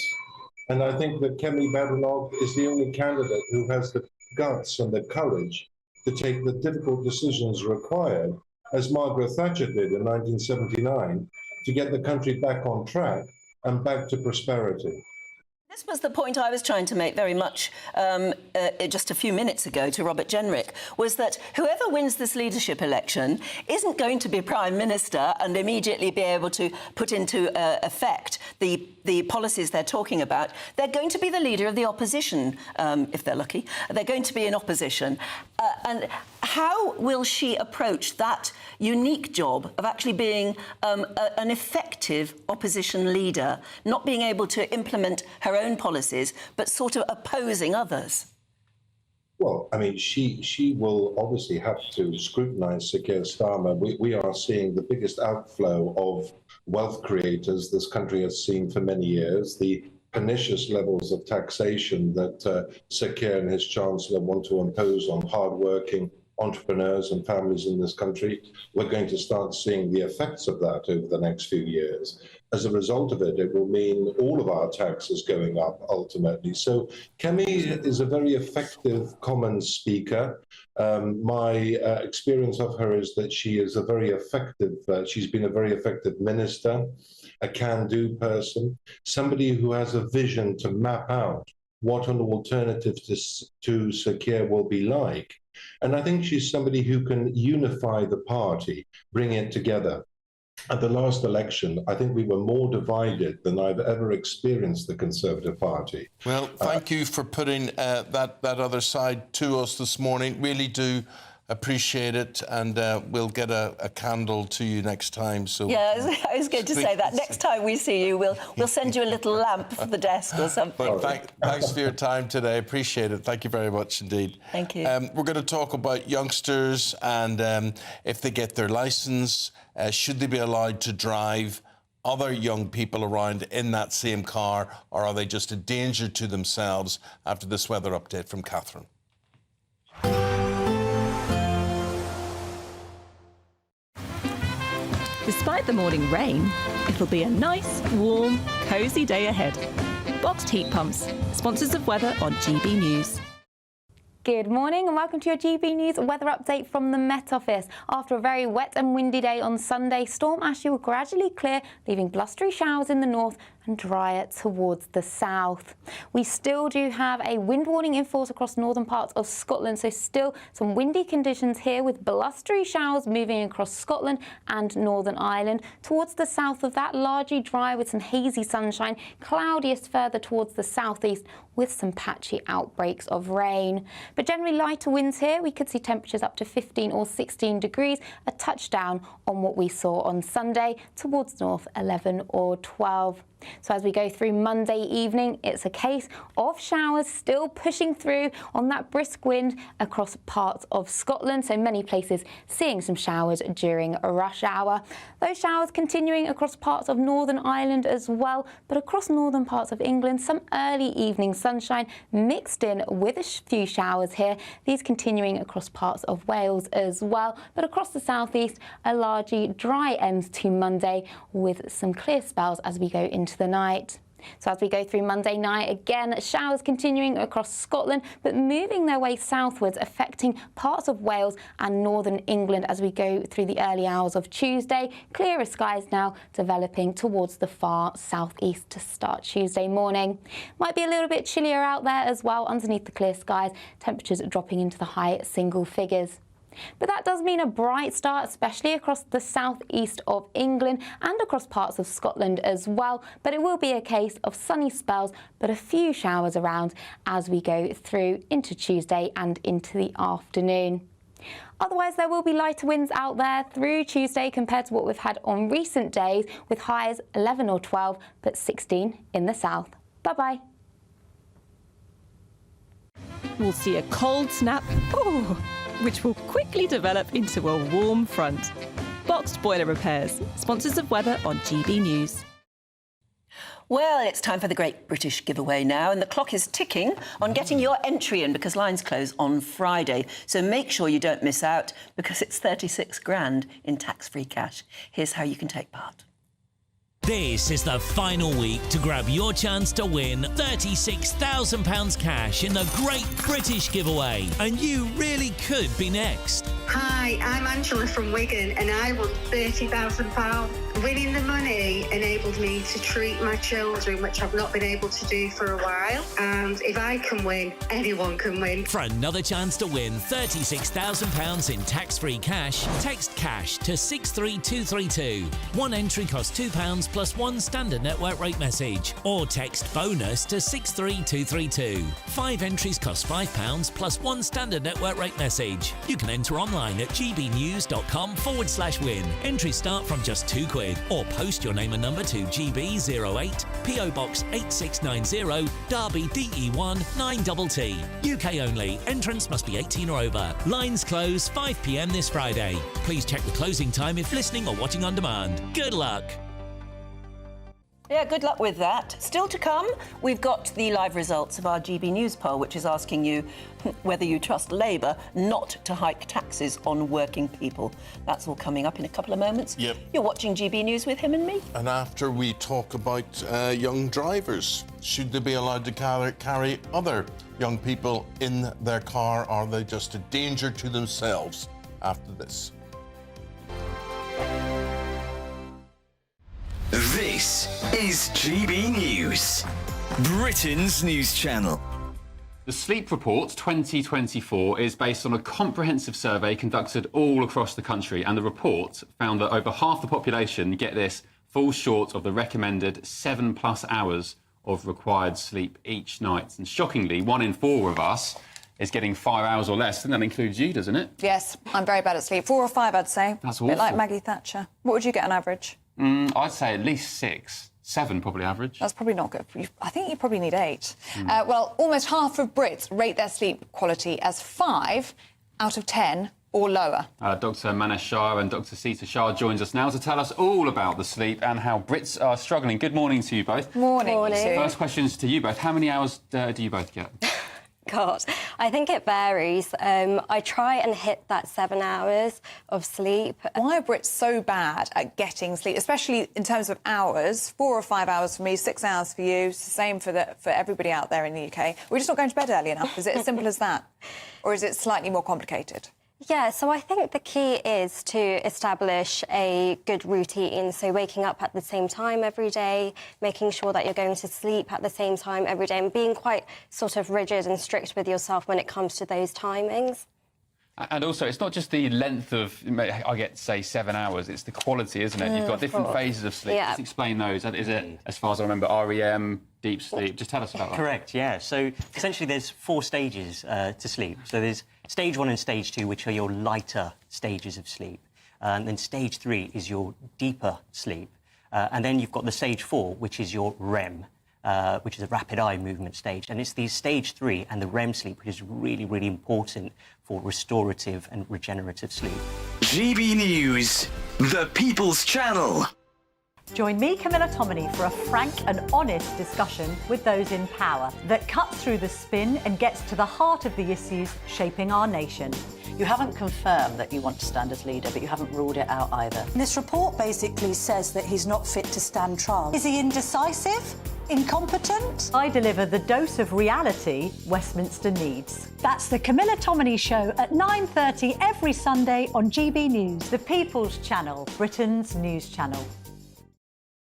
And I think that Kemi Badenoch is the only candidate who has the guts and the courage to take the difficult decisions required as Margaret Thatcher did in 1979, to get the country back on track and back to prosperity. This was the point I was trying to make very much just a few minutes ago to Robert Jenrick, was that whoever wins this leadership election isn't going to be Prime Minister and immediately be able to put into effect the policies they're talking about. They're going to be the leader of the opposition, if they're lucky. They're going to be in opposition. And how will she approach that unique job of actually being an effective opposition leader, not being able to implement her own policies, but sort of opposing others? Well, I mean, she will obviously have to scrutinise Sir Keir Starmer. We are seeing the biggest outflow of wealth creators this country has seen for many years. The pernicious levels of taxation that Sir Keir and his Chancellor want to impose on hard-working entrepreneurs and families in this country. We're going to start seeing the effects of that over the next few years. As a result of it, it will mean all of our taxes going up ultimately. So Kemi is a very effective commons speaker. My experience of her is that she is a very effective, she's been a very effective minister, a can-do person, somebody who has a vision to map out what an alternative to Sir Keir will be like. And I think she's somebody who can unify the party, bring it together. At the last election, I think we were more divided than I've ever experienced the Conservative Party. Well, thank you for putting that other side to us this morning. Really do appreciate it, and we'll get a candle to you next time. So yeah, I was going to say that. Next time we see you, we'll send you a little lamp for the desk or something. But thanks for your time today. Appreciate it. Thank you very much indeed. Thank you. We're going to talk about youngsters and if they get their licence, should they be allowed to drive other young people around in that same car, or are they just a danger to themselves? After this weather update from Catherine. Despite the morning rain, it'll be a nice, warm, cosy day ahead. Boxed heat pumps, sponsors of weather on GB News. Good morning and welcome to your GB News weather update from the Met Office. After a very wet and windy day on Sunday, Storm Ashley will gradually clear, leaving blustery showers in the north and drier towards the south. We still do have a wind warning in force across northern parts of Scotland, so still some windy conditions here with blustery showers moving across Scotland and Northern Ireland. Towards the south of that, largely dry with some hazy sunshine, cloudiest further towards the southeast with some patchy outbreaks of rain. But generally lighter winds here. We could see temperatures up to 15 or 16 degrees, a touchdown on what we saw on Sunday, towards north 11 or 12. So as we go through Monday evening, it's a case of showers still pushing through on that brisk wind across parts of Scotland. So many places seeing some showers during a rush hour. Those showers continuing across parts of Northern Ireland as well, but across northern parts of England, some early evening sunshine mixed in with a few showers here. These continuing across parts of Wales as well, but across the southeast, a largely dry end to Monday with some clear spells as we go into the night. So as we go through Monday night, again, showers continuing across Scotland, but moving their way southwards, affecting parts of Wales and northern England as we go through the early hours of Tuesday. Clearer skies now developing towards the far southeast to start Tuesday morning. Might be a little bit chillier out there as well underneath the clear skies, temperatures dropping into the high single figures. But that does mean a bright start, especially across the southeast of England and across parts of Scotland as well. But it will be a case of sunny spells, but a few showers around as we go through into Tuesday and into the afternoon. Otherwise, there will be lighter winds out there through Tuesday compared to what we've had on recent days, with highs 11 or 12, but 16 in the south. Bye-bye. We'll see a cold snap, which will quickly develop into a warm front. Boxed boiler repairs, sponsors of weather on GB News. Well, it's time for the Great British Giveaway now, and the clock is ticking on getting your entry in because lines close on Friday. So make sure you don't miss out because it's 36 grand in tax-free cash. Here's how you can take part. This is the final week to grab your chance to win £36,000 cash in the Great British Giveaway, and you really could be next. Hi, I'm Angela from Wigan and I won £30,000. Winning the money enabled me to treat my children, which I've not been able to do for a while. And if I can win, anyone can win. For another chance to win £36,000 in tax-free cash, text cash to 63232. One entry costs £2 plus one standard network rate message. Or text bonus to 63232. 5 entries cost £5 plus one standard network rate message. You can enter online at gbnews.com/win. Entries start from just £2. Or post your name and number to GB08 PO Box 8690 Derby DE1 9TT. UK only. Entrance must be 18 or over. Lines close 5 p.m. this Friday. Please check the closing time if listening or watching on demand. Good luck. Yeah, good luck with that. Still to come, we've got the live results of our GB News poll, which is asking you whether you trust Labour not to hike taxes on working people. That's all coming up in a couple of moments. Yep. You're watching GB News with him and me. And after we talk about young drivers, should they be allowed to carry other young people in their car? Are they just a danger to themselves? After this. This is GB News, Britain's news channel. The Sleep Report 2024 is based on a comprehensive survey conducted all across the country, and the report found that over half the population, get this, falls short of the recommended 7+ hours of required sleep each night. And shockingly, 1 in 4 of us is getting 5 hours or less. I think that includes you, doesn't it? Yes, I'm very bad at sleep. 4 or 5, I'd say. That's A bit awful. like Maggie Thatcher. What would you get on average? I'd say at least 6. 7 probably average. That's probably not good. I think you probably need 8. Well, almost half of Brits rate their sleep quality as 5 out of 10 or lower. Dr Manesh Shah and Dr Sita Shah joins us now to tell us all about the sleep and how Brits are struggling. Good morning to you both. Morning. First questions to you both. How many hours do you both get? God, I think it varies. I try and hit that 7 hours of sleep. Why are Brits so bad at getting sleep, especially in terms of hours? 4 or 5 hours for me, 6 hours for you. It's the same for everybody out there in the UK. We're just not going to bed early enough. Is it as simple as that? Or is it slightly more complicated? Yeah, so I think the key is to establish a good routine. So waking up at the same time every day, making sure that you're going to sleep at the same time every day, and being quite sort of rigid and strict with yourself when it comes to those timings. And also, it's not just the length of, I get, say, 7 hours, it's the quality, isn't it? You've got different phases of sleep. Yeah. Just explain those. Is it, as far as I remember, REM, deep sleep? Just tell us about that. Correct, yeah. So, essentially, there's 4 stages to sleep. So there's stage 1 and stage 2, which are your lighter stages of sleep. And then stage 3 is your deeper sleep. And then you've got the stage 4, which is your REM. Which is a rapid eye movement stage. And it's the stage 3 and the REM sleep which is really, really important for restorative and regenerative sleep. GB News, the People's Channel. Join me, Camilla Tominey, for a frank and honest discussion with those in power that cuts through the spin and gets to the heart of the issues shaping our nation. You haven't confirmed that you want to stand as leader, but you haven't ruled it out either. This report basically says that he's not fit to stand trial. Is he indecisive? Incompetent? I deliver the dose of reality Westminster needs. That's the Camilla Tominey Show at 9:30 every Sunday on GB News, the People's Channel, Britain's news channel.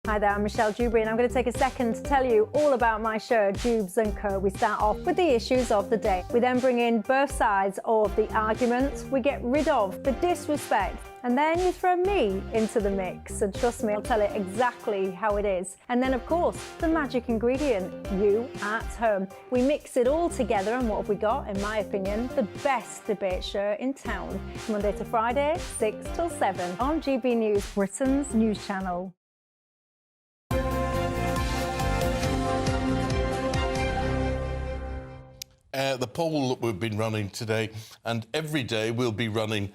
Hi there, I'm Michelle Dewberry, and I'm going to take a second to tell you all about my show, Dubes & Co. We start off with the issues of the day. We then bring in both sides of the arguments. We get rid of the disrespect, and then you throw me into the mix. And trust me, I'll tell it exactly how it is. And then, of course, the magic ingredient, you at home. We mix it all together, and what have we got? In my opinion, the best debate show in town. Monday to Friday, 6 till 7 on GB News, Britain's news channel. The poll that we've been running today, and every day we'll be running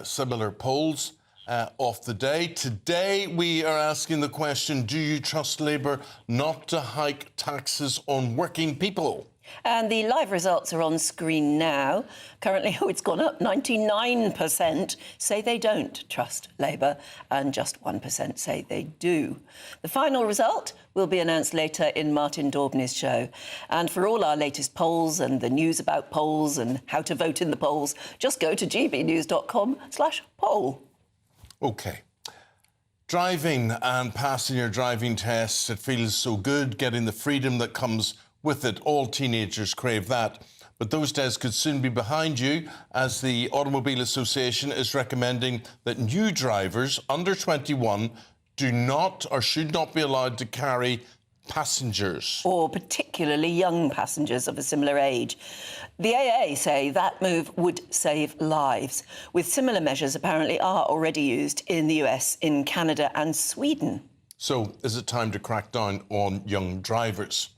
similar polls off the day. Today we are asking the question, do you trust Labour not to hike taxes on working people? And the live results are on screen now. Currently, it's gone up. 99% say they don't trust Labour and just 1% say they do. The final result will be announced later in Martin Daubney's show. And for all our latest polls and the news about polls and how to vote in the polls, just go to gbnews.com/poll. OK. Driving and passing your driving tests, it feels so good, getting the freedom that comes with it. All teenagers crave that. But those days could soon be behind you, as the Automobile Association is recommending that new drivers under 21 do not or should not be allowed to carry passengers. Or particularly young passengers of a similar age. The AA say that move would save lives, with similar measures apparently are already used in the US, in Canada and Sweden. So is it time to crack down on young drivers?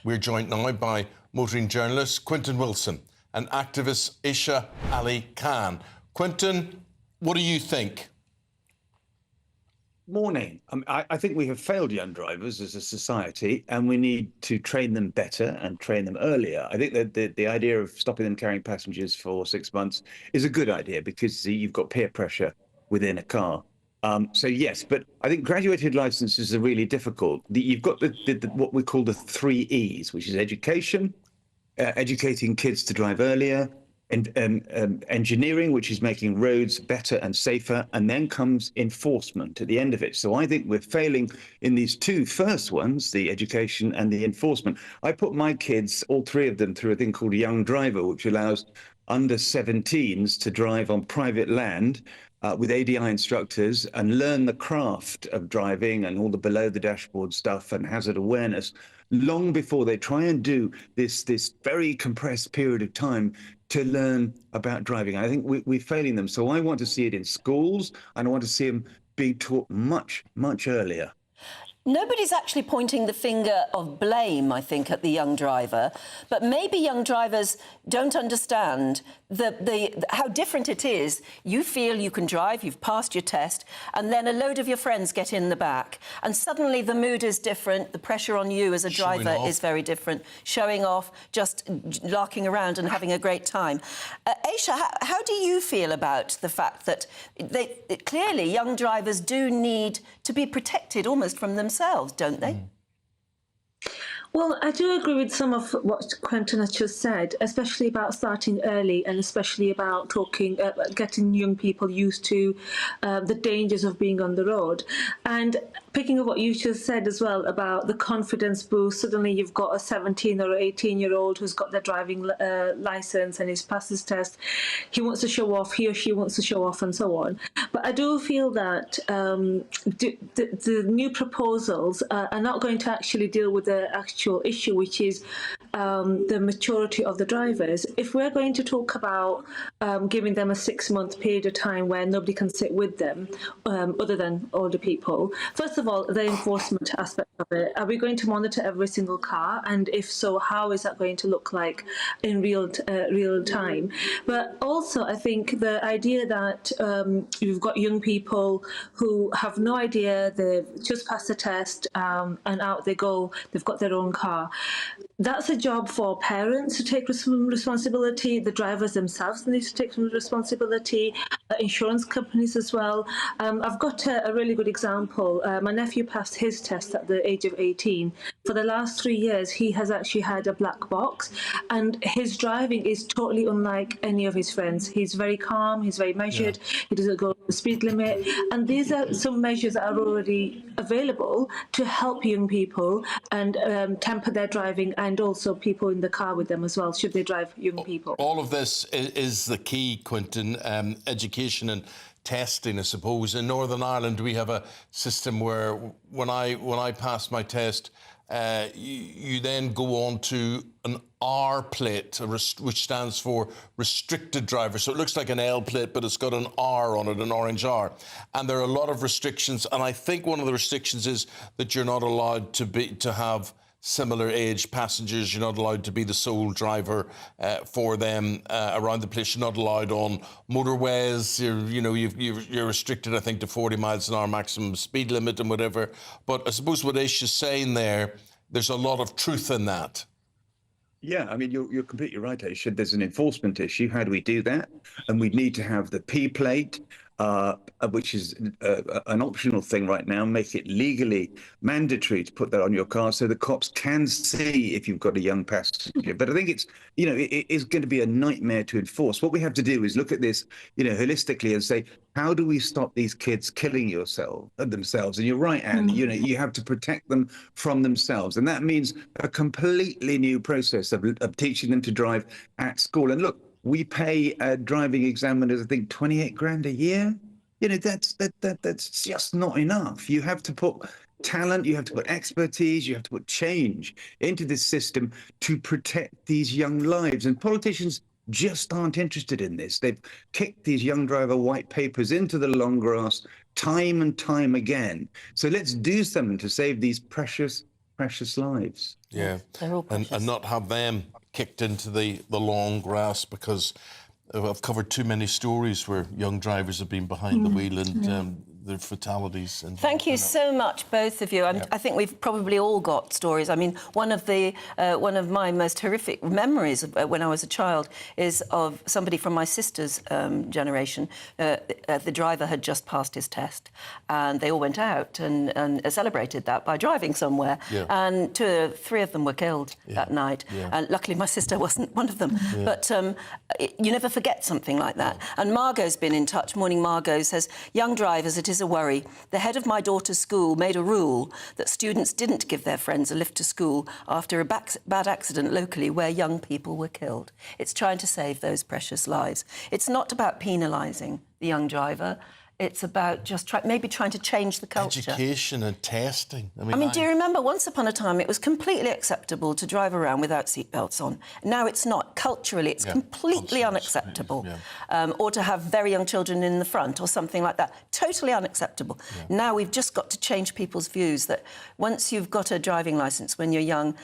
We're joined now by motoring journalist Quentin Wilson and activist Isha Ali Khan. Quentin, what do you think? Morning. I think we have failed young drivers as a society, and we need to train them better and train them earlier. I think that the idea of stopping them carrying passengers for 6 months is a good idea, because you've got peer pressure within a car. So yes, but I think graduated licenses are really difficult. You've got what we call the 3 E's, which is education, educating kids to drive earlier, and engineering, which is making roads better and safer, and then comes enforcement at the end of it. So I think we're failing in these two first ones, the education and the enforcement. I put my kids, all 3 of them, through a thing called a Young Driver, which allows under 17s to drive on private land with ADI instructors and learn the craft of driving and all the below the dashboard stuff and hazard awareness long before they try and do this very compressed period of time to learn about driving. I think we're failing them. So I want to see it in schools, and I want to see them being taught much, much earlier. Nobody's actually pointing the finger of blame, I think, at the young driver, but maybe young drivers don't understand how different it is. You feel you can drive, you've passed your test, and then a load of your friends get in the back, and suddenly the mood is different, the pressure on you as a driver is very different, showing off, just larking around and having a great time. Aisha, how do you feel about the fact that clearly young drivers do need to be protected almost from themselves, don't they? Well, I do agree with some of what Quentin has just said, especially about starting early, and especially about getting young people used to the dangers of being on the road. And picking up what you just said as well about the confidence boost, suddenly you've got a 17 or 18-year-old who's got their driving license and he's passed his test. He wants to show off, he or she wants to show off, and so on. But I do feel that the new proposals are not going to actually deal with the actual issue, which is the maturity of the drivers. If we're going to talk about giving them a 6-month period of time where nobody can sit with them, other than older people, first of all, the enforcement aspect of it. Are we going to monitor every single car? And if so, how is that going to look like in real time? But also, I think the idea that you've got young people who have no idea, they've just passed the test, and out they go, they've got their own car. That's a job for parents to take responsibility. The drivers themselves need to take some responsibility. Insurance companies as well. I've got a really good example. My nephew passed his test at the age of 18. For the last 3 years, he has actually had a black box, and his driving is totally unlike any of his friends. He's very calm, he's very measured, he doesn't go the speed limit, and these are some measures that are already available to help young people and temper their driving, and also people in the car with them as well, should they drive young people. All of this is the key, Quentin, education and testing, I suppose. In Northern Ireland, we have a system where when I pass my test, you then go on to an R plate, which stands for restricted driver. So it looks like an L plate, but it's got an R on it, an orange R. And there are a lot of restrictions. And I think one of the restrictions is that you're not allowed to have similar age passengers. You're not allowed to be the sole driver for them around the place. You're not allowed on motorways. You're restricted, I think, to 40 miles an hour maximum speed limit and whatever. But I suppose what Aisha's saying there's a lot of truth in that. Yeah, I mean, you're completely right, Aisha. There's an enforcement issue. How do we do that? And we need to have the P plate, which is an optional thing right now, make it legally mandatory to put that on your car so the cops can see if you've got a young passenger. But I think it's, it is going to be a nightmare to enforce. What we have to do is look at this, holistically and say, how do we stop these kids killing themselves? And you're right, Anne, you have to protect them from themselves. And that means a completely new process of teaching them to drive at school. And look, we pay driving examiners, I think, 28 grand a year. That's just not enough. You have to put talent, you have to put expertise, you have to put change into this system to protect these young lives. And politicians just aren't interested in this. They've kicked these young driver white papers into the long grass time and time again. So let's do something to save these precious lives. Yeah, and not have them kicked into the long grass, because I've covered too many stories where young drivers have been behind the wheel and their fatalities. And thank you so much, both of you. I think we've probably all got stories. I mean, one of my most horrific memories of when I was a child is of somebody from my sister's generation. The driver had just passed his test, and they all went out and celebrated that by driving somewhere. Yeah. And 2 or 3 of them were killed that night. Yeah. And luckily, my sister wasn't one of them. Yeah. But you never forget something like that. And Margot's been in touch. Morning, Margot says, young drivers, it is a worry. The head of my daughter's school made a rule that students didn't give their friends a lift to school after a bad accident locally where young people were killed. It's trying to save those precious lives. It's not about penalising the young driver. It's about just maybe trying to change the culture. Education and testing. I mean, do you remember once upon a time it was completely acceptable to drive around without seatbelts on? Now it's not. Culturally, it's completely unacceptable. Yeah. Or to have very young children in the front or something like that. Totally unacceptable. Yeah. Now we've just got to change people's views that once you've got a driving licence when you're young,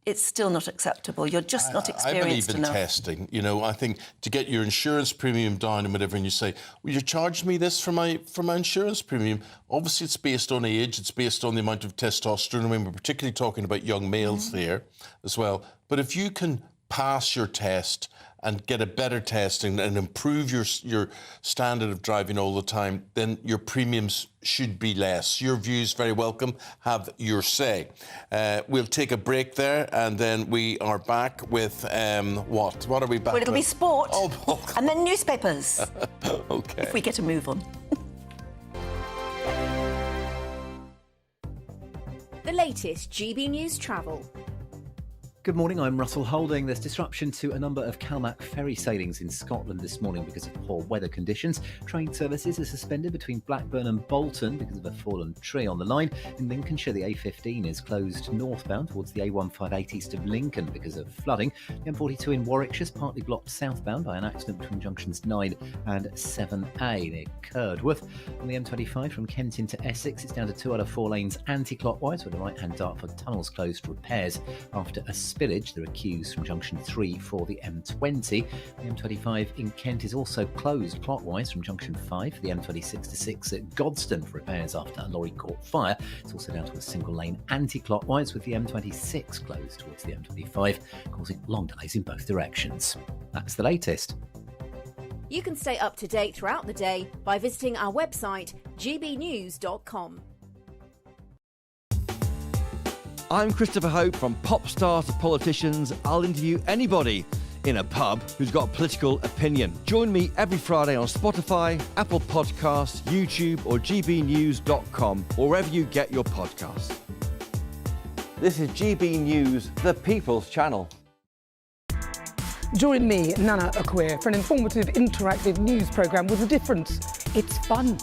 it's still not acceptable. You're just not experienced enough. I believe in testing. I think to get your insurance premium down and whatever, and you say, well, you charged me this for my insurance premium. Obviously, it's based on age. It's based on the amount of testosterone. I mean, we're particularly talking about young males there as well. But if you can pass your test and get a better testing and improve your standard of driving all the time, then your premiums should be less. Your views very welcome. Have your say. We'll take a break there, and then we are back with what? What are we back with? Well, it'll be sport, and then newspapers. OK. If we get a move on. The latest GB News travel. Good morning, I'm Russell Holding. There's disruption to a number of Calmac ferry sailings in Scotland this morning because of poor weather conditions. Train services are suspended between Blackburn and Bolton because of a fallen tree on the line. In Lincolnshire, the A15 is closed northbound towards the A158 east of Lincoln because of flooding. The M42 in Warwickshire is partly blocked southbound by an accident between junctions 9 and 7A near Curdworth. On the M25 from Kent into Essex, it's down to 2 out of 4 lanes anti-clockwise with the right-hand Dartford tunnels closed for repairs after a spillage. There are queues from junction 3 for the M20. The M25 in Kent is also closed clockwise from junction 5 for the M26 to 6 at Godstone for repairs after a lorry caught fire. It's also down to a single lane anti-clockwise with the M26 closed towards the M25, causing long delays in both directions. That's the latest. You can stay up to date throughout the day by visiting our website gbnews.com. I'm Christopher Hope. From pop stars to politicians, I'll interview anybody in a pub who's got a political opinion. Join me every Friday on Spotify, Apple Podcasts, YouTube or gbnews.com, or wherever you get your podcasts. This is GB News, the People's Channel. Join me, Nana Akwe, for an informative, interactive news programme with a difference. It's fun.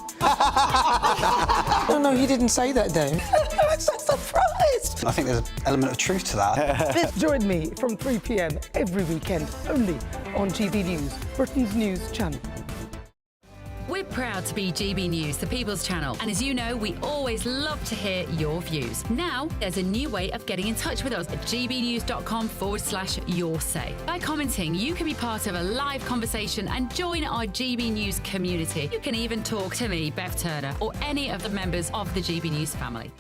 No, he didn't say that, Dave. I'm so surprised. I think there's an element of truth to that. Join me from 3 p.m. every weekend, only on GB News, Britain's news channel. We're proud to be GB News, the People's Channel. And as you know, we always love to hear your views. Now, there's a new way of getting in touch with us at gbnews.com/yoursay. By commenting, you can be part of a live conversation and join our GB News community. You can even talk to me, Bev Turner, or any of the members of the GB News family.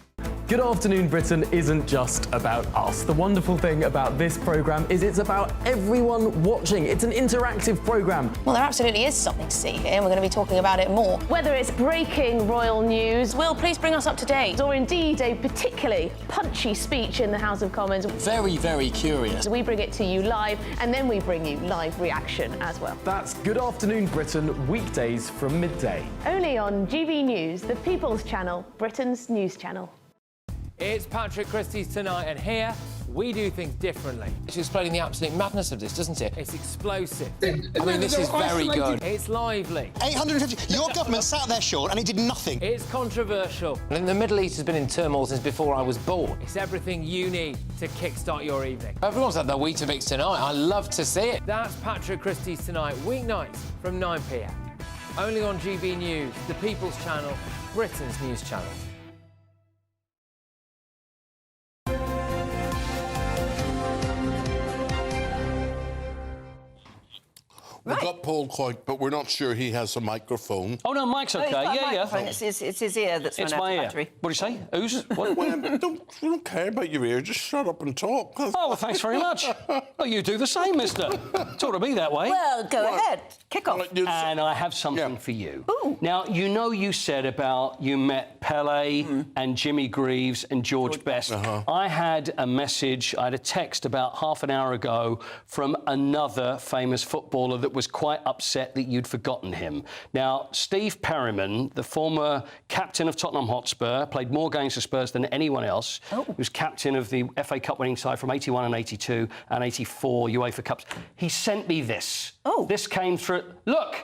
Good Afternoon Britain isn't just about us. The wonderful thing about this programme is it's about everyone watching. It's an interactive programme. Well, there absolutely is something to see here, and we're going to be talking about it more. Whether it's breaking royal news, Will, please bring us up to date. or indeed a particularly punchy speech in the House of Commons, Very, very curious. we bring it to you live, and then we bring you live reaction as well. That's Good Afternoon Britain, weekdays from midday. Only on GB News, the People's Channel, Britain's news channel. It's Patrick Christie's Tonight, and here we do things differently. It's explaining the absolute madness of this, doesn't it? It's explosive. I mean, this is very good. It's lively. 850. Your government sat there short and it did nothing. It's controversial. And the Middle East has been in turmoil since before I was born. It's everything you need to kickstart your evening. Everyone's had their Weetabix tonight. I love to see it. That's Patrick Christie's Tonight, weeknights from 9 p.m. Only on GB News, the People's Channel, Britain's news channel. We've got Paul Coit, but we're not sure he has a microphone. Oh, no, mic's No, he's okay. got a Yeah, yeah. microphone. It's his ear that's It's run out my of ear. battery. What do you say? Who's? What? Well, we don't care about your ear. Just shut up and talk. Oh, well, thanks very much. Oh, you do the same, mister. Talk to me that way. Well, go ahead. Kick off. And I have something for you. Now, you said about you met Pele and Jimmy Greaves and George Best. I had a message, I had a text about half an hour ago from another famous footballer that was quite upset that you'd forgotten him. Now, Steve Perryman, the former captain of Tottenham Hotspur, played more games for Spurs than anyone else. He was captain of the FA Cup winning side from 81 and 82 and 84 UEFA Cups. He sent me this. This came through. Look!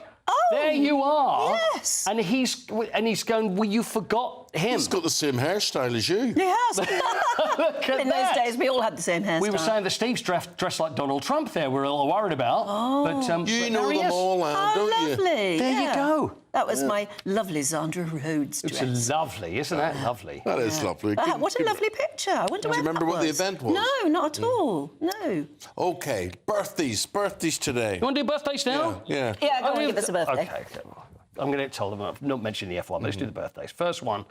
There you are. Yes. And he's going, well, you forgot him. He's got the same hairstyle as you. He has. Look at In that. those days, we all had the same hairstyle. We were saying that Steve's dressed like Donald Trump there. We're a little worried about. But, You but know there he them is. all, Anne, don't you? Lovely. There you go. That was my lovely Zandra Rhodes dress. It's lovely, isn't that lovely? That is lovely. What a lovely picture. I wonder Do where you remember that what the was. event was? No, not at all. No. OK, birthdays today. You want to do birthdays now? Yeah. Yeah, go on, give us a birthday. Okay. I'm going to tell them. I've not mentioned the F1. Let's do the birthdays. First one,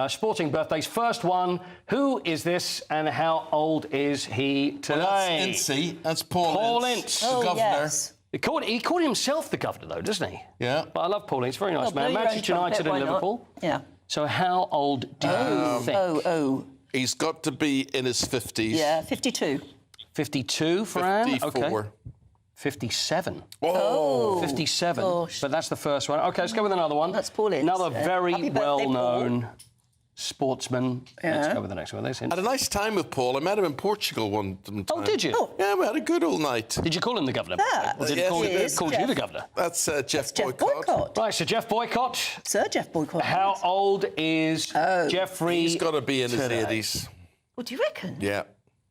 sporting birthdays. First one, who is this and how old is he today? Well, that's Ince. That's Paul Ince, the governor. Yes. He called himself the governor, though, doesn't he? Yeah. But I love Paul Ince. Very nice Well, man. blow your own Manchester United trumpet, and why not? Liverpool. Yeah. So how old do you think? He's got to be in his 50s. Yeah, 52. 52 for Anne? 54. Okay. 57. Oh. 57. Gosh. But that's the first one. OK, let's go with another one. That's Paul Ince. Another very Happy birthday, well-known sportsman. Let's Yeah. go with the next one. There's him. Had a nice time with Paul. I met him in Portugal one time. Oh, did you? Yeah, we had a good old night. Did you call him the governor? Or did Yes, he it call is. you the governor? That's Jeff Jeff Boycott. Boycott. Right, so Jeff Boycott. Sir Jeff Boycott. How old is Jeffrey? He's got to be in his today? 80s. What do you reckon? Yeah.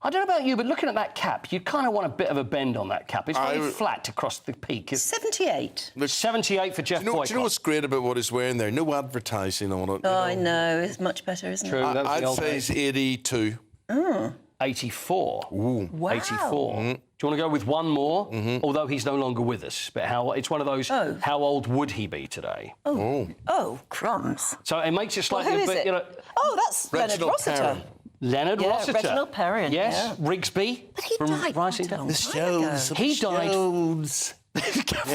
I don't know about you, but looking at that cap, you kind of want a bit of a bend on that cap. It's very flat across the peak. 78. 78 for Jeff Boycott. Do you know what's great about what he's wearing there? No advertising on it. Oh, I know. It's much better, isn't True, it? that's the I'd old say days. he's 82. Oh. 84. Ooh. Wow. 84. Do you want to go with one more? Although he's no longer with us. But it's one of those, how old would he be today? Oh, crumbs. So it makes it slightly Well, who is a bit, it? Oh, that's Leonard Reginald Rossiter. Perrin. Leonard Yeah, Rossiter. Reginald Perrin, Yes, yeah. Rigsby. But he from died Rising quite a long The time ago. Stones. He died. Stones.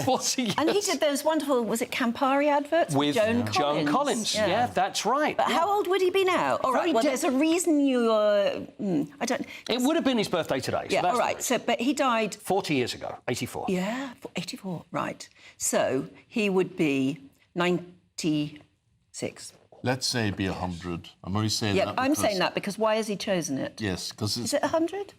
Was he? And he did those wonderful, was it Campari adverts? With Joan Joan Collins. Collins. Yeah, that's right. But how old would he be now? All right, Very well, di- there's a reason you're... I don't... It would have been his birthday today. So Yeah, that's all the right. reason. So, but he died... 40 years ago, 84. Yeah, 84, right. So he would be 96. Let's say be 100. I'm only saying Yeah, that I'm because- saying that because why has he chosen it? Yes, because Is it's it 100?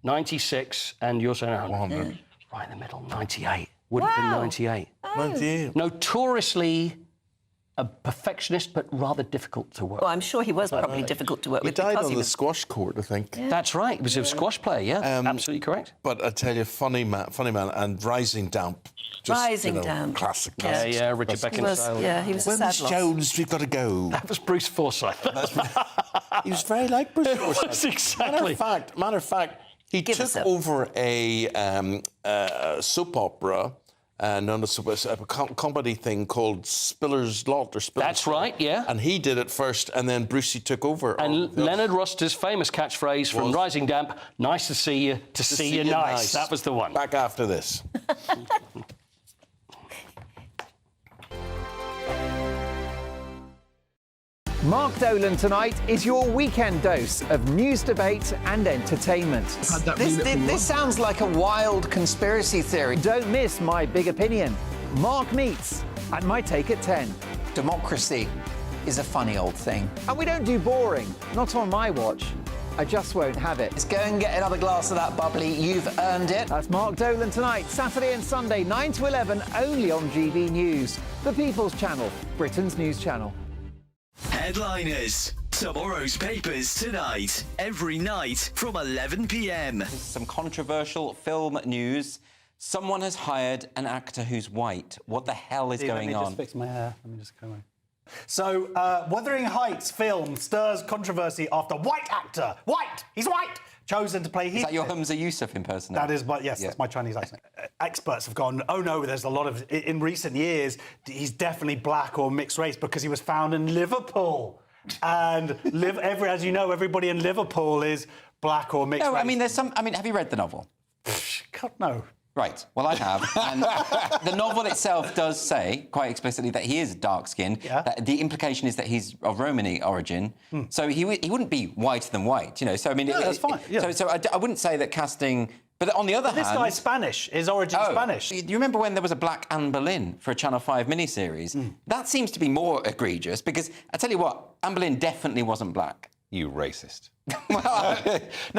96, and you're saying 100. 100. Right in the middle, 98. Would have been Wow. 98. 98. Notoriously a perfectionist, but rather difficult to work. Well, I'm sure he was probably difficult to work He with died because on he the was... squash court, I think. That's right. He was a squash player, yeah. Absolutely correct. But I tell you, funny man, and Rising Damp. Rising Damp. Classic. Yeah, yeah, Richard He was, Beckinsale. yeah, he was a When sad Miss loss. Jones, we've got to go. That was Bruce Forsyth. He was very like Bruce Forsyth. was exactly. Matter of fact, he took over a soap opera and on a comedy thing called Spiller's Lot or Spiller's. That's right, yeah. And he did it first, and then Brucey took over. And Leonard Rossiter's famous catchphrase from Rising Damp, "Nice to see you, to see you nice." That was the one. Back after this. Mark Dolan tonight is your weekend dose of news, debate and entertainment. This sounds like a wild conspiracy theory. Don't miss my big opinion. Mark Meets and my take at 10. Democracy is a funny old thing. And we don't do boring, not on my watch. I just won't have it. Let's go and get another glass of that bubbly. You've earned it. That's Mark Dolan tonight, Saturday and Sunday, 9 to 11, only on GB News, the People's Channel, Britain's news channel. Headliners. Tomorrow's papers tonight. Every night from 11 p.m. Some controversial film news. Someone has hired an actor who's white. What the hell is going on? Let me just fix my hair. Let me just come on. So, Wuthering Heights film stirs controversy after white actor, he's white, chosen to play Is that your Hamza Yusuf impersonator? That is, that's my Chinese accent. Experts have gone, oh no, there's a lot of, in recent years, he's definitely black or mixed race because he was found in Liverpool. And as you know, everybody in Liverpool is black or mixed race. I mean, have you read the novel? God, no. Right, well, I have. And the novel itself does say, quite explicitly, that he is dark-skinned. Yeah. That the implication is that he's of Romani origin. So he wouldn't be whiter than white, you know. So, I mean... that's fine. Yeah. So I wouldn't say that casting... But on the other hand... This guy's Spanish. His origin's Spanish. Do you remember when there was a black Anne Boleyn for a Channel 5 miniseries? That seems to be more egregious, because, I tell you what, Anne Boleyn definitely wasn't black. You racist. No,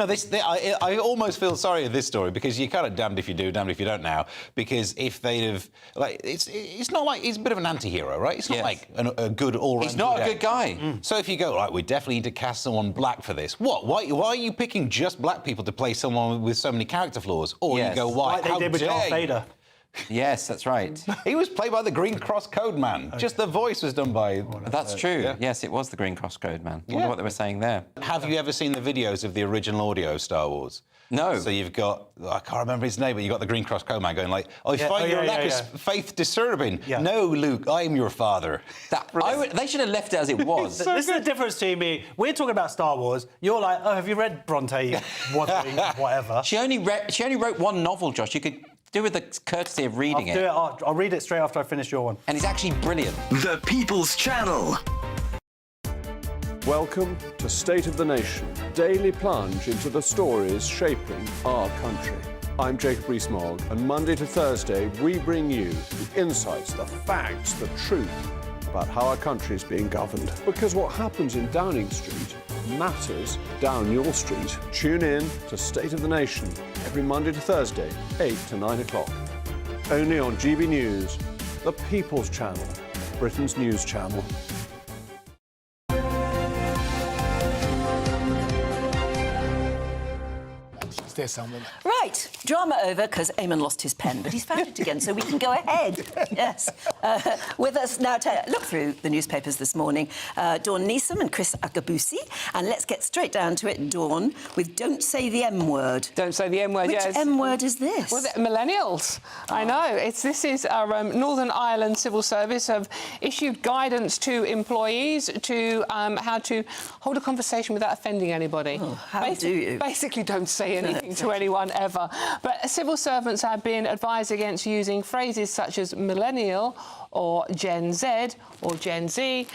I almost feel sorry in this story because you're kind of damned if you do, damned if you don't now. Because if they'd have, it's not like he's a bit of an anti-hero, right? It's not like a good all-round. He's not a good guy. So if you go, right, we definitely need to cast someone black for this. What? Why are you picking just black people to play someone with so many character flaws? Or you go, why? Like they did with Darth Vader. Yes, that's right. He was played by the Green Cross Code Man. Okay. Just the voice was done by... That's true. Yeah. Yes, it was the Green Cross Code Man. I wonder what they were saying there. Have you ever seen the videos of the original audio of Star Wars? No. So you've got... I can't remember his name, but you've got the Green Cross Code Man going like, I find your lack of faith disturbing. Yeah. No, Luke, I am your father. They should have left it as it was. This is the difference between me. We're talking about Star Wars. You're like, oh, have you read Bronte, Wuthering, whatever? She only wrote one novel, Josh. You could... do with the courtesy of reading it. I'll read it straight after I finish your one. And it's actually brilliant. The People's Channel. Welcome to State of the Nation, daily plunge into the stories shaping our country. I'm Jacob Rees-Mogg, and Monday to Thursday we bring you the insights, the facts, the truth about how our country is being governed. Because what happens in Downing Street matters down your street. Tune in to State of the Nation every Monday to Thursday, 8 to 9 o'clock. Only on GB News, the People's Channel, Britain's news channel. Right, drama over because Eamonn lost his pen, but he's found it again, so we can go ahead. Yes. With us now to look through the newspapers this morning, Dawn Neeson and Chris Akabusi. And let's get straight down to it, Dawn, with Don't Say the M Word. Don't say the M word, Which M word is this? Well, millennials. I know. This is our Northern Ireland Civil Service have issued guidance to employees to how to hold a conversation without offending anybody. Oh, how do you? Basically, don't say anything to anyone ever. But civil servants have been advised against using phrases such as millennial or Gen Z or Gen Z,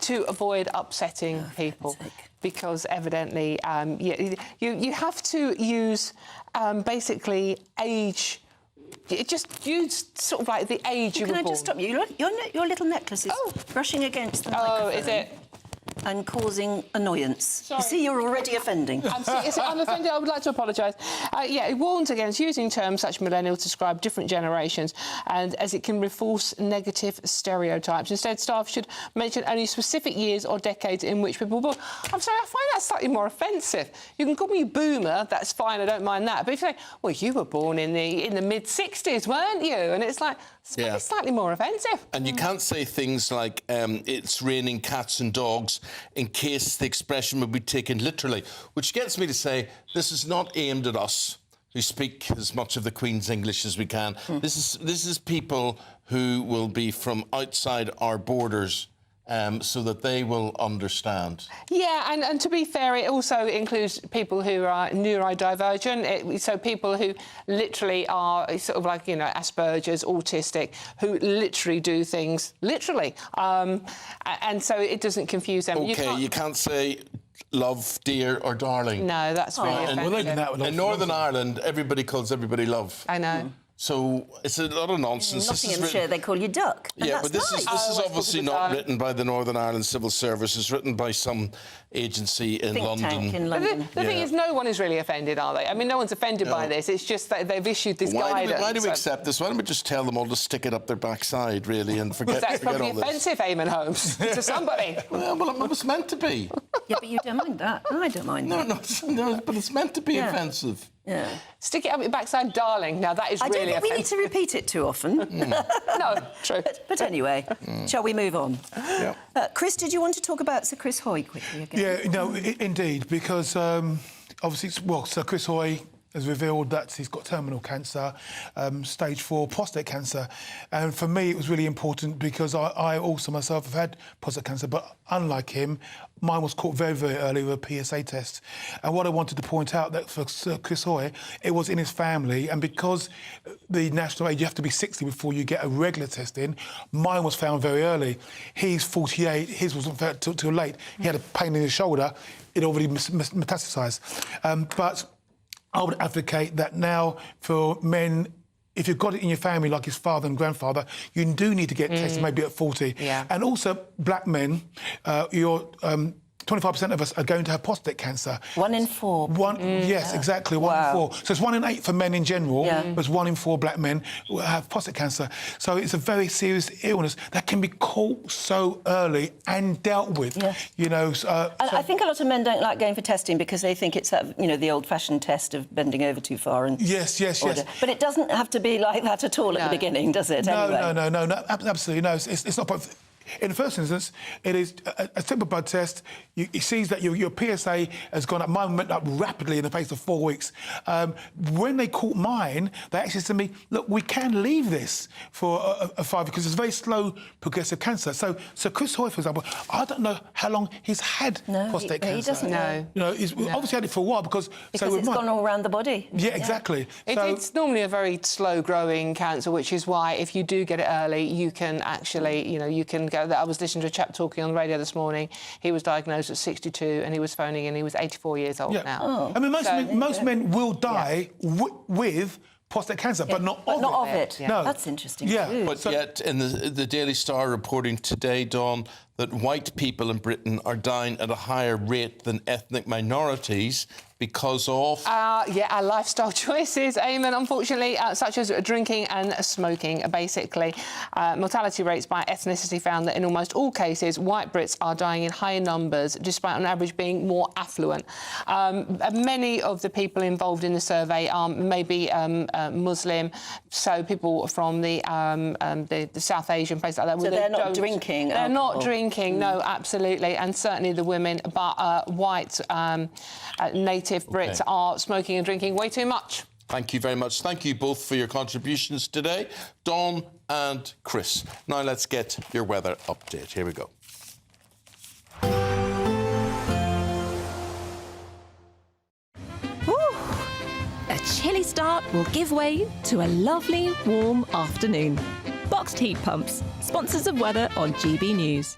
to avoid upsetting people. Because evidently, you have to use basically age. Just use sort of like the age you were born. Can I just stop you? Your little necklace is brushing against the microphone. Oh, is it? And causing annoyance. Sorry. You see, you're already offending. I'm offended. I would like to apologise. It warns against using terms such as millennial to describe different generations, and as it can reinforce negative stereotypes. Instead, staff should mention only specific years or decades in which people were born. I'm sorry, I find that slightly more offensive. You can call me boomer, that's fine, I don't mind that. But if you say, well, you were born in the mid-60s, weren't you? And it's like, it's slightly more offensive. And you can't say things like, it's raining cats and dogs, in case the expression would be taken literally, which gets me to say, this is not aimed at us. who speak as much of the Queen's English as we can. This is people who will be from outside our borders, so that they will understand. Yeah, and to be fair, it also includes people who are neurodivergent, so people who literally are sort of like, you know, Asperger's, autistic, who literally do things literally, and so it doesn't confuse them. OK, you can't say love, dear or darling. No, that's really offensive. In Northern Ireland, everybody calls everybody love. I know. So it's a lot of nonsense. In Nottinghamshire, they call you duck. And Yeah, that's but this nice. is obviously not written by the Northern Ireland Civil Service. It's written by some agency in Think London. tank in London. The thing is, no one is really offended, are they? I mean, no one's offended by this. It's just that they've issued this guidance. Why do we accept this? Why don't we just tell them all to stick it up their backside, really, and forget That's all probably this? offensive, Eamonn Holmes, to somebody. Well, it was meant to be. Yeah, but you don't mind that. I don't mind that. No, but it's meant to be offensive. Yeah. Stick it up your backside, darling. Now, that is I really don't think we need to repeat it too often. No, true. But anyway, shall we move on? Yeah. Chris, did you want to talk about Sir Chris Hoy quickly again? Yeah, no, indeed, because obviously, Sir Chris Hoy has revealed that he's got terminal cancer, stage 4 prostate cancer. And for me, it was really important because I also myself have had prostate cancer, but unlike him, mine was caught very, very early with a PSA test. And what I wanted to point out that for Sir Chris Hoy, it was in his family, and because the national age, you have to be 60 before you get a regular test in, mine was found very early. He's 48, his wasn't found till late. He had a pain in his shoulder, it already metastasised. But I would advocate that now for men, if you've got it in your family, like his father and grandfather, you do need to get tested maybe at 40. Yeah. And also, black men, 25% of us are going to have prostate cancer. 1 in 4. Yes, exactly, 1 in 4. So it's 1 in 8 for men in general, but it's 1 in 4 black men who have prostate cancer. So it's a very serious illness that can be caught so early and dealt with. Yeah. You know, I think a lot of men don't like going for testing because they think it's that, you know, the old-fashioned test of bending over too far and yes. But it doesn't have to be like that at all at the beginning, does it? No, anyway? no, absolutely no. It's not. In the first instance, it is a simple blood test. It sees that your PSA has gone up. Mine went up rapidly in the space of 4 weeks. When they caught mine, they actually said to me, look, we can leave this for a 5 because it's very slow progressive cancer. So Chris Hoy, for example, I don't know how long he's had prostate cancer. He doesn't know. You know, he's obviously had it for a while because it's gone all around the body. Yeah, exactly. It's normally a very slow-growing cancer, which is why if you do get it early, you can actually, you know, you can go. I was listening to a chap talking on the radio this morning. He was diagnosed at 62 and he was phoning in. He was 84 years old now. Oh. I mean, most men will die with prostate cancer, but not of it. No. That's interesting. Yeah. But yet, in the Daily Star reporting today, Dawn, that white people in Britain are dying at a higher rate than ethnic minorities because of... our lifestyle choices, Eamonn, unfortunately, such as drinking and smoking, basically. Mortality rates by ethnicity found that in almost all cases, white Brits are dying in higher numbers, despite on average being more affluent. Many of the people involved in the survey are maybe Muslim, so people from the South Asian places like that. So they're not drinking They're alcohol. not drinking, no, absolutely, and certainly the women, but white native Brits are smoking and drinking way too much. Thank you very much. Thank you both for your contributions today, Dawn and Chris. Now let's get your weather update. Here we go. A chilly start will give way to a lovely, warm afternoon. Boxed heat pumps, sponsors of weather on GB News.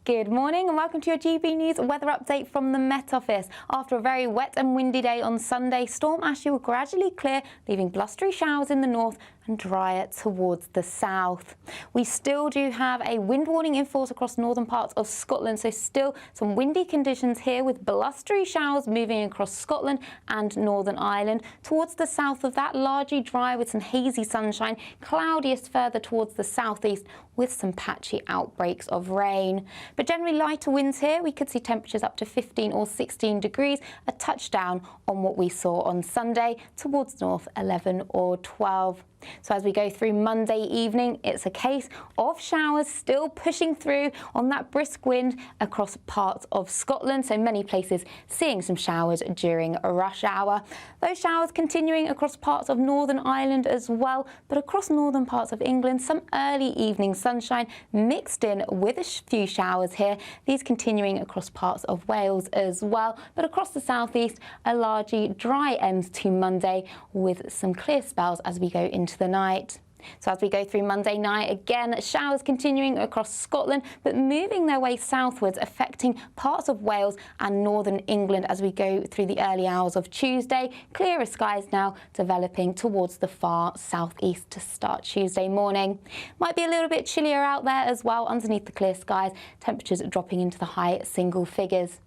Good morning and welcome to your GB News weather update from the Met Office. After a very wet and windy day on Sunday, storm Ashley will gradually clear, leaving blustery showers in the north and drier towards the south. We still do have a wind warning in force across northern parts of Scotland, so still some windy conditions here with blustery showers moving across Scotland and Northern Ireland. Towards the south of that, largely dry with some hazy sunshine, cloudiest further towards the southeast with some patchy outbreaks of rain. But generally lighter winds here. We could see temperatures up to 15 or 16 degrees, a touchdown on what we saw on Sunday, towards north 11 or 12. So as we go through Monday evening, it's a case of showers still pushing through on that brisk wind across parts of Scotland. So many places seeing some showers during a rush hour. Those showers continuing across parts of Northern Ireland as well, but across northern parts of England, some early evening sunshine mixed in with a few showers here. These continuing across parts of Wales as well, but across the southeast, a largely dry end to Monday with some clear spells as we go into the night. So as we go through Monday night, again, showers continuing across Scotland, but moving their way southwards, affecting parts of Wales and northern England as we go through the early hours of Tuesday. Clearer skies now developing towards the far southeast to start Tuesday morning. Might be a little bit chillier out there as well underneath the clear skies, temperatures dropping into the high single figures.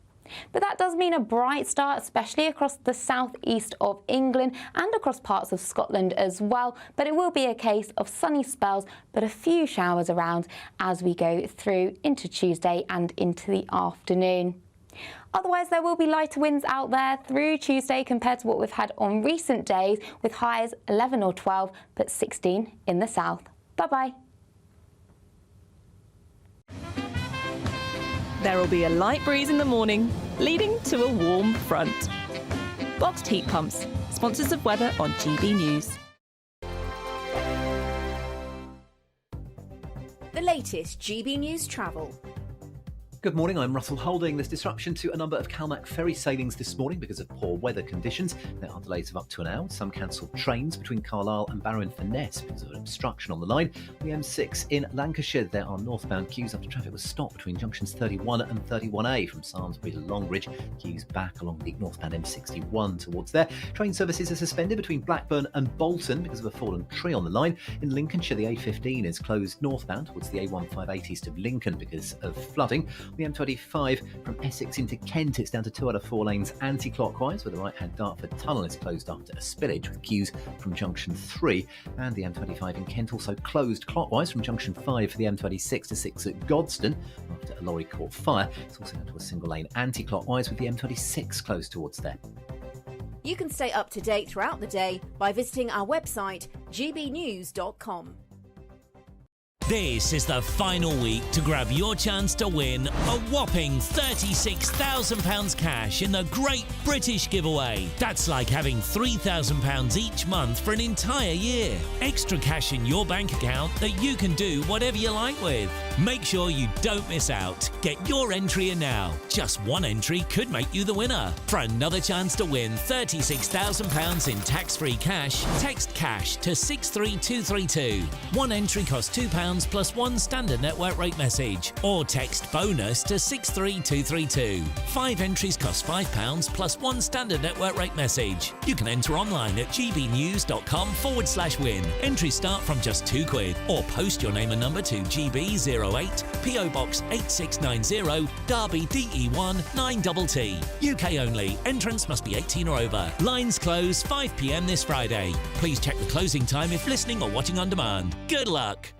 But that does mean a bright start, especially across the southeast of England and across parts of Scotland as well. But it will be a case of sunny spells, but a few showers around as we go through into Tuesday and into the afternoon. Otherwise, there will be lighter winds out there through Tuesday compared to what we've had on recent days, with highs 11 or 12, but 16 in the south. Bye-bye. There will be a light breeze in the morning, leading to a warm front. Boxed heat pumps, sponsors of weather on GB News. The latest GB News travel. Good morning, I'm Russell Holding. There's disruption to a number of CalMac ferry sailings this morning because of poor weather conditions. There are delays of up to an hour. Some cancelled trains between Carlisle and Barrow-in-Furness because of an obstruction on the line. On the M6 in Lancashire, there are northbound queues after traffic was stopped between junctions 31 and 31A from Samlesbury to Longridge. Queues back along the northbound M61 towards there. Train services are suspended between Blackburn and Bolton because of a fallen tree on the line. In Lincolnshire, the A15 is closed northbound towards the A158 east of Lincoln because of flooding. The M25 from Essex into Kent, it's down to 2 out of 4 lanes anti-clockwise, with the right-hand Dartford Tunnel is closed after a spillage with queues from junction 3. And the M25 in Kent also closed clockwise from junction 5 for the M26 to 6 at Godstone after a lorry caught fire. It's also down to a single lane anti-clockwise with the M26 closed towards there. You can stay up to date throughout the day by visiting our website, gbnews.com. This is the final week to grab your chance to win a whopping £36,000 cash in the Great British Giveaway. That's like having £3,000 each month for an entire year. Extra cash in your bank account that you can do whatever you like with. Make sure you don't miss out. Get your entry in now. Just one entry could make you the winner. For another chance to win £36,000 in tax-free cash, text cash to 63232. One entry costs £2 plus one standard network rate message, or text bonus to 63232. 5 entries cost £5 plus one standard network rate message. You can enter online at gbnews.com/win. Entries start from just £2, or post your name and number to GB08 PO Box 8690 Derby DE1 9TT. UK only. Entrance must be 18 or over. Lines close 5 p.m. this Friday. Please check the closing time if listening or watching on demand. Good luck.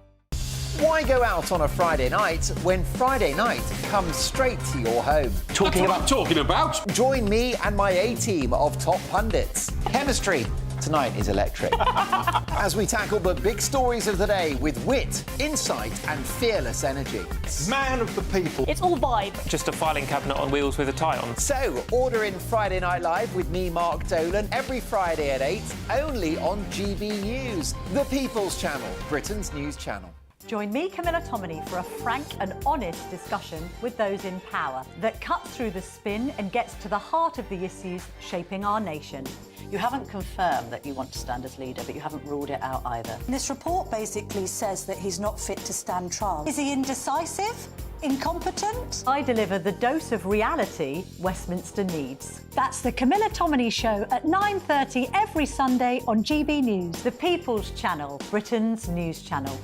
Why go out on a Friday night when Friday night comes straight to your home? Talking about? Join me and my A-team of top pundits. Chemistry tonight is electric. As we tackle the big stories of the day with wit, insight and fearless energy. Man of the people. It's all vibe. Just a filing cabinet on wheels with a tie on. So, order in Friday Night Live with me, Mark Dolan, every Friday at 8, only on GB News, the People's Channel, Britain's news channel. Join me, Camilla Tominey, for a frank and honest discussion with those in power that cuts through the spin and gets to the heart of the issues shaping our nation. You haven't confirmed that you want to stand as leader, but you haven't ruled it out either. This report basically says that he's not fit to stand trial. Is he indecisive? Incompetent? I deliver the dose of reality Westminster needs. That's the Camilla Tominey Show at 9:30 every Sunday on GB News, the People's Channel, Britain's news channel.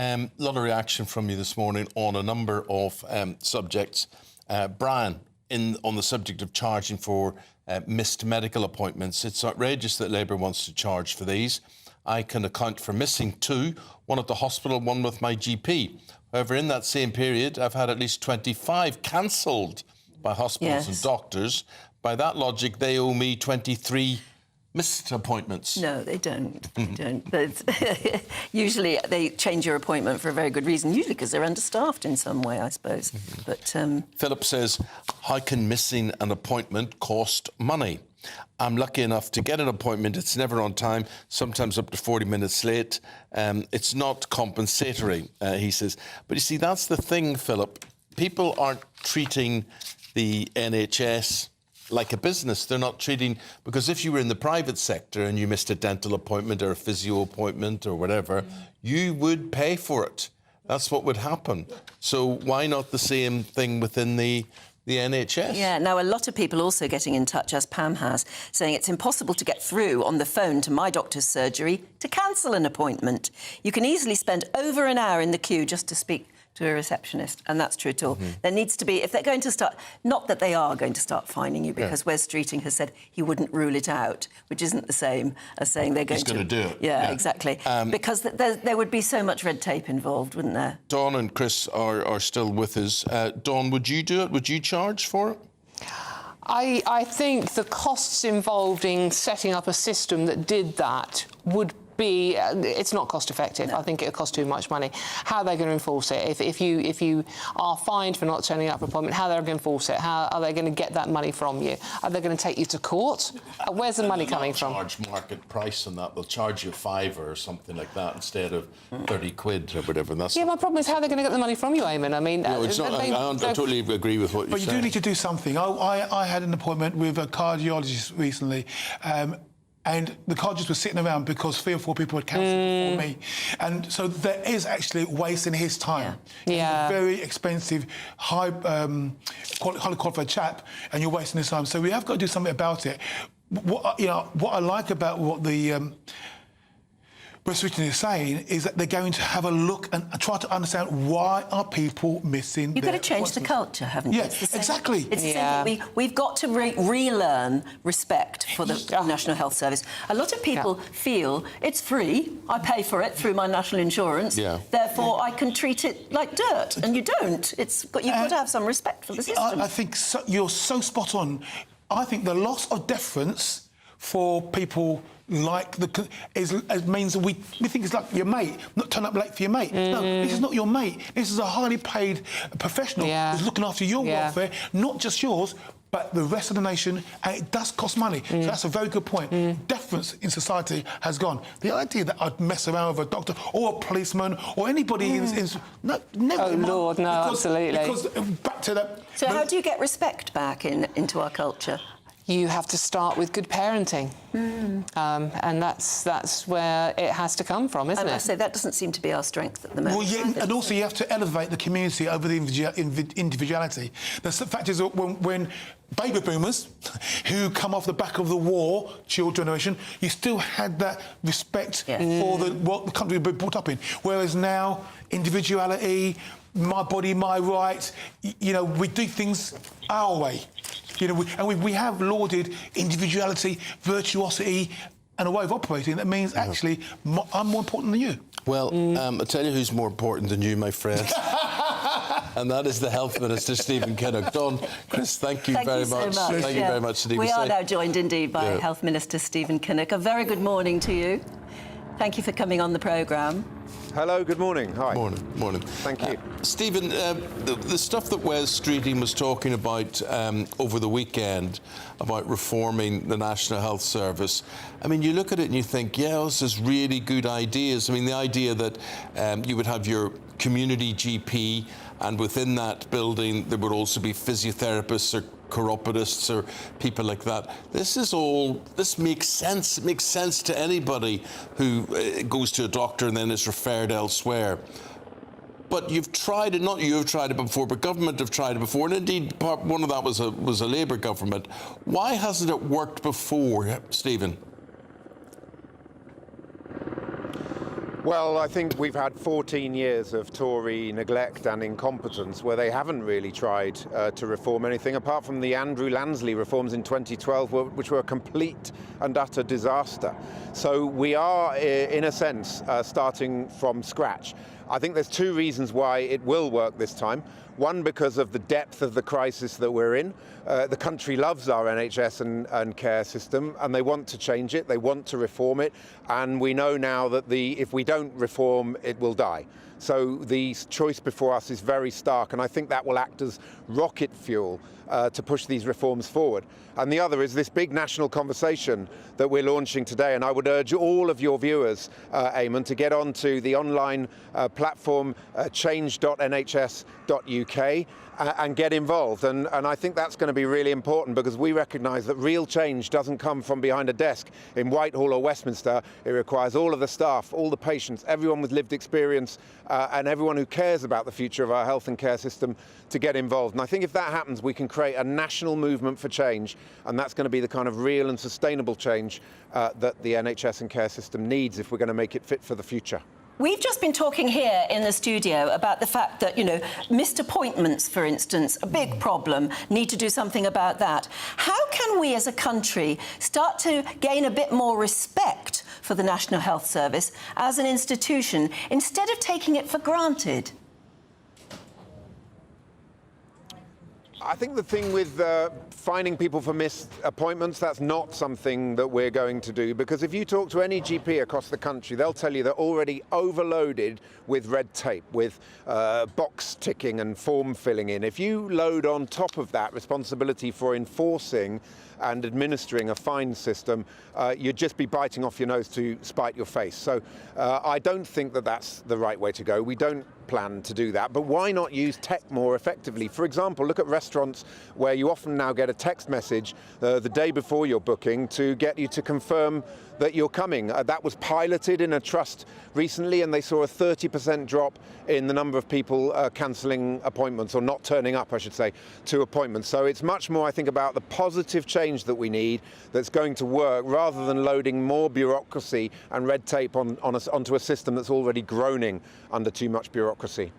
A lot of reaction from you this morning on a number of subjects. Brian, on the subject of charging for missed medical appointments, it's outrageous that Labour wants to charge for these. I can account for missing 2, one at the hospital, one with my GP. However, in that same period, I've had at least 25 cancelled by hospitals and doctors. by that logic, they owe me 23 missed appointments. No, they don't. They don't. But usually they change your appointment for a very good reason, usually because they're understaffed in some way, I suppose. But Philip says, how can missing an appointment cost money? I'm lucky enough to get an appointment. It's never on time, sometimes up to 40 minutes late. It's not compensatory, he says. But you see, that's the thing, Philip. People aren't treating the NHS like a business. They're not treating... Because if you were in the private sector and you missed a dental appointment or a physio appointment or whatever, you would pay for it. That's what would happen. So why not the same thing within the NHS? Yeah, now a lot of people also getting in touch, as Pam has, saying it's impossible to get through on the phone to my doctor's surgery to cancel an appointment. You can easily spend over an hour in the queue just to speak to a receptionist, and that's true at all. There needs to be, if they're going to start, not that they are going to start fining you, because Wes Streeting has said he wouldn't rule it out, which isn't the same as saying they're going He's going to do it. Yeah, exactly. Because there would be so much red tape involved, wouldn't there? Dawn and Chris are still with us. Dawn, would you do it? Would you charge for it? I think the costs involved in setting up a system that did that would be... it's not cost effective. No. I think it'll cost too much money. How are they going to enforce it? If you are fined for not turning up for an appointment, how are they going to enforce it? How are they going to get that money from you? Are they going to take you to court? Where's the money coming from? They'll charge market price on that. They'll charge you £5 or something like that instead of 30 quid or whatever. That's my problem is how they're going to get the money from you, Eamonn. I mean... No, it's not, I totally agree with what you're saying. But you do need to do something. I had an appointment with a cardiologist recently, and the cardiologist was sitting around because 3 or 4 people had cancelled before me. And so there is actually wasting his time. Yeah. He's a very expensive, highly qualified chap, and you're wasting his time. So we have got to do something about it. What I like about what the Wes Streeting is saying is that they're going to have a look and try to understand why are people missing. You've got to change the culture, haven't you? Yeah, exactly. It's the same thing. We've got to relearn respect for the National Health Service. A lot of people feel it's free. I pay for it through my national insurance. Therefore, I can treat it like dirt, and you don't. You've got to have some respect for the system. I think you're so spot on. I think the loss of deference for people like means that we think it's like your mate, not turn up late for your mate. No, this is not your mate. This is a highly paid professional who's looking after your welfare, not just yours, but the rest of the nation, and it does cost money. So that's a very good point. Deference in society has gone. The idea that I'd mess around with a doctor or a policeman or anybody no, never. Oh, Lord, no, absolutely. Because back to that... So how do you get respect back into our culture? You have to start with good parenting, and that's where it has to come from, isn't it? And I say that doesn't seem to be our strength at the moment. Well, yeah, and also you have to elevate the community over the individuality. The fact is that when baby boomers, who come off the back of the war, child generation, you still had that respect for what the country had been brought up in. Whereas now, individuality, my body, my right, we do things our way. We have lauded individuality, virtuosity, and a way of operating that means actually I'm more important than you. Well, I'll tell you who's more important than you, my friend. And that is the Health Minister, Stephen Kinnock. Dawn, Chris, thank you very much. Thank you very much, Stephen. We are now joined indeed by Health Minister Stephen Kinnock. A very good morning to you. Thank you for coming on the programme. Hello, good morning. Hi. Morning. Thank you. Stephen, the stuff that Wes Streeting was talking about over the weekend about reforming the National Health Service, I mean, you look at it and you think, this is really good ideas. I mean, the idea that you would have your community GP, and within that building there would also be physiotherapists or chiropodists or people like that. This makes sense. It makes sense to anybody who goes to a doctor and then is referred elsewhere. But you've tried it, not you have tried it before, but government have tried it before, and indeed one of that was a Labour government. Why hasn't it worked before, Stephen? Well, I think we've had 14 years of Tory neglect and incompetence where they haven't really tried to reform anything, apart from the Andrew Lansley reforms in 2012, which were a complete and utter disaster. So we are, in a sense, starting from scratch. I think there's two reasons why it will work this time. One, because of the depth of the crisis that we're in. The country loves our NHS and care system, and they want to change it, they want to reform it, and we know now that if we don't reform, it will die. So the choice before us is very stark, and I think that will act as rocket fuel to push these reforms forward. And the other is this big national conversation that we're launching today, and I would urge all of your viewers, Eamonn, to get onto the online platform change.nhs.uk and get involved. And I think that's going to be really important, because we recognise that real change doesn't come from behind a desk in Whitehall or Westminster. It requires all of the staff, all the patients, everyone with lived experience, and everyone who cares about the future of our health and care system to get involved. And I think if that happens, we can create a national movement for change, and that's going to be the kind of real and sustainable change that the NHS and care system needs if we're going to make it fit for the future. We've just been talking here in the studio about the fact that, you know, missed appointments, for instance, a big problem, need to do something about that. How can we as a country start to gain a bit more respect for the National Health Service as an institution instead of taking it for granted? I think the thing with fining people for missed appointments, that's not something that we're going to do, because if you talk to any GP across the country, they'll tell you they're already overloaded with red tape, with box ticking and form filling in. If you load on top of that responsibility for enforcing and administering a fine system, you'd just be biting off your nose to spite your face. So I don't think that that's the right way to go. We don't plan to do that, but why not use tech more effectively? For example, look at restaurants where you often now get a text message the day before your booking to get you to confirm that you're coming. That was piloted in a trust recently, and they saw a 30% drop in the number of people cancelling appointments, or not turning up, I should say, to appointments. So it's much more, I think, about the positive change that we need that's going to work, rather than loading more bureaucracy and red tape onto a system that's already groaning under too much bureaucracy.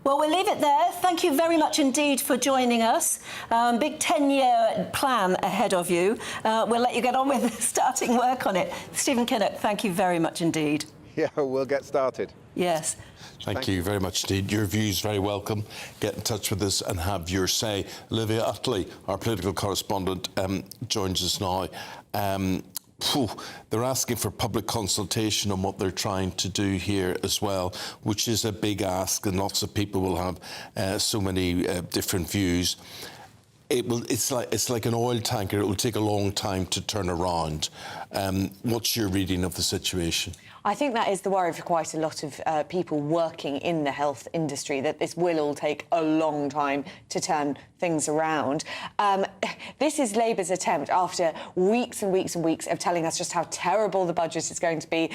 Well, we'll leave it there. Thank you very much indeed for joining us. Big 10-year plan ahead of you. We'll let you get on with starting work on it. Stephen Kinnock, thank you very much indeed. Yeah, we'll get started. Yes. Thank you very much indeed. Your views very welcome. Get in touch with us and have your say. Olivia Utley, our political correspondent, joins us now. They're asking for public consultation on what they're trying to do here as well, which is a big ask, and lots of people will have so many different views. It's like an oil tanker. It will take a long time to turn around. What's your reading of the situation? I think that is the worry for quite a lot of people working in the health industry, that this will all take a long time to turn things around. This is Labour's attempt, after weeks and weeks and weeks of telling us just how terrible the budget is going to be,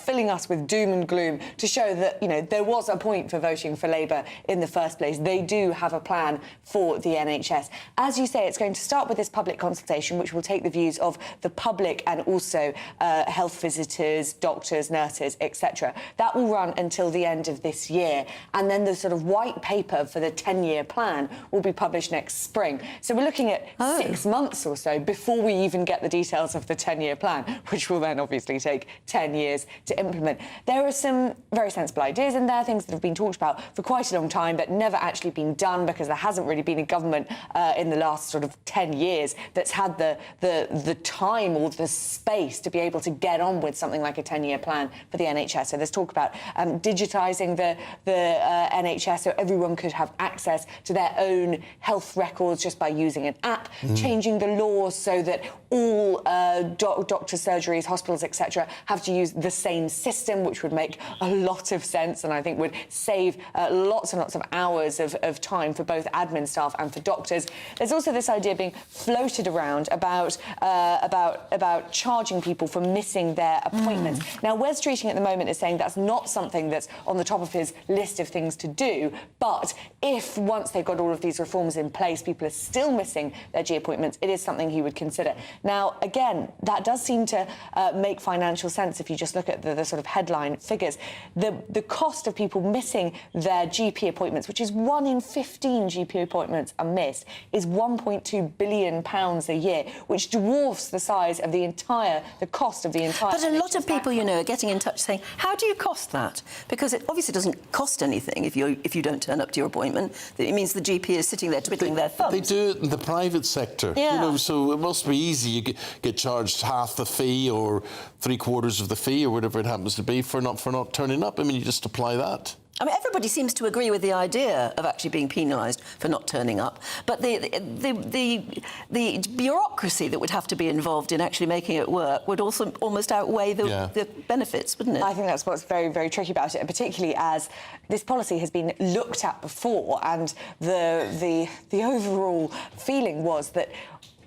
filling us with doom and gloom, to show that, you know, there was a point for voting for Labour in the first place. They do have a plan for the NHS. As you say, it's going to start with this public consultation, which will take the views of the public and also health visitors, doctors, nurses, etc. That will run until the end of this year, and then the sort of white paper for the 10-year plan will be published next spring. So we're looking at 6 months or so before we even get the details of the 10-year plan, which will then obviously take 10 years to implement. There are some very sensible ideas in there, things that have been talked about for quite a long time but never actually been done, because there hasn't really been a government in the last sort of 10 years that's had the time or the space to be able to get on with something like a 10-year plan for the NHS. So there's talk about digitising the NHS so everyone could have access to their own health records just by using an app, changing the laws so that all doctors, surgeries, hospitals, etc. have to use the same system, which would make a lot of sense and I think would save lots and lots of hours of time for both admin staff and for doctors. There's also this idea being floated around about charging people for missing their appointments. Now, Wes Streeting at the moment is saying that's not something that's on the top of his list of things to do, but if once they've got all of these reforms in place, people are still missing their G appointments, it is something he would consider. Now, again, that does seem to make financial sense if you just look at the sort of headline figures. The cost of people missing their GP appointments, which is 1 in 15 GP appointments are missed, is £1.2 billion a year, which dwarfs the size of the cost of the entire. But a lot of people, you know, are getting getting in touch saying, how do you cost that? Because it obviously doesn't cost anything if you don't turn up to your appointment. It means the GP is sitting there twiddling their thumbs. They do it in the private sector, Yeah. you know, so it must be easy. You get charged half the fee or 3/4 of the fee or whatever it happens to be for not turning up. I mean, you just apply that. I mean, everybody seems to agree with the idea of actually being penalised for not turning up, but the bureaucracy that would have to be involved in actually making it work would also almost outweigh the benefits, wouldn't it? I think that's what's very, very tricky about it, and particularly as this policy has been looked at before, and the overall feeling was that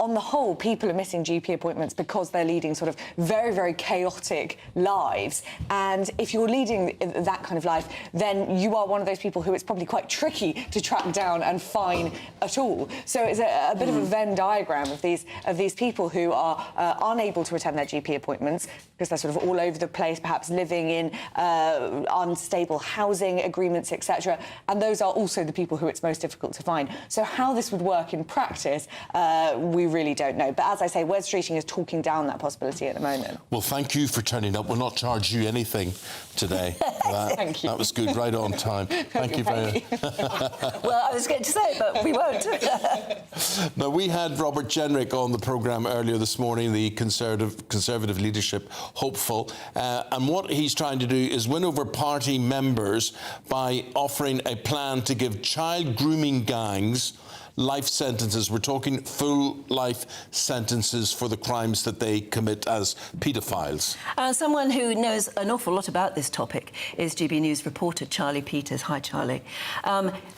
on the whole, people are missing GP appointments because they're leading sort of very, very chaotic lives. And if you're leading that kind of life, then you are one of those people who it's probably quite tricky to track down and fine at all. So it's a bit of a Venn diagram of these people who are unable to attend their GP appointments because they're sort of all over the place, perhaps living in unstable housing agreements, etc. And those are also the people who it's most difficult to find. So how this would work in practice, we really don't know. But as I say, Wes Streeting is talking down that possibility at the moment. Well, thank you for turning up. We'll not charge you anything today for that. Thank you. That was good, right on time. Thank you very much. Well, I was going to say, but we won't. Now, we had Robert Jenrick on the programme earlier this morning, the Conservative leadership hopeful, and what he's trying to do is win over party members by offering a plan to give child grooming gangs life sentences. We're talking full life sentences for the crimes that they commit as paedophiles. Someone who knows an awful lot about this topic is GB News reporter Charlie Peters. Hi, Charlie.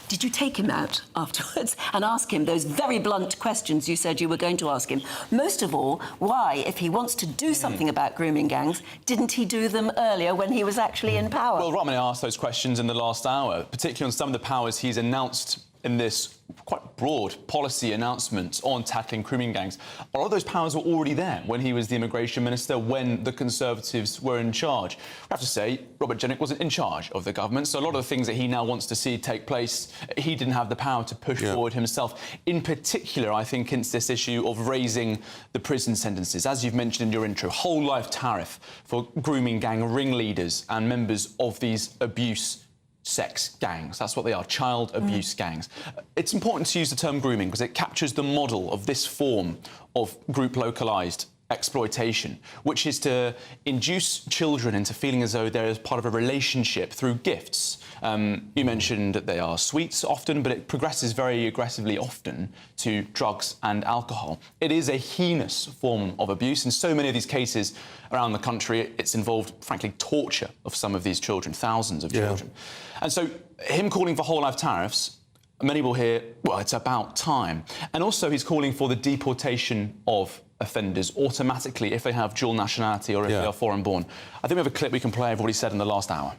Did you take him out afterwards and ask him those very blunt questions you said you were going to ask him? Most of all, why, if he wants to do something about grooming gangs, didn't he do them earlier when he was actually in power? Well, Romney asked those questions in the last hour, particularly on some of the powers he's announced in this quite broad policy announcement on tackling grooming gangs. A lot of those powers were already there when he was the immigration minister, when the Conservatives were in charge. I have to say, Robert Jenrick wasn't in charge of the government, so a lot of the things that he now wants to see take place, he didn't have the power to push forward himself. In particular, I think it's this issue of raising the prison sentences. As you've mentioned in your intro, whole life tariff for grooming gang ringleaders and members of these sex gangs. That's what they are, child abuse gangs. It's important to use the term grooming because it captures the model of this form of group localised exploitation, which is to induce children into feeling as though they're part of a relationship through gifts. You mentioned that they are sweets often, but it progresses very aggressively often to drugs and alcohol. It is a heinous form of abuse. In so many of these cases around the country, it's involved, frankly, torture of some of these children, thousands of children. And so him calling for whole life tariffs, many will hear, well, it's about time. And also he's calling for the deportation of offenders automatically if they have dual nationality or if they are foreign born. I think we have a clip we can play of what he said in the last hour.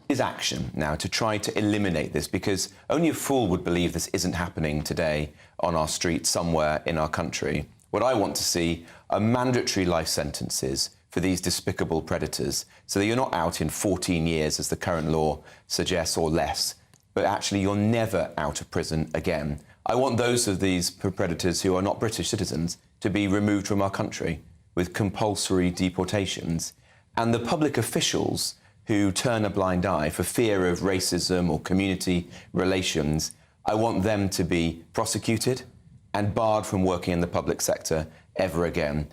Is action now to try to eliminate this, because only a fool would believe this isn't happening today on our streets somewhere in our country. What I want to see are mandatory life sentences for these despicable predators, so that you're not out in 14 years, as the current law suggests, or less, but actually you're never out of prison again. I want those of these predators who are not British citizens to be removed from our country with compulsory deportations. And the public officials who turn a blind eye for fear of racism or community relations, I want them to be prosecuted and barred from working in the public sector ever again.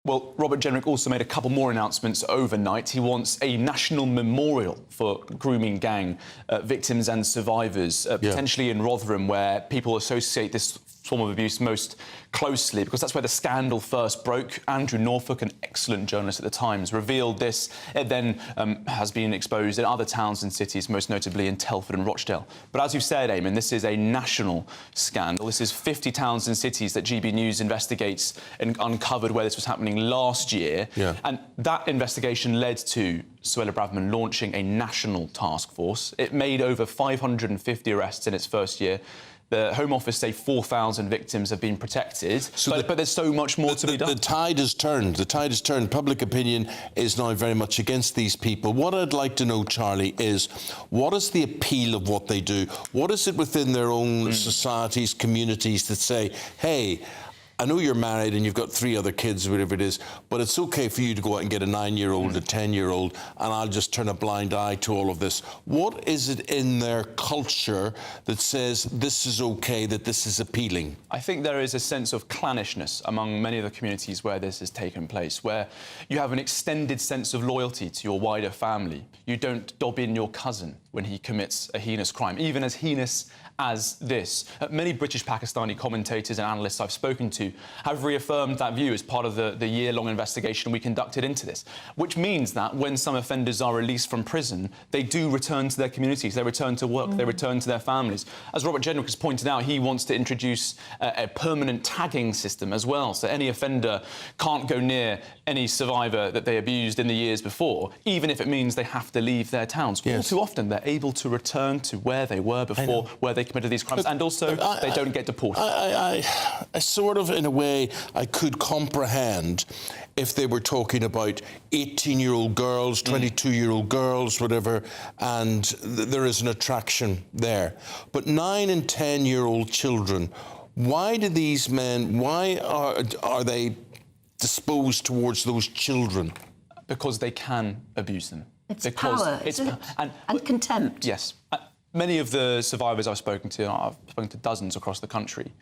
Well, Robert Jenrick also made a couple more announcements overnight. He wants a national memorial for grooming gang victims and survivors, potentially in Rotherham, where people associate this form of abuse most closely, because that's where the scandal first broke. Andrew Norfolk, an excellent journalist at the Times, revealed this. It then has been exposed in other towns and cities, most notably in Telford and Rochdale. But as you said, Eamonn, this is a national scandal. This is 50 towns and cities that GB News investigates and uncovered where this was happening last year. And that investigation led to Suella Braverman launching a national task force. It made over 550 arrests in its first year. The Home Office say 4,000 victims have been protected, but there's so much more to be done. The tide has turned. The tide has turned. Public opinion is now very much against these people. What I'd like to know, Charlie, is what is the appeal of what they do? What is it within their own societies, communities that say, hey, I know you're married and you've got 3 other kids, whatever it is, but it's okay for you to go out and get a 9-year-old, a 10-year-old, and I'll just turn a blind eye to all of this. What is it in their culture that says this is okay, that this is appealing? I think there is a sense of clannishness among many of the communities where this has taken place, where you have an extended sense of loyalty to your wider family. You don't dob in your cousin when he commits a heinous crime, even as heinous as this. Many British Pakistani commentators and analysts I've spoken to have reaffirmed that view as part of the year-long investigation we conducted into this, which means that when some offenders are released from prison, they do return to their communities, they return to work, they return to their families. As Robert Jenrick has pointed out, he wants to introduce a permanent tagging system as well, so any offender can't go near any survivor that they abused in the years before, even if it means they have to leave their towns. All too often, they're able to return to where they were before, where they committed these crimes, and also they don't get deported. I sort of, in a way, I could comprehend if they were talking about 18-year-old girls, 22-year-old girls, whatever, and there is an attraction there. But 9- and 10-year-old children, why do these men, why are they disposed towards those children? Because they can abuse them. It's power, isn't it? And contempt. Yes. Many of the survivors I've spoken to, and I've spoken to dozens across the country,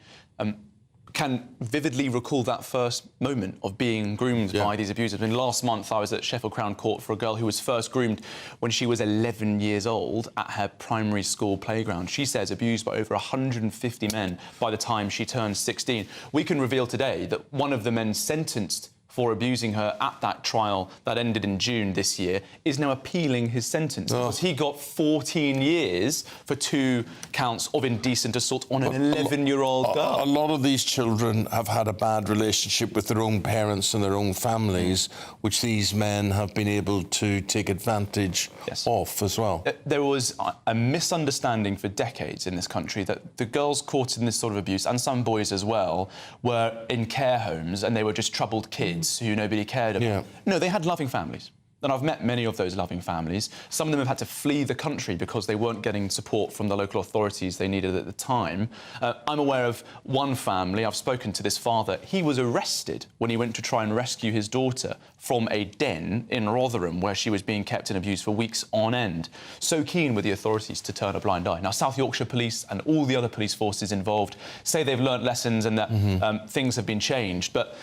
can vividly recall that first moment of being groomed by these abusers. I mean, last month I was at Sheffield Crown Court for a girl who was first groomed when she was 11 years old at her primary school playground. She says abused by over 150 men by the time she turned 16. We can reveal today that one of the men sentenced for abusing her at that trial that ended in June this year is now appealing his sentence because he got 14 years for 2 counts of indecent assault on an 11-year-old girl. A lot of these children have had a bad relationship with their own parents and their own families, which these men have been able to take advantage of as well. There was a misunderstanding for decades in this country that the girls caught in this sort of abuse, and some boys as well, were in care homes and they were just troubled kids who nobody cared about. No, they had loving families. And I've met many of those loving families. Some of them have had to flee the country because they weren't getting support from the local authorities they needed at the time. I'm aware of one family. I've spoken to this father. He was arrested when he went to try and rescue his daughter from a den in Rotherham where she was being kept and abused for weeks on end. So keen were the authorities to turn a blind eye. Now, South Yorkshire Police and all the other police forces involved say they've learnt lessons and that things have been changed, but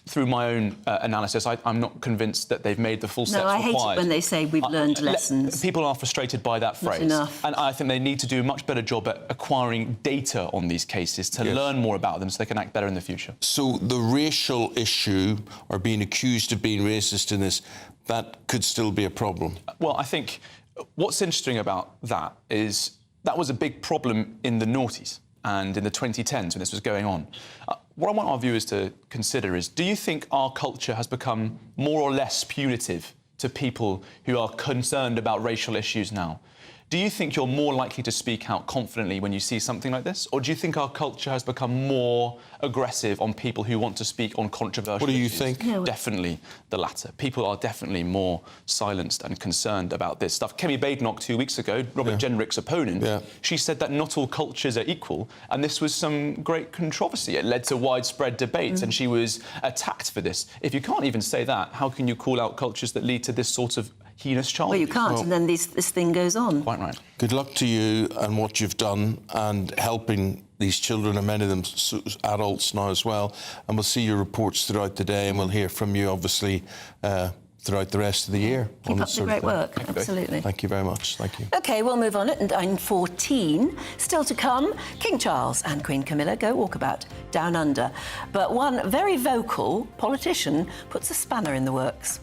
through my own analysis, I'm not convinced that they've made the full steps required. No, I hate it when they say we've learned lessons. People are frustrated by that phrase. Not enough. And I think they need to do a much better job at acquiring data on these cases to learn more about them so they can act better in the future. So the racial issue, or being accused of being racist in this, that could still be a problem? Well, I think what's interesting about that is that was a big problem in the noughties and in the 2010s when this was going on. What I want our viewers to consider is, do you think our culture has become more or less punitive to people who are concerned about racial issues now? Do you think you're more likely to speak out confidently when you see something like this? Or do you think our culture has become more aggressive on people who want to speak on controversial issues? What do you think? Yeah, Definitely the latter. People are definitely more silenced and concerned about this stuff. Kemi Badenoch 2 weeks ago, Robert Jenrick's opponent, she said that not all cultures are equal, and this was some great controversy. It led to widespread debates, and she was attacked for this. If you can't even say that, how can you call out cultures that lead to this sort of heinous charge? Well, you can't, and then this thing goes on. Quite right. Good luck to you and what you've done and helping these children, and many of them adults now as well. And we'll see your reports throughout the day, and we'll hear from you, obviously, throughout the rest of the year. Keep up the great work. Absolutely. Thank you very much. Thank you. OK, we'll move on at 9:14. Still to come, King Charles and Queen Camilla go walkabout down under. But one very vocal politician puts a spanner in the works.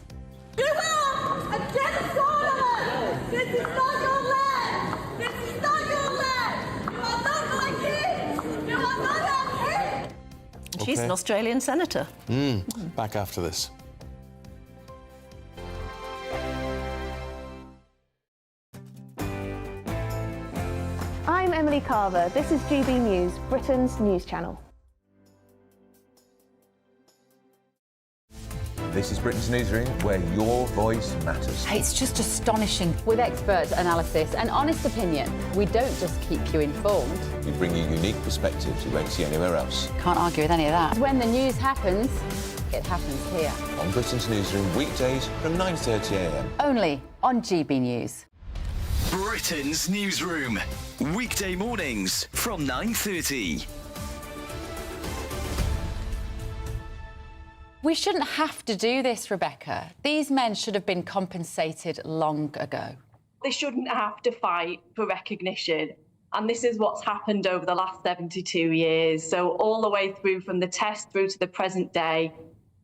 Give up against Dolan! This is not your land! This is not your land! You are not my king! You are not our king! She's an Australian senator. Back after this. I'm Emily Carver. This is GB News, Britain's news channel. This is Britain's Newsroom, where your voice matters. It's just astonishing. With expert analysis and honest opinion, we don't just keep you informed. We bring you unique perspectives you won't see anywhere else. Can't argue with any of that. When the news happens, it happens here. On Britain's Newsroom, weekdays from 9:30 a.m. Only on GB News. Britain's Newsroom, weekday mornings from 9:30. We shouldn't have to do this, Rebecca. These men should have been compensated long ago. They shouldn't have to fight for recognition. And this is what's happened over the last 72 years. So all the way through from the test through to the present day,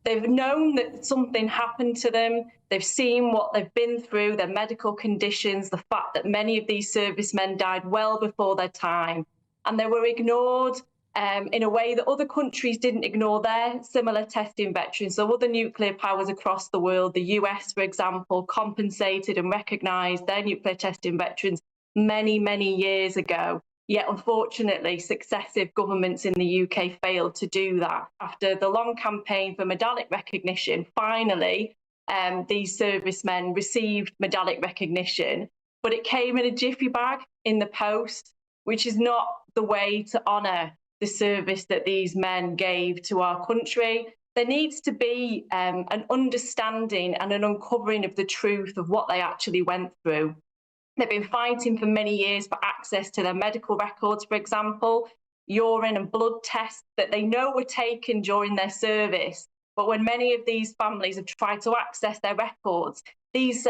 they've known that something happened to them. They've seen what they've been through, their medical conditions, the fact that many of these servicemen died well before their time. And they were ignored in a way that other countries didn't ignore their similar testing veterans. So other nuclear powers across the world, the US, for example, compensated and recognised their nuclear testing veterans many, many years ago. Yet, unfortunately, successive governments in the UK failed to do that. After the long campaign for medallic recognition, finally, these servicemen received medallic recognition, but it came in a jiffy bag in the post, which is not the way to honour the service that these men gave to our country. There needs to be an understanding and an uncovering of the truth of what they actually went through. They've been fighting for many years for access to their medical records, for example, urine and blood tests that they know were taken during their service. But when many of these families have tried to access their records, these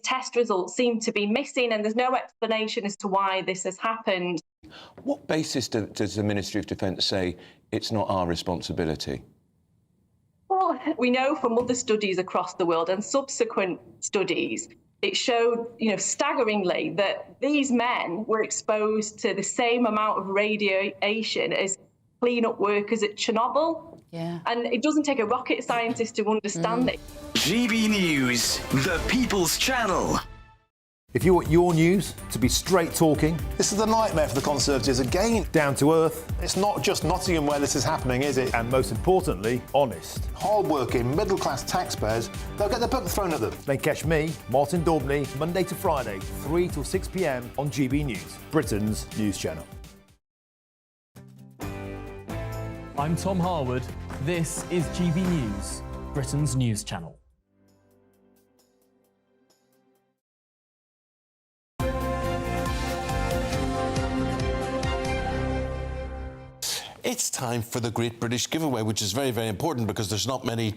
test results seem to be missing, and there's no explanation as to why this has happened. What basis does the Ministry of Defence say it's not our responsibility? Well, we know from other studies across the world and subsequent studies, it showed, staggeringly that these men were exposed to the same amount of radiation as clean-up workers at Chernobyl. Yeah. And it doesn't take a rocket scientist to understand it. GB News, the People's Channel. If you want your news to be straight talking, this is the nightmare for the Conservatives again. Down to earth. It's not just Nottingham where this is happening, is it? And most importantly, honest. Hard-working, middle-class taxpayers, they'll get the book thrown at them. They catch me, Martin Daubney, Monday to Friday, 3 till 6 p.m. on GB News, Britain's news channel. I'm Tom Harwood. This is GB News, Britain's news channel. It's time for the Great British Giveaway, which is very, very important because there's not many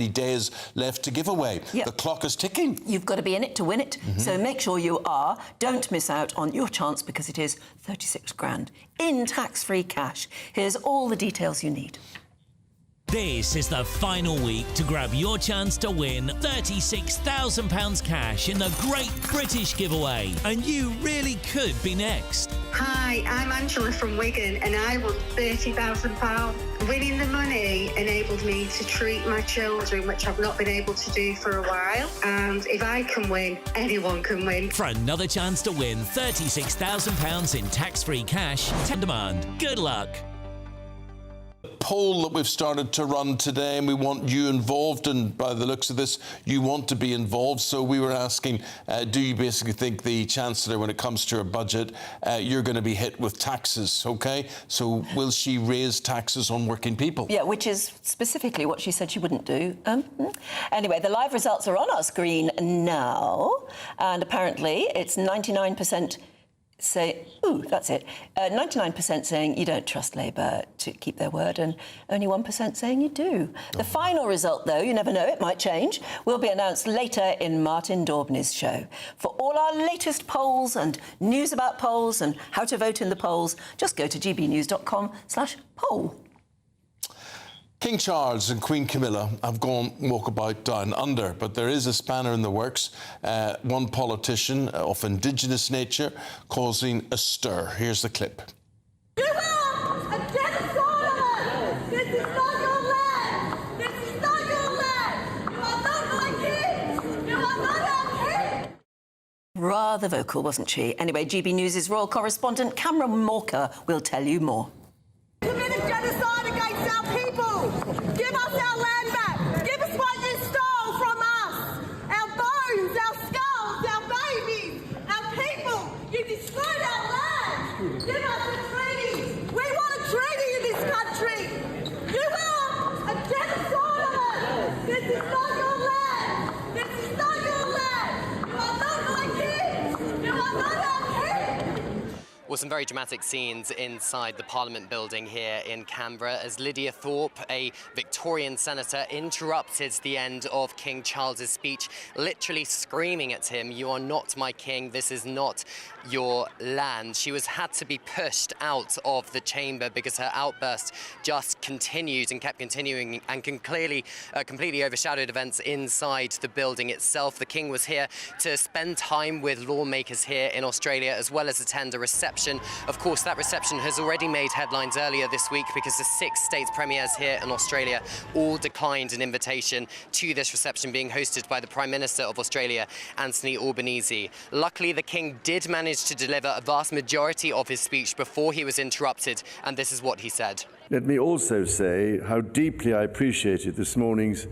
days left to give away. Yep. The clock is ticking. You've got to be in it to win it, so make sure you are. Don't miss out on your chance because it is 36 grand in tax-free cash. Here's all the details you need. This is the final week to grab your chance to win £36,000 cash in the Great British Giveaway, and you really could be next. Hi, I'm Angela from Wigan and I won £30,000. Winning the money enabled me to treat my children, which I've not been able to do for a while. And if I can win, anyone can win. For another chance to win £36,000 in tax-free cash, on demand. Good luck. Poll that we've started to run today, and we want you involved, and by the looks of this you want to be involved. So we were asking, do you basically think the Chancellor, when it comes to her budget, you're going to be hit with taxes? Okay, so will she raise taxes on working people? Yeah, which is specifically what she said she wouldn't do. Anyway, the live results are on our screen now, and apparently it's 99% say, ooh, that's it. 99% saying you don't trust Labour to keep their word, and only 1% saying you do. The final result, though, you never know, it might change, will be announced later in Martin Daubney's show. For all our latest polls and news about polls and how to vote in the polls, just go to gbnews.com/poll. King Charles and Queen Camilla have gone walkabout down under, but there is a spanner in the works. One politician of indigenous nature causing a stir. Here's the clip. You are against Solomon! This is not your land! This is not your land! You are not my kids! You are not our kids! Rather vocal, wasn't she? Anyway, GB News' royal correspondent Cameron Morker will tell you more. Committed genocide against our people! Give us our land back! Give us Well, some very dramatic scenes inside the Parliament building here in Canberra as Lydia Thorpe, a Victorian senator, interrupted the end of King Charles's speech, literally screaming at him, "You are not my king, this is not your land." She had to be pushed out of the chamber because her outburst just continued and kept continuing and can clearly completely overshadowed events inside the building itself. The King was here to spend time with lawmakers here in Australia as well as attend a reception. Of course, that reception has already made headlines earlier this week because the 6 states premiers here in Australia all declined an invitation to this reception being hosted by the Prime Minister of Australia, Anthony Albanese. Luckily, the King did manage to deliver a vast majority of his speech before he was interrupted, and this is what he said. Let me also say how deeply I appreciated this morning's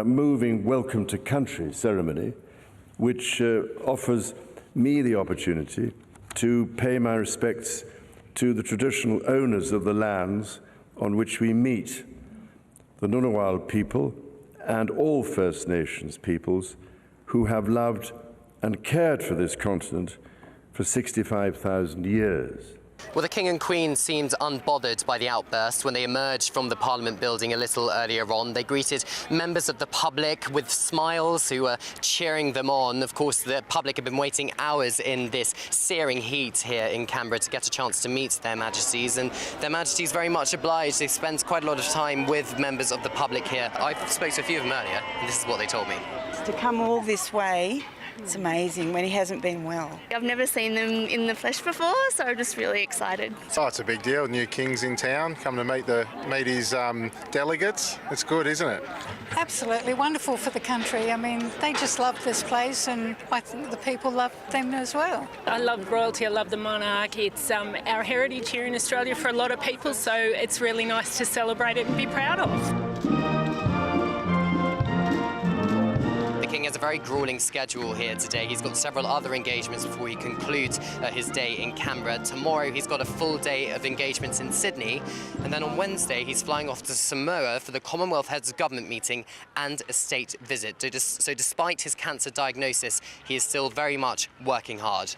moving Welcome to Country ceremony, which offers me the opportunity to pay my respects to the traditional owners of the lands on which we meet, the Ngunnawal people and all First Nations peoples who have loved and cared for this continent for 65,000 years. Well, the King and Queen seemed unbothered by the outburst when they emerged from the Parliament building a little earlier on. They greeted members of the public with smiles who were cheering them on. Of course, the public have been waiting hours in this searing heat here in Canberra to get a chance to meet their Majesties, and their Majesties very much obliged. They spent quite a lot of time with members of the public here. I spoke to a few of them earlier, and this is what they told me. To come all this way, it's amazing when he hasn't been well. I've never seen them in the flesh before, so I'm just really excited. Oh, it's a big deal. New King's in town, come to meet his delegates. It's good, isn't it? Absolutely wonderful for the country. I mean, they just love this place, and I think the people love them as well. I love royalty, I love the monarch. It's our heritage here in Australia for a lot of people, so it's really nice to celebrate it and be proud of. The King has a very gruelling schedule here today. He's got several other engagements before he concludes his day in Canberra. Tomorrow he's got a full day of engagements in Sydney, and then on Wednesday he's flying off to Samoa for the Commonwealth Heads of Government meeting and a state visit. So despite his cancer diagnosis, he is still very much working hard.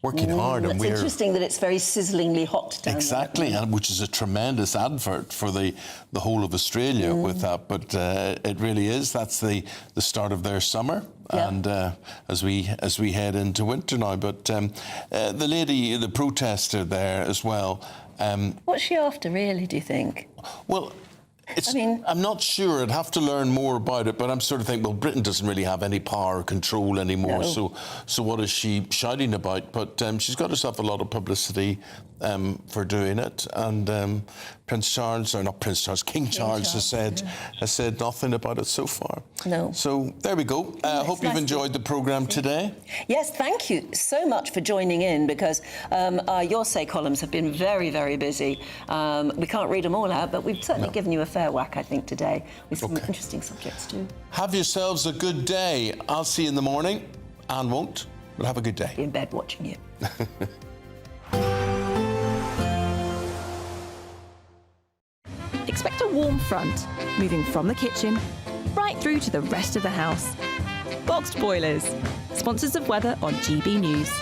Working hard, and it's we're interesting that it's very sizzlingly hot down exactly, and which is a tremendous advert for the whole of Australia with that. But it really is. That's the start of their summer, and as we head into winter now. But the lady, the protester there as well. What's she after, really? Do you think? Well. I'm not sure. I'd have to learn more about it, but I'm sort of thinking, well, Britain doesn't really have any power or control anymore, No. so what is she shouting about? But she's got herself a lot of publicity for doing it, and King Charles has said nothing about it so far. No. So there we go. Hope you've enjoyed the programme today. Yes, thank you so much for joining in, because our Your Say columns have been very, very busy. We can't read them all out, but we've certainly given you a fair whack, I think, today, with some interesting subjects too. Have yourselves a good day. I'll see you in the morning. Anne won't, but have a good day. Be in bed watching you. Expect a warm front, moving from the kitchen right through to the rest of the house. Boxed Boilers, sponsors of weather on GB News.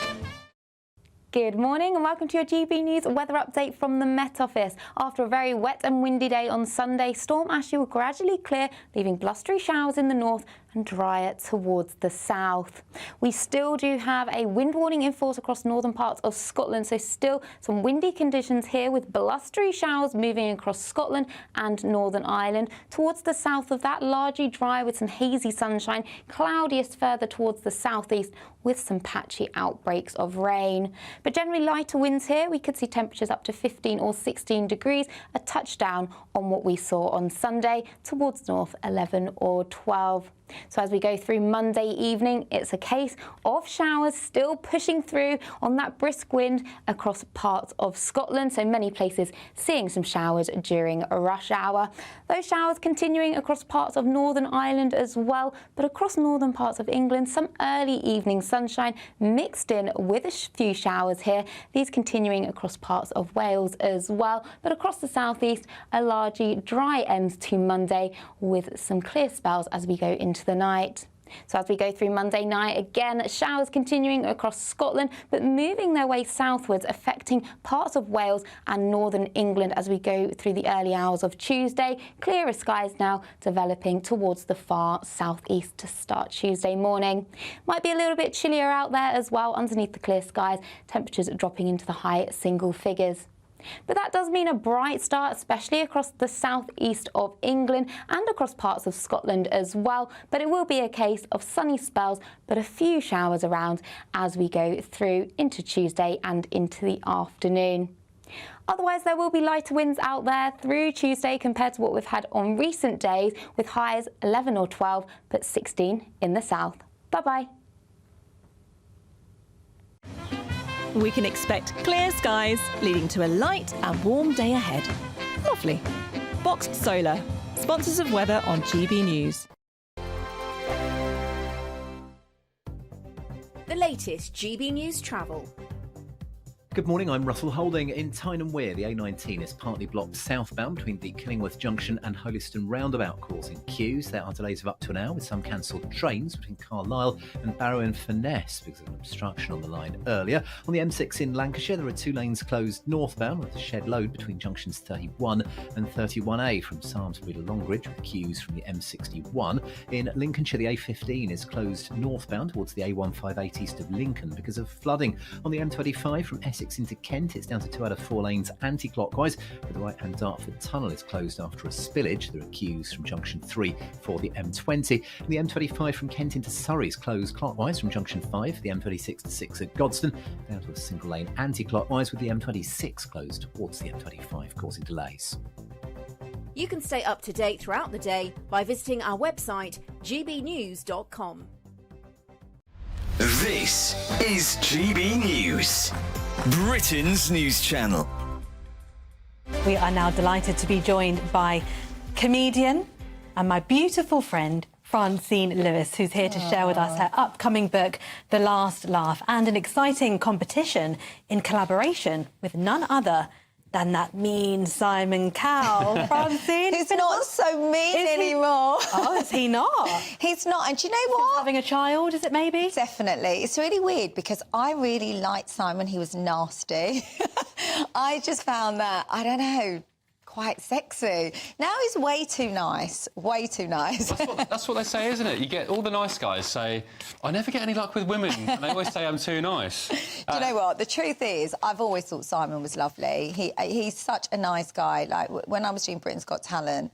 Good morning and welcome to your GB News weather update from the Met Office. After a very wet and windy day on Sunday, Storm Ashley will gradually clear, leaving blustery showers in the north and drier towards the south. We still do have a wind warning in force across northern parts of Scotland, so still some windy conditions here with blustery showers moving across Scotland and Northern Ireland. Towards the south of that, largely dry with some hazy sunshine, cloudiest further towards the southeast with some patchy outbreaks of rain. But generally lighter winds here. We could see temperatures up to 15 or 16 degrees, a touchdown on what we saw on Sunday, towards north 11 or 12. So as we go through Monday evening, it's a case of showers still pushing through on that brisk wind across parts of Scotland. So many places seeing some showers during a rush hour. Those showers continuing across parts of Northern Ireland as well, but across northern parts of England, some early evening sunshine mixed in with a few showers here. These continuing across parts of Wales as well, but across the southeast, a largely dry end to Monday with some clear spells as we go into the night. So as we go through Monday night, again, showers continuing across Scotland, but moving their way southwards, affecting parts of Wales and northern England as we go through the early hours of Tuesday. Clearer skies now developing towards the far southeast to start Tuesday morning. Might be a little bit chillier out there as well underneath the clear skies, temperatures dropping into the high single figures. But that does mean a bright start, especially across the southeast of England and across parts of Scotland as well. But it will be a case of sunny spells, but a few showers around as we go through into Tuesday and into the afternoon. Otherwise, there will be lighter winds out there through Tuesday compared to what we've had on recent days, with highs 11 or 12, but 16 in the south. Bye-bye. We can expect clear skies, leading to a light and warm day ahead. Lovely. Boxed Solar, sponsors of weather on GB News. The latest GB News travel. Good morning, I'm Russell Holding. In Tyne and Wear, the A19 is partly blocked southbound between the Killingworth Junction and Holyston roundabout, causing queues. There are delays of up to an hour with some cancelled trains between Carlisle and Barrow and Furness because of an obstruction on the line earlier. On the M6 in Lancashire, there are 2 lanes closed northbound with a shed load between junctions 31 and 31A from Samlesbury to Longridge, with queues from the M61. In Lincolnshire, the A15 is closed northbound towards the A158 east of Lincoln because of flooding. On the M25 from Essex into Kent, it's down to 2 out of 4 lanes anti-clockwise, but the right-hand Dartford tunnel is closed after a spillage. There are queues from junction 3 for the M20. And the M25 from Kent into Surrey is closed clockwise from junction 5, the M26 to 6 at Godstone, down to a single lane anti-clockwise, with the M26 closed towards the M25, causing delays. You can stay up to date throughout the day by visiting our website, gbnews.com. This is GB News, Britain's news channel. We are now delighted to be joined by comedian and my beautiful friend, Francine Lewis, who's here to share with us her upcoming book, The Last Laugh, and an exciting competition in collaboration with none other than that mean Simon Cowell. Francine, he's not so mean anymore. Oh, is he not? He's not. And do you know what? Since having a child, is it maybe? Definitely. It's really weird because I really liked Simon. He was nasty. I just found that, I don't know, quite sexy. Now he's way too nice. Way too nice. That's what they say, isn't it? You get all the nice guys say, I never get any luck with women. And they always say I'm too nice. Do you know what? The truth is, I've always thought Simon was lovely. He's such a nice guy. Like, when I was doing Britain's Got Talent,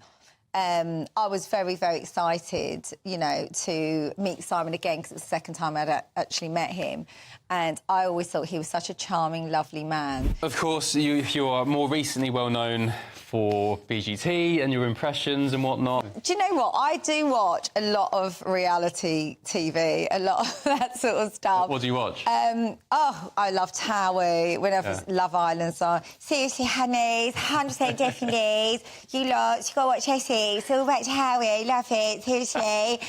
I was very, very excited, you know, to meet Simon again because it was the second time I'd actually met him. And I always thought he was such a charming, lovely man. Of course, you are more recently well known for BGT and your impressions and whatnot. Do you know what? I do watch a lot of reality TV, a lot of that sort of stuff. What do you watch? I love Towie, whenever Love Island's on. Seriously, honeys, 100% definitely. You got to watch Essie. It's all about Towie, love it, seriously.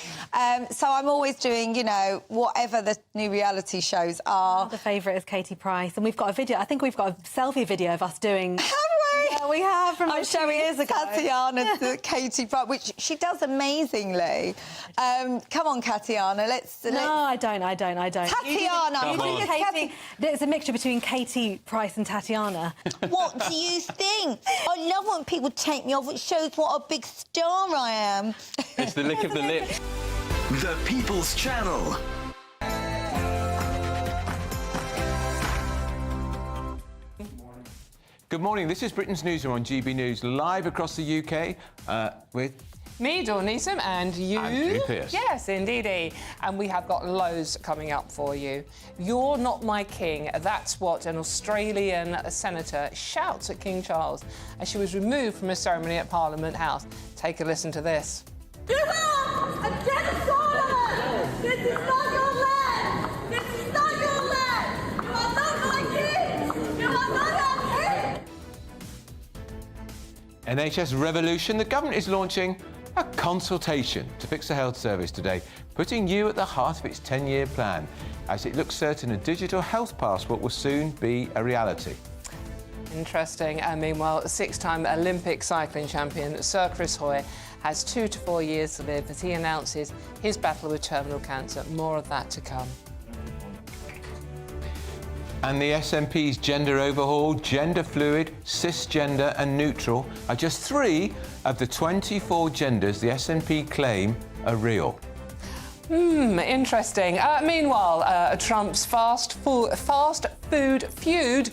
So I'm always doing, you know, whatever the new reality shows are. Another favourite is Katie Price, and we've got a video, I think we've got a selfie video of us doing... Have we? Yeah, we have, from I'm showing years ago. Tatiana to Katie Price, which she does amazingly. Come on, Tatiana, let's... No, I don't. Tatiana! Katie, there's a mixture between Katie Price and Tatiana. What do you think? I love when people take me off. It shows what a big star I am. It's the lick of the lips. The People's Channel. Good morning. This is Britain's Newsroom on GB News, live across the UK with... Me, Dawn Neeson, and you. Andrew Pearce. Yes, indeedy. And we have got loads coming up for you. You're not my king. That's what an Australian senator shouts at King Charles as she was removed from a ceremony at Parliament House. Take a listen to this. You are against Solomon! This is not your land! This is not your land! You are not my king! You are not our king! NHS Revolution. The government is launching a consultation to fix the health service today, putting you at the heart of its 10-year plan, as it looks certain a digital health passport will soon be a reality. Interesting. And meanwhile, 6-time Olympic cycling champion Sir Chris Hoy has 2 to 4 years to live as he announces his battle with terminal cancer. More of that to come. And the SNP's gender overhaul, gender fluid, cisgender and neutral are just 3 of the 24 genders the SNP claim are real. Interesting. Meanwhile, Trump's fast food feud,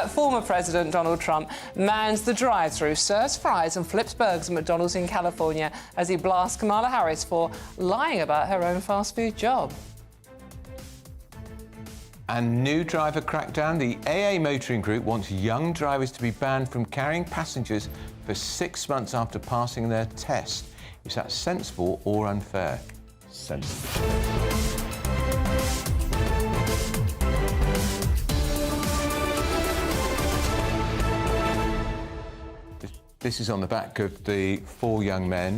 former President Donald Trump mans the drive-thru, serves fries and flips burgers at McDonald's in California as he blasts Kamala Harris for lying about her own fast food job. And new driver crackdown. The AA Motoring Group wants young drivers to be banned from carrying passengers for 6 months after passing their test. Is that sensible or unfair? Sensible. This is on the back of the 4 young men